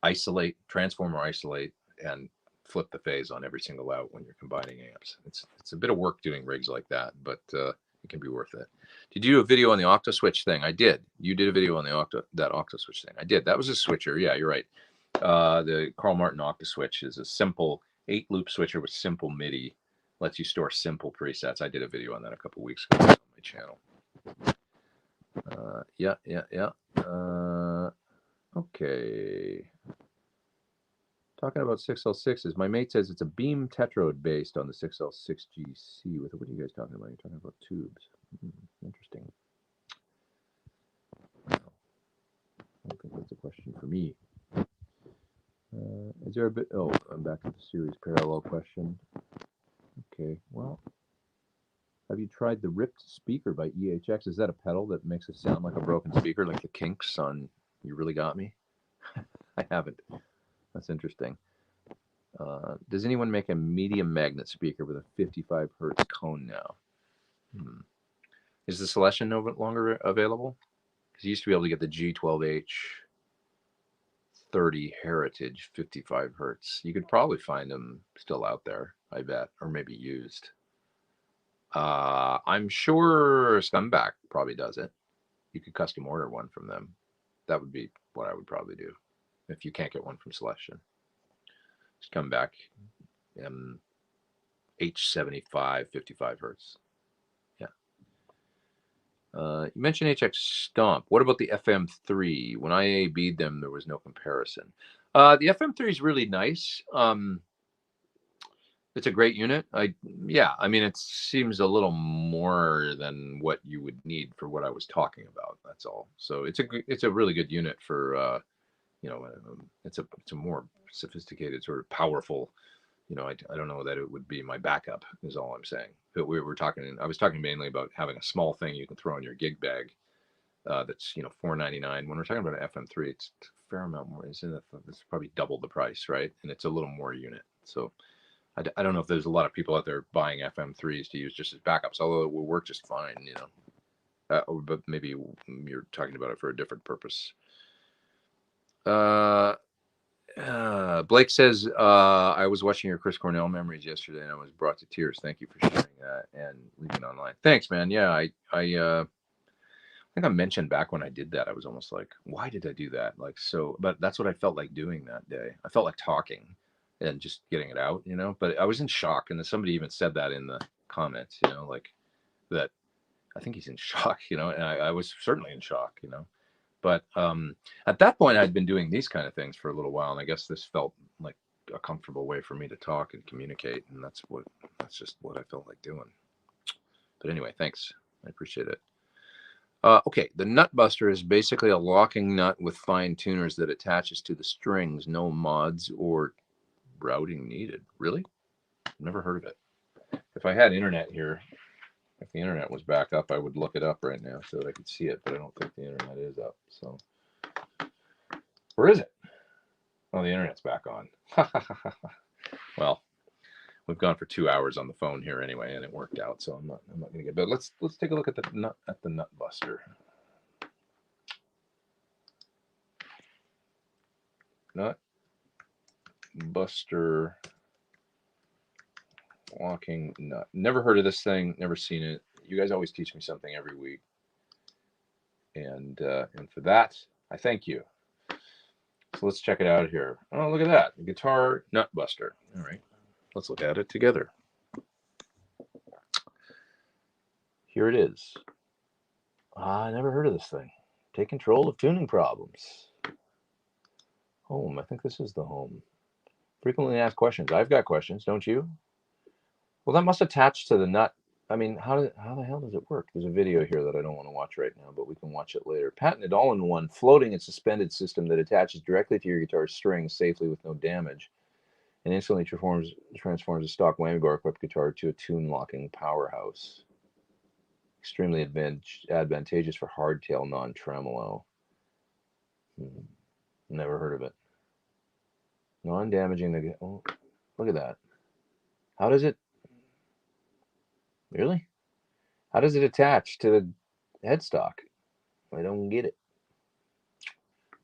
isolate, transform or isolate, and flip the phase on every single out when you're combining amps. It's a bit of work doing rigs like that, but it can be worth it. Did you do a video on the octa switch thing? I did. You did a video on the octa switch thing. I did. That was a switcher. Yeah, you're right. The Carl Martin octa switch is a simple 8-loop switcher with simple MIDI. Lets you store simple presets. I did a video on that a couple weeks ago on my channel. Yeah. Okay. Talking about 6L6s, my mate says it's a beam tetrode based on the 6L6GC. What are you guys talking about? You're talking about tubes. Interesting. I don't think that's a question for me. Is there a bit? Oh, I'm back to the series parallel question. Okay, well, have you tried the ripped speaker by EHX? Is that a pedal that makes it sound like a broken speaker, like the Kinks on You Really Got Me? I haven't. That's interesting. Does anyone make a medium magnet speaker with a 55 hertz cone now? Is the Celestion no longer available? Because you used to be able to get the G12H 30 Heritage 55 hertz. You could probably find them still out there, I bet, or maybe used. I'm sure Scumbag probably does it. You could custom order one from them. That would be what I would probably do if you can't get one from Celestion. Scumbag, H75 55 hertz. Yeah. You mentioned HX Stomp. What about the FM3? When I AB'd them, there was no comparison. The FM3 is really nice. It's a great unit. I mean, it seems a little more than what you would need for what I was talking about. That's all. So it's a really good unit for it's a more sophisticated, sort of powerful. I don't know that it would be my backup. Is all I'm saying. But I was talking mainly about having a small thing you can throw in your gig bag. That's $499. When we're talking about an FM3, it's a fair amount more. It's probably double the price, right? And it's a little more unit. So. I don't know if there's a lot of people out there buying FM3s to use just as backups, although it will work just fine, but maybe you're talking about it for a different purpose. Blake says, I was watching your Chris Cornell memories yesterday and I was brought to tears. Thank you for sharing that and leaving online. Thanks, man. Yeah, I think I mentioned back when I did that, I was almost like, why did I do that? But that's what I felt like doing that day. I felt like talking and just getting it out, but I was in shock. And somebody even said that in the comments, like that I think he's in shock, and I was certainly in shock, but at that point I'd been doing these kind of things for a little while. And I guess this felt like a comfortable way for me to talk and communicate. And that's just what I felt like doing. But anyway, thanks. I appreciate it. Okay, the nut buster is basically a locking nut with fine tuners that attaches to the strings, no mods or routing needed. Really? Never heard of it. If I had internet here, if the internet was back up, I would look it up right now so that I could see it, but I don't think the internet is up. So, where is it? Oh, the internet's back on. Well, we've gone for 2 hours on the phone here anyway, and it worked out. So I'm not going to get. But let's take a look at the nut buster. Nut buster walking nut. Never heard of this thing. Never seen it. You guys always teach me something every week, and for that I thank you. So let's check it out here. Oh, look at that, the guitar nut buster. All right, let's look at it together. here it is. I never heard of this thing. Take control of tuning problems. Home. I think this is the home. Frequently asked questions. I've got questions, don't you? Well, that must attach to the nut. I mean, how the hell does it work? There's a video here that I don't want to watch right now, but we can watch it later. Patented all-in-one floating and suspended system that attaches directly to your guitar's strings safely with no damage, and instantly transforms a stock whammy bar equipped guitar to a tune-locking powerhouse. Extremely advantageous for hardtail non-tremolo. Never heard of it. Non-damaging the... Oh, look at that. How does it... Really? How does it attach to the headstock? I don't get it.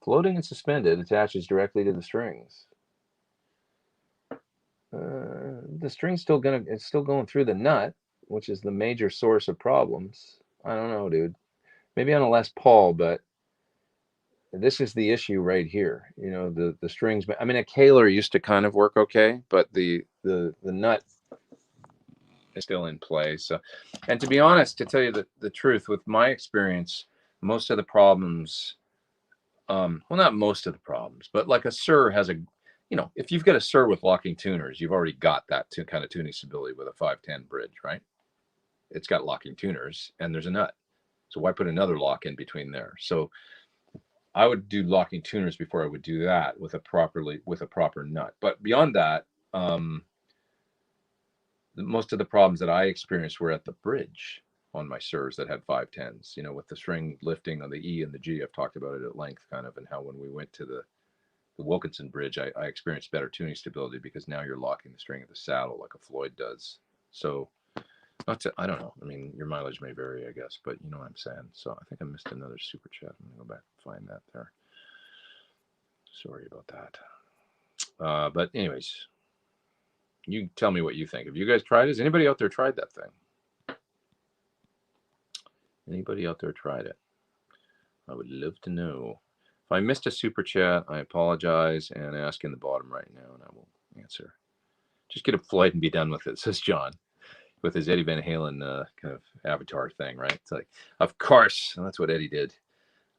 Floating and suspended attaches directly to the strings. The string's still it's still going through the nut, which is the major source of problems. I don't know, dude. Maybe on a Les Paul, but this is the issue right here. You know, the strings. I mean, a Kaler used to kind of work okay, but the nut is still in play. So, and to be honest, to tell you the truth, with my experience, most of the problems, well, not most of the problems, but like a Sir has a, you know, if you've got a Sir with locking tuners, you've already got that kind of tuning stability with a 510 bridge, right? It's got locking tuners and there's a nut. So why put another lock in between there? So I would do locking tuners before I would do that with a proper nut. But beyond that, most of the problems that I experienced were at the bridge on my Sirs that had 510s, you know, with the string lifting on the E and the G. I've talked about it at length kind of, and how when we went to the Wilkinson bridge, I experienced better tuning stability because now you're locking the string of the saddle like a Floyd does. So I don't know. I mean, your mileage may vary, I guess, but you know what I'm saying. So I think I missed another super chat. I'm gonna go back and find that there. Sorry about that. But anyways, you tell me what you think. Have you guys tried it? Has anybody out there tried that thing? Anybody out there tried it? I would love to know. If I missed a super chat, I apologize and ask in the bottom right now, and I will answer. Just get a flight and be done with it, says John, with his Eddie Van Halen kind of avatar thing, right? It's like, of course, and that's what Eddie did.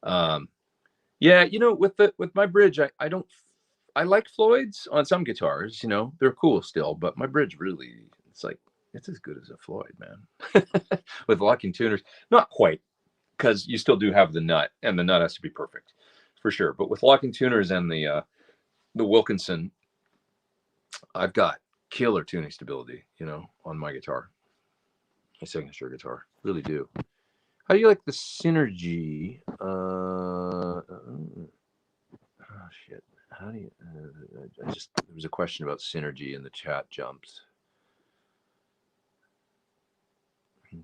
Yeah, you know, with my bridge, I like Floyd's on some guitars, you know, they're cool still, but my bridge really, it's like, it's as good as a Floyd, man. With locking tuners, not quite, because you still do have the nut, and the nut has to be perfect, for sure. But with locking tuners and the Wilkinson, I've got killer tuning stability, you know, on my guitar, my signature guitar, really do. How do you like the Synergy? Oh shit. How do you? There was a question about Synergy in the chat jumps.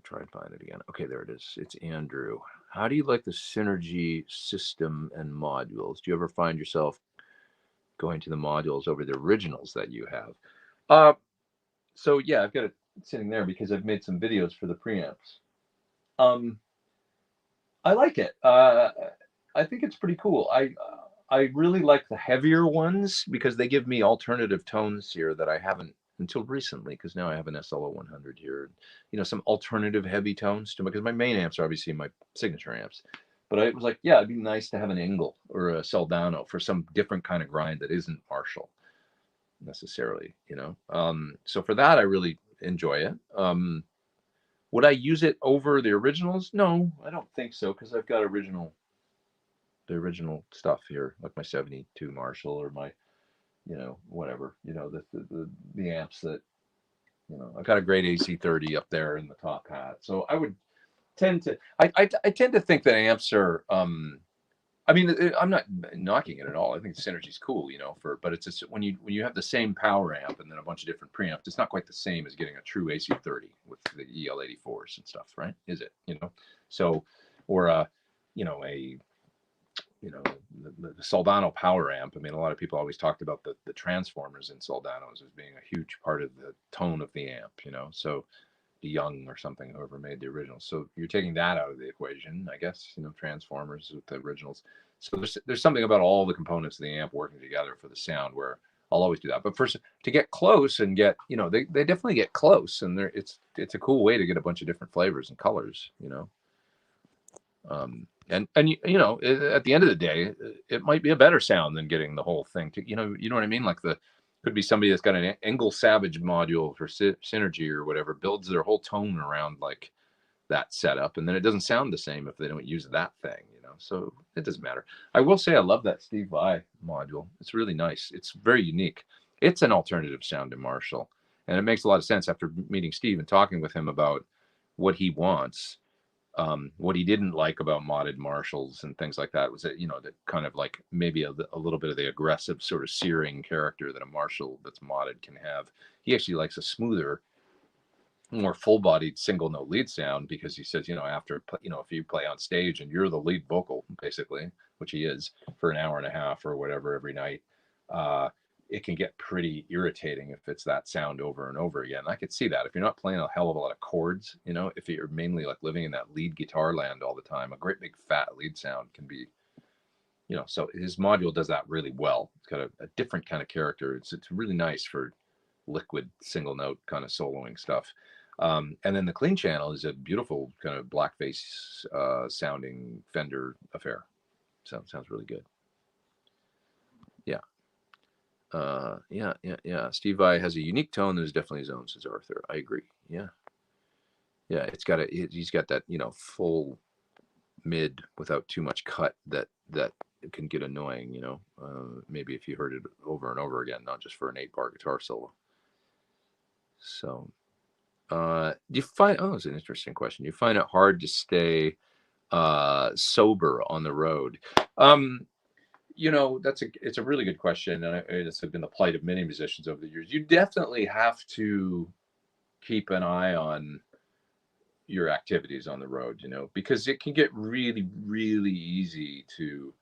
Try and find it again. Okay, there it is. It's Andrew. How do you like the Synergy system and modules? Do you ever find yourself going to the modules over the originals that you have? So yeah, I've got it sitting there because I've made some videos for the preamps. I like it. I think it's pretty cool. I really like the heavier ones because they give me alternative tones here that I haven't until recently, because now I have an SLO 100 here, you know, some alternative heavy tones to, because my main amps are obviously my signature amps, but I was like, yeah, it'd be nice to have an Engel or a Soldano for some different kind of grind that isn't Marshall necessarily, you know. So for that, I really enjoy it. Would I use it over the originals? No, I don't think so, because I've got the original stuff here, like my 72 Marshall or my, you know, whatever, you know, the amps that, you know, I've got a great AC30 up there in the top hat. So I would tend to, I tend to think that amps are, I mean, I'm not knocking it at all. I think the Synergy's cool, you know, but it's just when you have the same power amp and then a bunch of different preamps, it's not quite the same as getting a true AC30 with the EL84s and stuff, right? Is it, you know? So, or you know, the Soldano power amp. I mean, a lot of people always talked about the transformers in Soldanos as being a huge part of the tone of the amp, you know. So Young or something, whoever made the original. So you're taking that out of the equation, I guess, you know, transformers with the originals. So there's something about all the components of the amp working together for the sound where I'll always do that. But first, to get close and get, you know, they definitely get close, and it's a cool way to get a bunch of different flavors and colors, you know. And you know, at the end of the day, it might be a better sound than getting the whole thing to, you know what I mean? Like could be somebody that's got an Engel Savage module for Synergy or whatever, builds their whole tone around like that setup, and then it doesn't sound the same if they don't use that thing, you know. So it doesn't matter. I will say I love that Steve Vai module. It's really nice. It's very unique. It's an alternative sound to Marshall, and it makes a lot of sense after meeting Steve and talking with him about what he wants. What he didn't like about modded Marshalls and things like that was that, you know, that kind of like maybe a little bit of the aggressive sort of searing character that a Marshall that's modded can have. He actually likes a smoother, more full-bodied single note lead sound, because he says, you know, after, you know, if you play on stage and you're the lead vocal basically, which he is, for an hour and a half or whatever every night, it can get pretty irritating if it's that sound over and over again. I could see that if you're not playing a hell of a lot of chords, you know, if you're mainly like living in that lead guitar land all the time, a great big fat lead sound can be, you know. So his module does that really well. It's got a different kind of character. It's really nice for liquid single note kind of soloing stuff. And then the clean channel is a beautiful kind of blackface sounding Fender affair. So sounds really good. Yeah. Yeah. Steve Vai has a unique tone that is definitely his own, says Arthur. I agree. Yeah. It's got he's got that, you know, full mid without too much cut that can get annoying, you know. Maybe if you heard it over and over again, not just for an 8-bar guitar solo. So, do you find? Oh, it's an interesting question. Do you find it hard to stay sober on the road? You know, it's a really good question, and it's been the plight of many musicians over the years. You definitely have to keep an eye on your activities on the road, you know, because it can get really, really easy to,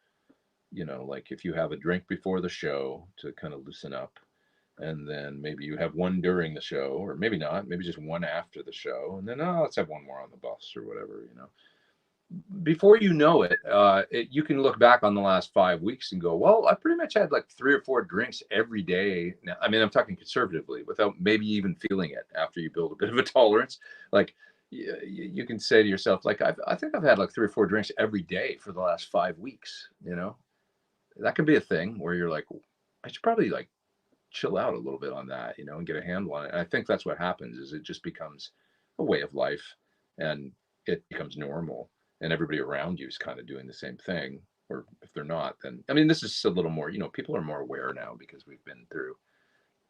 you know, like if you have a drink before the show to kind of loosen up, and then maybe you have one during the show, or maybe not, maybe just one after the show, and then let's have one more on the bus or whatever, you know. Before you know it, you can look back on the last 5 weeks and go, well, I pretty much had like 3 or 4 drinks every day. Now, I mean, I'm talking conservatively, without maybe even feeling it after you build a bit of a tolerance. Like you can say to yourself, like, I think I've had like 3 or 4 drinks every day for the last 5 weeks, you know. That could be a thing where you're like, I should probably like chill out a little bit on that, you know, and get a handle on it. And I think that's what happens, is it just becomes a way of life, and it becomes normal, and everybody around you is kind of doing the same thing. Or if they're not, then, I mean, this is a little more, you know, people are more aware now because we've been through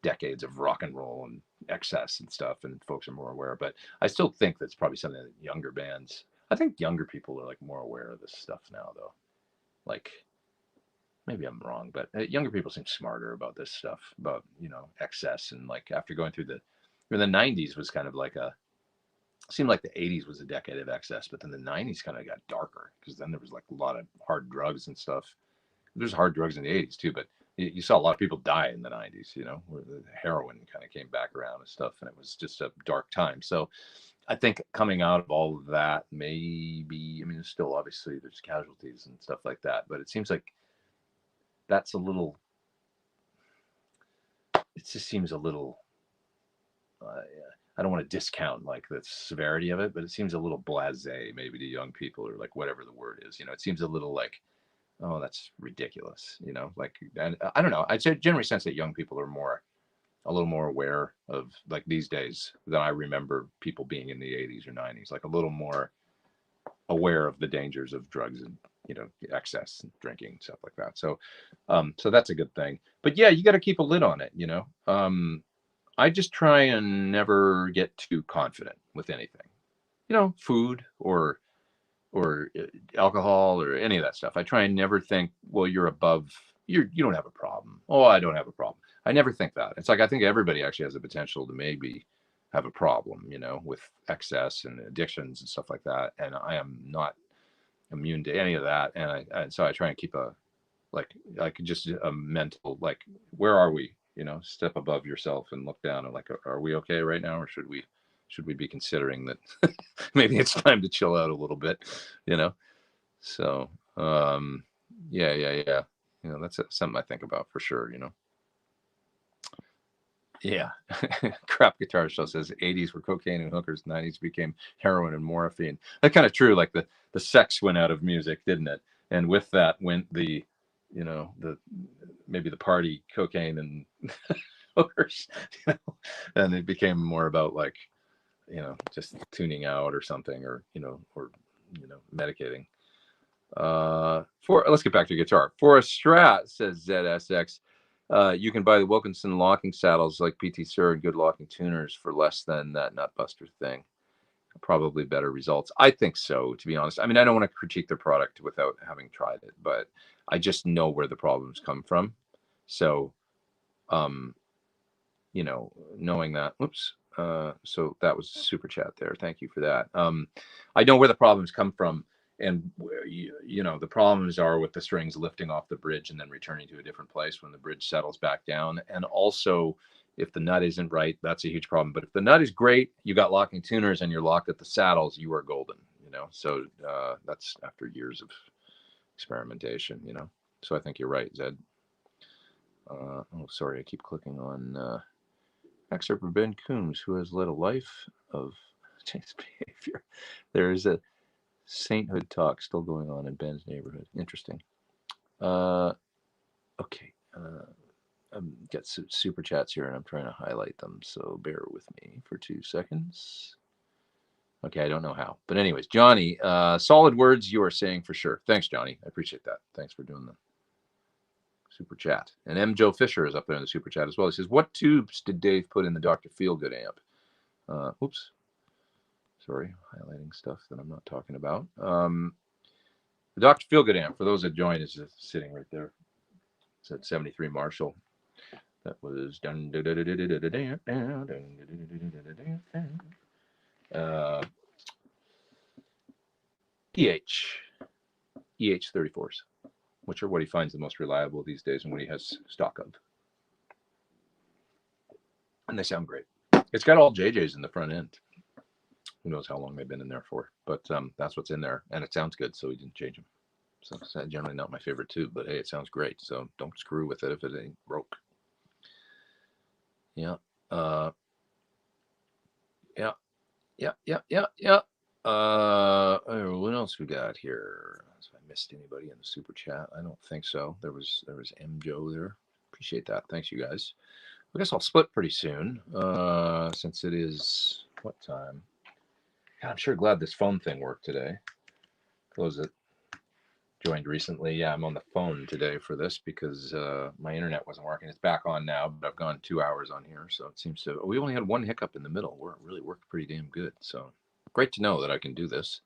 decades of rock and roll and excess and stuff, and folks are more aware. But I still think that's probably something that younger bands, I think younger people are like more aware of this stuff now, though. Like, maybe I'm wrong, but younger people seem smarter about this stuff, about, you know, excess. And like after going through the 90s was kind of like seemed like the 80s was a decade of excess, but then the 90s kind of got darker, because then there was like a lot of hard drugs and stuff. There's hard drugs in the 80s too, but you saw a lot of people die in the 90s, you know, where the heroin kind of came back around and stuff, and it was just a dark time. So I think coming out of all of that, maybe, I mean, there's still obviously there's casualties and stuff like that, but it seems like that's a little, it just seems a little, I don't want to discount like the severity of it, but it seems a little blasé maybe to young people, or like whatever the word is, you know. It seems a little like, oh, that's ridiculous, you know, like, and I don't know. I'd say generally sense that young people are a little more aware of like these days than I remember people being in the 80s or 90s, like a little more aware of the dangers of drugs and, you know, excess and drinking and stuff like that. So so that's a good thing. But yeah, you got to keep a lid on it, you know. I just try and never get too confident with anything, you know, food or alcohol or any of that stuff. I try and never think, well, you're above, you don't have a problem. Oh, I don't have a problem. I never think that. It's like, I think everybody actually has the potential to maybe have a problem, you know, with excess and addictions and stuff like that. And I am not immune to any of that. And so I try and keep like just a mental, like, where are we, you know, step above yourself and look down and like, are we okay right now? Or should we be considering that maybe it's time to chill out a little bit, you know? So, yeah. You know, that's something I think about for sure, you know? Yeah. Crap Guitar Show says 80s were cocaine and hookers, 90s became heroin and morphine. That's kind of true. Like the sex went out of music, didn't it? And with that went the, maybe the party cocaine and hookers, and it became more about like, just tuning out or something, or medicating. Let's get back to guitar. For a Strat, says ZSX, you can buy the Wilkinson locking saddles like PT Sir and good locking tuners for less than that Nutbuster thing. Probably better results. I think so, to be honest. I mean, I don't want to critique their product without having tried it, but I just know where the problems come from. So, knowing that, so that was super chat there. Thank you for that. I know where the problems come from. And the problems are with the strings lifting off the bridge and then returning to a different place when the bridge settles back down. And also, if the nut isn't right, that's a huge problem. But if the nut is great, you got locking tuners and you're locked at the saddles, you are golden. So that's after years of experimentation. So I think you're right, Zed. Sorry, I keep clicking on excerpt from Ben Coombs, who has led a life of changed behavior. There is a sainthood talk still going on in Ben's neighborhood. Interesting. Okay. I've got super chats here and I'm trying to highlight them, so bear with me for 2 seconds. Okay, I don't know how. But anyways, Johnny, solid words you are saying for sure. Thanks, Johnny. I appreciate that. Thanks for doing the super chat. And M. Joe Fisher is up there in the super chat as well. He says, what tubes did Dave put in the Dr. Feelgood amp? Oops. Sorry, highlighting stuff that I'm not talking about. The Dr. Feelgood amp, for those that joined, is just sitting right there. It's at 73 Marshall. That was EH 34s, which are what he finds the most reliable these days and what he has stock of. And they sound great. It's got all JJs in the front end. Who knows how long they've been in there for, but that's what's in there, and it sounds good, so we didn't change them. So it's generally not my favorite tube, but hey, it sounds great, so don't screw with it if it ain't broke. Yeah. What else we got here? If I missed anybody in the super chat, I don't think so. There was M. Joe there. Appreciate that. Thanks, you guys. I guess I'll split pretty soon, since it is what time? God, I'm sure glad this phone thing worked today. Close it. Joined recently. Yeah, I'm on the phone today for this because my internet wasn't working. It's back on now, but I've gone 2 hours on here, so it seems to. We only had one hiccup in the middle where it really worked pretty damn good. So great to know that I can do this,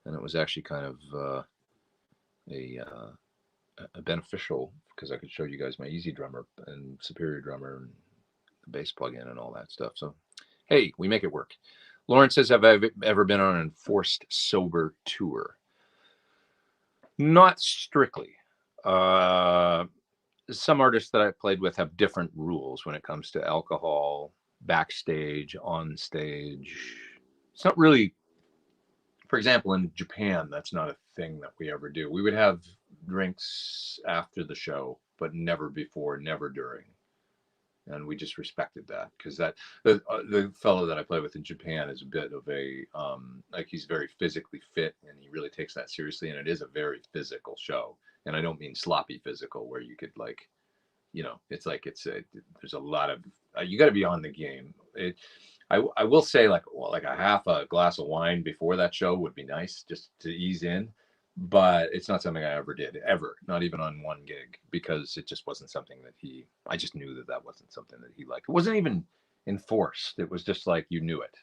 and it was actually kind of a beneficial because I could show you guys my Easy Drummer and Superior Drummer and the bass plugin and all that stuff. So hey, we make it work. Lauren says, have I ever been on an enforced sober tour? Not strictly. Some artists that I've played with have different rules when it comes to alcohol, backstage, on stage. It's not really, for example, in Japan, that's not a thing that we ever do. We would have drinks after the show, but never before, never during. And we just respected that because the fellow that I play with in Japan is a bit of a like he's very physically fit and he really takes that seriously, and it is a very physical show. And I don't mean sloppy physical where you could like, it's like there's a lot of you got to be on the game. I will say like a half a glass of wine before that show would be nice just to ease in. But it's not something I ever did, ever, not even on one gig, because it just wasn't something that I just knew that wasn't something that he liked. It wasn't even enforced. It was just like you knew it.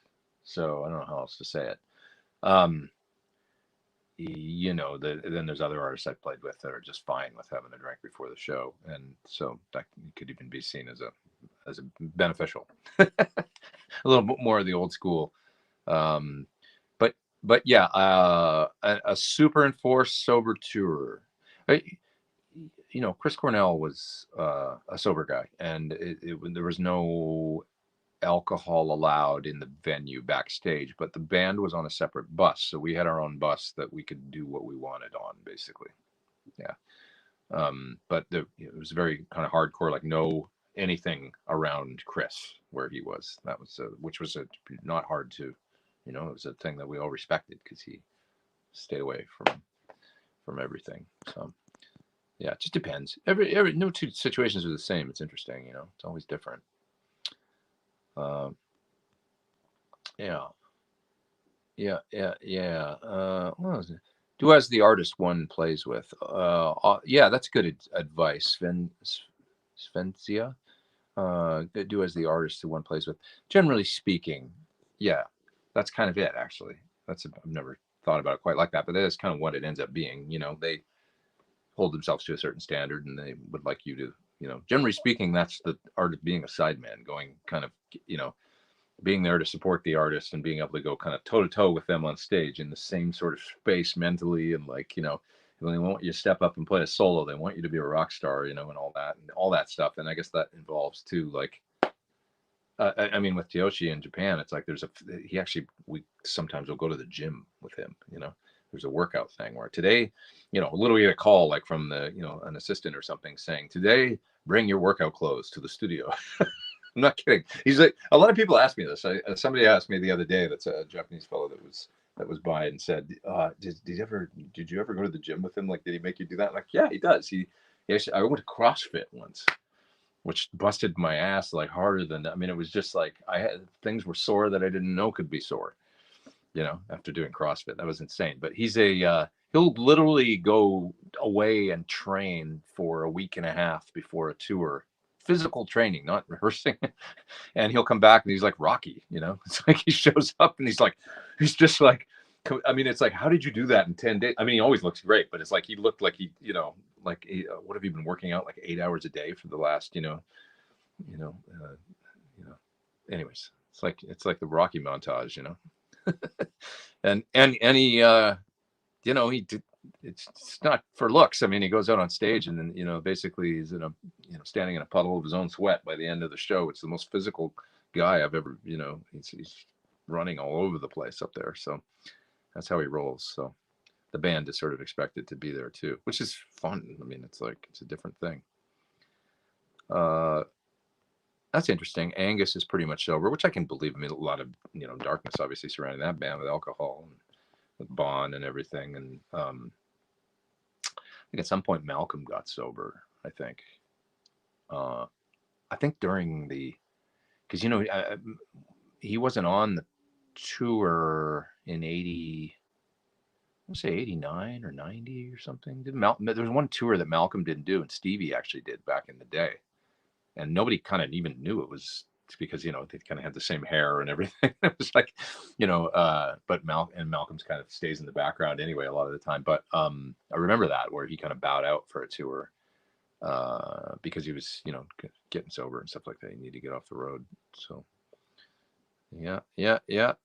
So I don't know how else to say it. Then there's other artists I played with that are just fine with having a drink before the show. And so that could even be seen as a beneficial, a little bit more of the old school. But yeah, a super enforced sober tour. Chris Cornell was a sober guy, and there was no alcohol allowed in the venue backstage, but the band was on a separate bus, so we had our own bus that we could do what we wanted on, basically. Yeah. But it was very kind of hardcore, like no anything around Chris where he was. That was which was not hard to, you know, it was a thing that we all respected because he stayed away from everything. So yeah, it just depends. Every no two situations are the same. It's interesting, you know. It's always different. Yeah. What was it? Do as the artist one plays with. Yeah, that's good advice, Svenzia. Do as the artist who one plays with. Generally speaking, yeah, that's kind of it. Actually, I've never thought about it quite like that, but that is kind of what it ends up being. You know, they hold themselves to a certain standard, and they would like you to, you know. Generally speaking, that's the art of being a sideman, going kind of, you know, being there to support the artist and being able to go kind of toe to toe with them on stage in the same sort of space mentally, and like, you know, when they want you to step up and play a solo, they want you to be a rock star, you know, and all that stuff. And I guess that involves too, like, I mean, with Tyoshi in Japan, it's like we sometimes will go to the gym with him, you know. There's a workout thing where today, you know, literally get a call like from the, you know, an assistant or something saying, today, bring your workout clothes to the studio. I'm not kidding. He's like, a lot of people ask me this. Somebody asked me the other day, that's a Japanese fellow that was by, and said, did you ever go to the gym with him? Like, did he make you do that? I'm like, yeah, he does. He actually, I went to CrossFit once, which busted my ass like harder than, I mean, it was just like things were sore that I didn't know could be sore, you know, after doing CrossFit. That was insane. But he'll literally go away and train for a week and a half before a tour, physical training, not rehearsing. And he'll come back and he's like Rocky, you know. It's like he shows up and he's just like, I mean, it's like, how did you do that in 10 days? I mean, he always looks great, but it's like he looked like he, you know, like what have you been working out like 8 hours a day for the last, you know. Anyways, it's like the Rocky montage, you know. and he, you know, it's not for looks. I mean, he goes out on stage and then, you know, basically he's standing in a puddle of his own sweat by the end of the show. It's the most physical guy I've ever, you know, he's running all over the place up there. So that's how he rolls. So the band is sort of expected to be there too, which is fun. I mean, it's a different thing. That's interesting. Angus is pretty much sober, which I can believe. I mean, a lot of, you know, darkness obviously surrounding that band with alcohol and with Bond and everything. And I think at some point Malcolm got sober. I think during because, you know, he wasn't on the tour in 89 or 90 or something. There was one tour that Malcolm didn't do and Stevie actually did back in the day, and nobody kind of even knew it was because, you know, they kind of had the same hair and everything. It was like, you know, but Malcolm's kind of stays in the background anyway a lot of the time. But I remember that where he kind of bowed out for a tour because he was, you know, getting sober and stuff like that. He needed to get off the road. So yeah.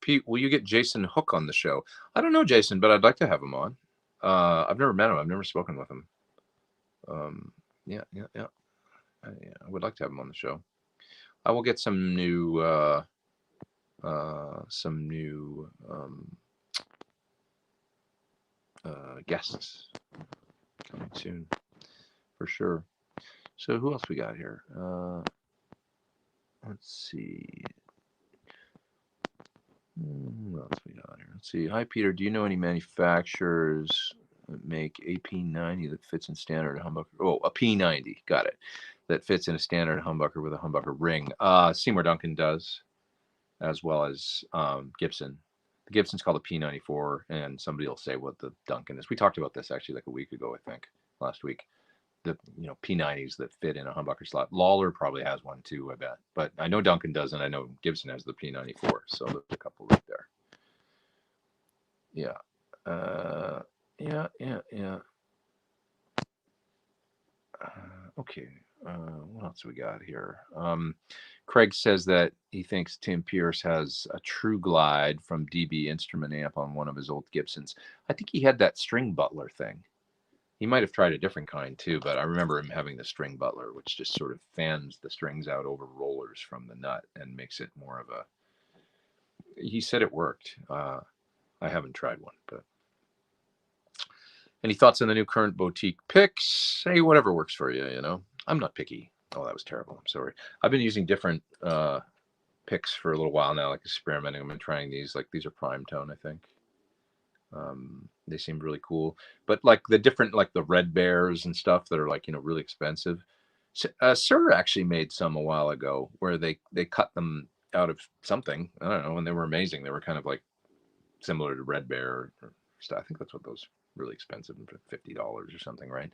Pete, will you get Jason Hook on the show? I don't know Jason, but I'd like to have him on. I've never met him. I've never spoken with him. Yeah. I would like to have him on the show. I will get some new guests coming soon for sure. So who else we got here? Let's see. What else we got here? Let's see. Hi, Peter. Do you know any manufacturers that make a P90 that fits in standard humbucker? Oh, a P90. Got it. That fits in a standard humbucker with a humbucker ring. Seymour Duncan does, as well as Gibson. The Gibson's called a P94, and somebody will say what the Duncan is. We talked about this actually like a week ago, I think, last week. The, you know, P90s that fit in a humbucker slot. Lawler probably has one too, I bet. But I know Duncan does, and I know Gibson has the P94. So there's a couple right there. Yeah. Yeah. Okay. What else we got here? Craig says that he thinks Tim Pierce has a True Glide from DB Instrument amp on one of his old Gibsons. I think he had that string butler thing. He might have tried a different kind too, but I remember him having the string butler, which just sort of fans the strings out over rollers from the nut and makes it more of a. He said it worked. I haven't tried one, but. Any thoughts on the new current boutique picks? Hey, whatever works for you, you know. I'm not picky. Oh, that was terrible. I'm sorry. I've been using different picks for a little while now, like experimenting. I've been trying these. Like these are prime tone, I think. They seem really cool. But like the different, like the red bears and stuff that are like, you know, really expensive. Sir actually made some a while ago where they cut them out of something. I don't know, and they were amazing. They were kind of like similar to red bear or stuff. I think that's what those really expensive, $50 or something, right?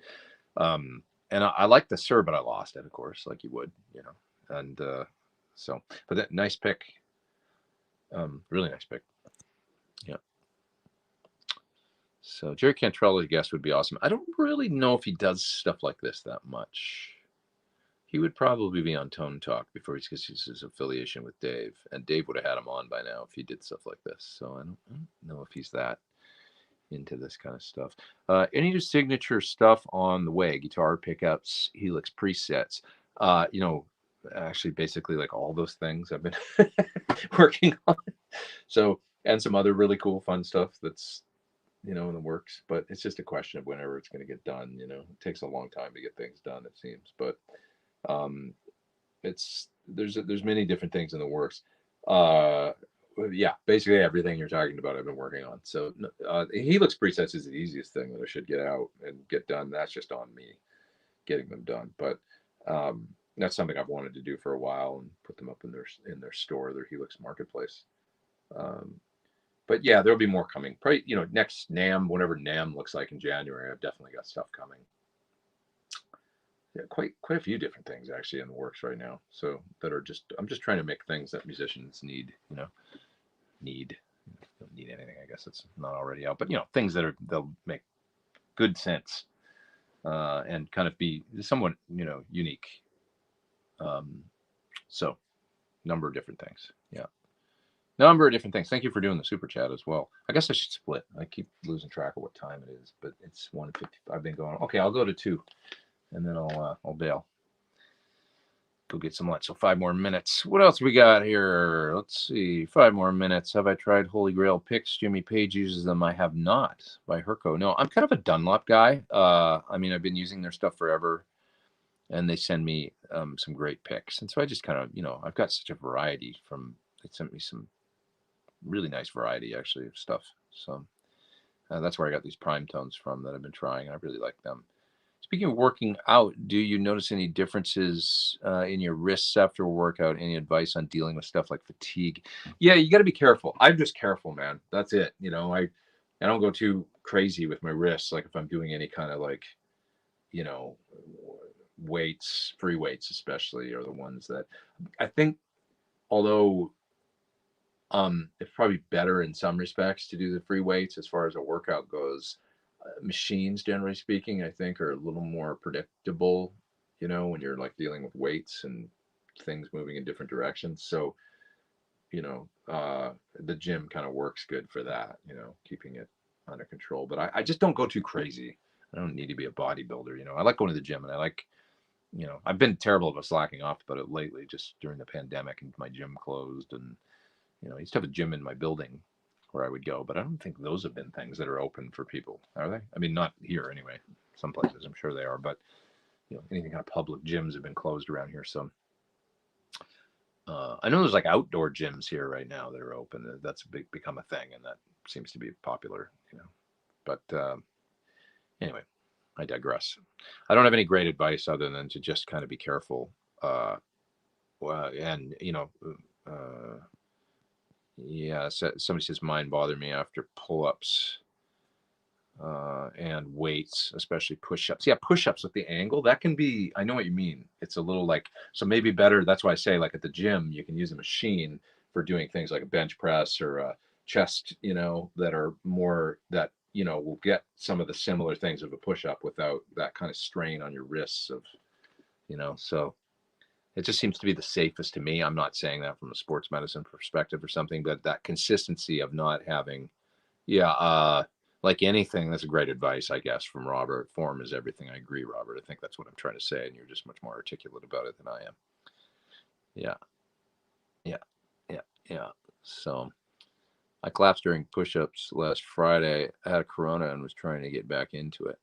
And I like the Sir, but I lost it, of course, like you would, you know. And so, but that nice pick, really nice pick. Yeah. So Jerry Cantrell, I guess, would be awesome. I don't really know if he does stuff like this that much. He would probably be on Tone Talk before he's, because he's his affiliation with Dave, and Dave would have had him on by now if he did stuff like this. So I don't know if he's that into this kind of stuff. Any new signature stuff on the way? Guitar pickups, Helix presets. You know, actually, basically like all those things I've been working on. So, and some other really cool, fun stuff that's, you know, in the works. But it's just a question of whenever it's going to get done. You know, it takes a long time to get things done, it seems. But it's there's many different things in the works. Yeah, basically everything you're talking about I've been working on. So Helix presets is the easiest thing that I should get out and get done. That's just on me getting them done. But that's something I've wanted to do for a while and put them up in their store, their Helix marketplace. But yeah, there'll be more coming. Probably, you know, next NAMM, whatever NAMM looks like in January, I've definitely got stuff coming. Yeah, quite a few different things actually in the works right now. So that are just, I'm just trying to make things that musicians need, you know, don't need anything, I guess it's not already out, but you know, things that they'll make good sense and kind of be somewhat, you know, unique. So number of different things. Yeah. Number of different things. Thank you for doing the super chat as well. I guess I should split. I keep losing track of what time it is, but it's 1:50. I've been going, okay, I'll go to 2 and then I'll bail. Go get some lunch. So 5 more minutes. What else we got here? Let's see. 5 more minutes. Have I tried Holy Grail picks? Jimmy Page uses them. I have not. By Herco. No, I'm kind of a Dunlop guy. I mean, I've been using their stuff forever, and they send me some great picks. And so I just kind of, you know, I've got such a variety from. They sent me some really nice variety actually of stuff. So that's where I got these prime tones from that I've been trying. I really like them. Speaking of working out, do you notice any differences in your wrists after a workout? Any advice on dealing with stuff like fatigue? Yeah, you got to be careful. I'm just careful, man. That's it. You know, I don't go too crazy with my wrists. Like if I'm doing any kind of like, you know, weights, free weights especially, are the ones that I think, although it's probably better in some respects to do the free weights as far as a workout goes. Machines, generally speaking, I think are a little more predictable, you know, when you're like dealing with weights and things moving in different directions. So, you know, the gym kind of works good for that, you know, keeping it under control. But I just don't go too crazy. I don't need to be a bodybuilder, you know. I like going to the gym and I like, you know, I've been terrible about slacking off about it lately, just during the pandemic and my gym closed. And, you know, I used to have a gym in my building where I would go, but I don't think those have been things that are open for people, are they? I mean, not here anyway. Some places I'm sure they are, but you know, anything kind of public gyms have been closed around here. So I know there's like outdoor gyms here right now that are open. That's become a thing, and that seems to be popular, you know. But anyway, I digress. I don't have any great advice other than to just kind of be careful. And you know. Yeah, so somebody says mind bother me after pull-ups and weights, especially push-ups. Yeah, push-ups with the angle, that can be, I know what you mean. It's a little like, so maybe better, that's why I say like at the gym, you can use a machine for doing things like a bench press or a chest, you know, that are more that, you know, will get some of the similar things of a push-up without that kind of strain on your wrists of, you know, so it just seems to be the safest to me. I'm not saying that from a sports medicine perspective or something, but that consistency of not having, yeah, like anything, that's great advice, I guess, from Robert. Form is everything. I agree, Robert. I think that's what I'm trying to say, and you're just much more articulate about it than I am. Yeah, yeah, yeah. So I collapsed during push-ups last Friday. I had a corona and was trying to get back into it.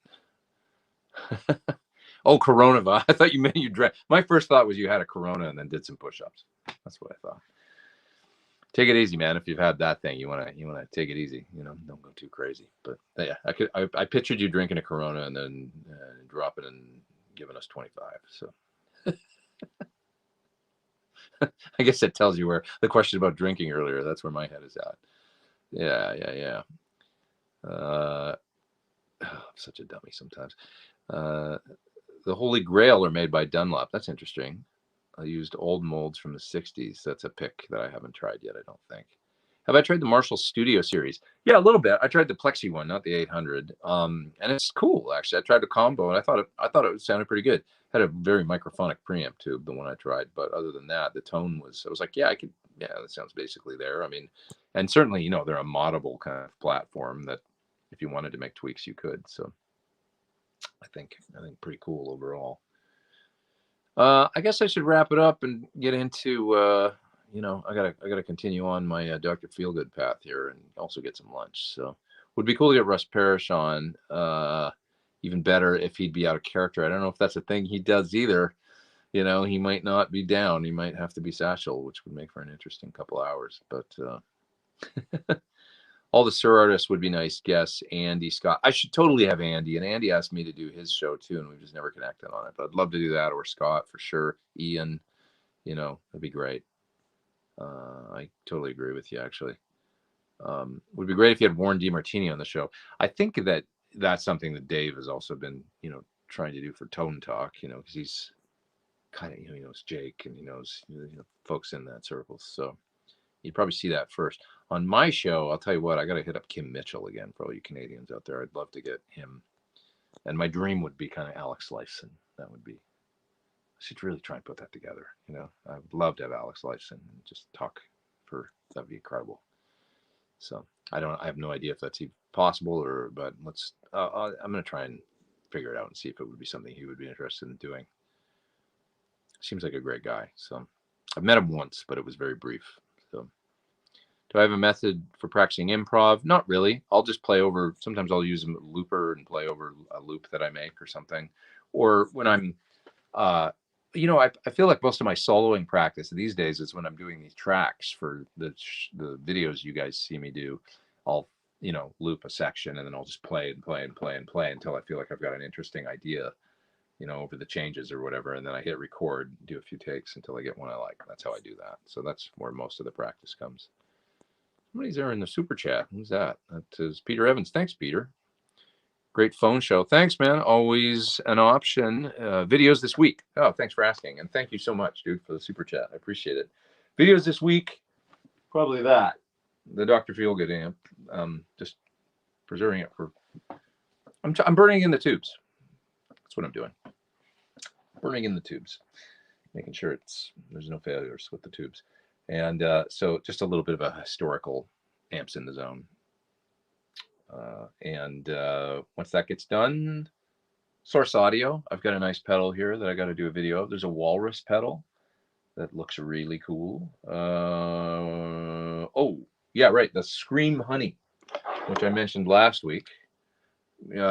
Oh, Corona. I thought you meant you drank. My first thought was you had a Corona and then did some push-ups. That's what I thought. Take it easy, man. If you've had that thing, you wanna take it easy. You know, don't go too crazy. But yeah, I pictured you drinking a Corona and then dropping and giving us 25. So I guess that tells you where the question about drinking earlier. That's where my head is at. Yeah. I'm such a dummy sometimes. The Holy Grail are made by Dunlop. That's interesting. I used old molds from the 60s. That's a pick that I haven't tried yet, I don't think. Have I tried the Marshall Studio series? Yeah, a little bit. I tried the Plexi one, not the 800. And it's cool, actually. I tried the combo, and I thought it sounded pretty good. Had a very microphonic preamp tube, the one I tried. But other than that, the tone was, I was like, yeah, that sounds basically there. I mean, and certainly, you know, they're a moddable kind of platform that if you wanted to make tweaks, you could. So I think pretty cool overall. I guess I should wrap it up and get into, you know, I gotta continue on my Dr. Feelgood path here and also get some lunch. So would be cool to get Russ Parrish on. Even better if he'd be out of character. I don't know if that's a thing he does either. You know, he might not be down. He might have to be Satchel, which would make for an interesting couple hours. But all the Sir artists would be nice guests. Andy, Scott. I should totally have Andy. And Andy asked me to do his show too, and we've just never connected on it. But I'd love to do that, or Scott for sure. Ian, you know, that'd be great. I totally agree with you, actually. Would be great if you had Warren DeMartini on the show. I think that's something that Dave has also been, you know, trying to do for Tone Talk, you know, because he's kind of, you know, he knows Jake and he knows, you know, folks in that circle. So you'd probably see that first. On my show, I'll tell you what, I got to hit up Kim Mitchell again for all you Canadians out there. I'd love to get him. And my dream would be kind of Alex Lifeson. That would be, I should really try and put that together. You know, I would love to have Alex Lifeson and just talk that'd be incredible. So I have no idea if that's even possible but I'm going to try and figure it out and see if it would be something he would be interested in doing. Seems like a great guy. So I've met him once, but it was very brief. So do I have a method for practicing improv? Not really. I'll just play over. Sometimes I'll use a looper and play over a loop that I make or something. Or when I'm, you know, I feel like most of my soloing practice these days is when I'm doing these tracks for the videos you guys see me do. I'll, you know, loop a section and then I'll just play and play and play and play until I feel like I've got an interesting idea, you know, over the changes or whatever. And then I hit record, do a few takes until I get one I like. That's how I do that. So that's where most of the practice comes. Somebody's there in the super chat. Who's that? That is Peter Evans. Thanks, Peter. Great phone show. Thanks, man. Always an option. Videos this week. Oh, thanks for asking. And thank you so much, dude, for the super chat. I appreciate it. Videos this week. Probably that. The Dr. Feelgood amp. Just preserving it for... I'm burning in the tubes. That's what I'm doing. Burning in the tubes. Making sure there's no failures with the tubes. And so just a little bit of a historical amps in the zone. And once that gets done, Source Audio. I've got a nice pedal here that I got to do a video of. There's a Walrus pedal that looks really cool. Oh, yeah, right. The Scream Honey, which I mentioned last week.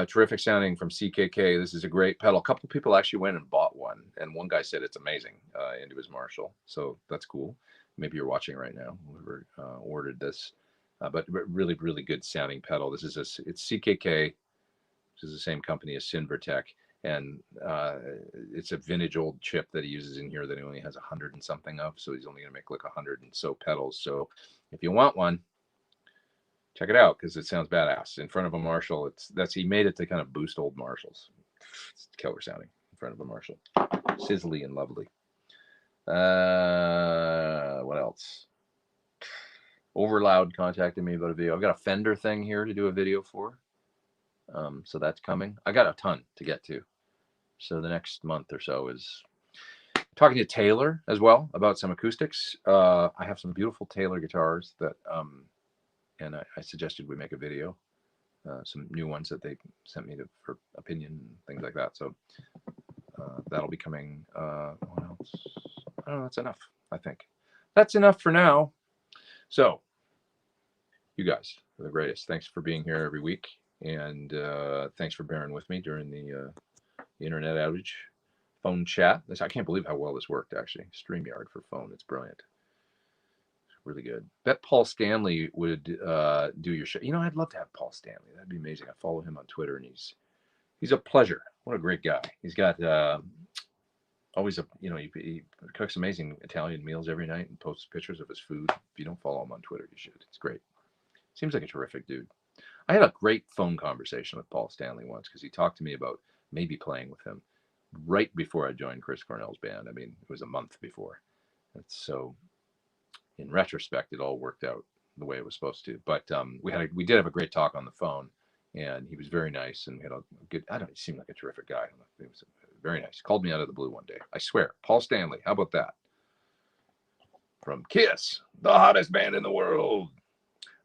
Terrific sounding from CKK. This is a great pedal. A couple people actually went and bought one, and one guy said it's amazing into his Marshall. So that's cool. Maybe you're watching right now, whoever ordered this. But really, really good sounding pedal. This is it's CKK, which is the same company as Sinvertech, and it's a vintage old chip that he uses in here that he only has 100 and something of. So he's only going to make like 100 and so pedals. So if you want one, check it out because it sounds badass. In front of a Marshall, he made it to kind of boost old Marshalls. It's killer sounding in front of a Marshall, sizzly and lovely. What else? Overloud contacted me about a video. I've got a Fender thing here to do a video for. So that's coming. I got a ton to get to. So the next month or so is talking to Taylor as well about some acoustics. I have some beautiful Taylor guitars that, and I suggested we make a video. Some new ones that they sent me for opinion, things like that. So that'll be coming. What else? I don't know. That's enough. I think that's enough for now. So you guys are the greatest. Thanks for being here every week. And thanks for bearing with me during the, internet outage, phone chat. I can't believe how well this worked, actually. StreamYard for phone. It's brilliant. It's really good. Bet Paul Stanley would do your show. You know, I'd love to have Paul Stanley. That'd be amazing. I follow him on Twitter, and he's a pleasure. What a great guy. He's got always he cooks amazing Italian meals every night and posts pictures of his food. If you don't follow him on Twitter, you should. It's great. Seems like a terrific dude. I had a great phone conversation with Paul Stanley once because he talked to me about maybe playing with him right before I joined Chris Cornell's band. I mean, it was a month before. And so in retrospect, it all worked out the way it was supposed to. But we did have a great talk on the phone, and he was very nice, and we had a good, I don't know, he seemed like a terrific guy. He was very nice. He called me out of the blue one day. I swear. Paul Stanley. How about that? From Kiss, the hottest band in the world.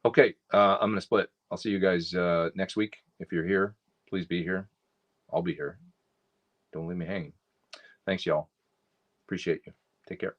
Okay, I'm going to split. I'll see you guys next week. If you're here, please be here. I'll be here. Don't leave me hanging. Thanks, y'all. Appreciate you. Take care.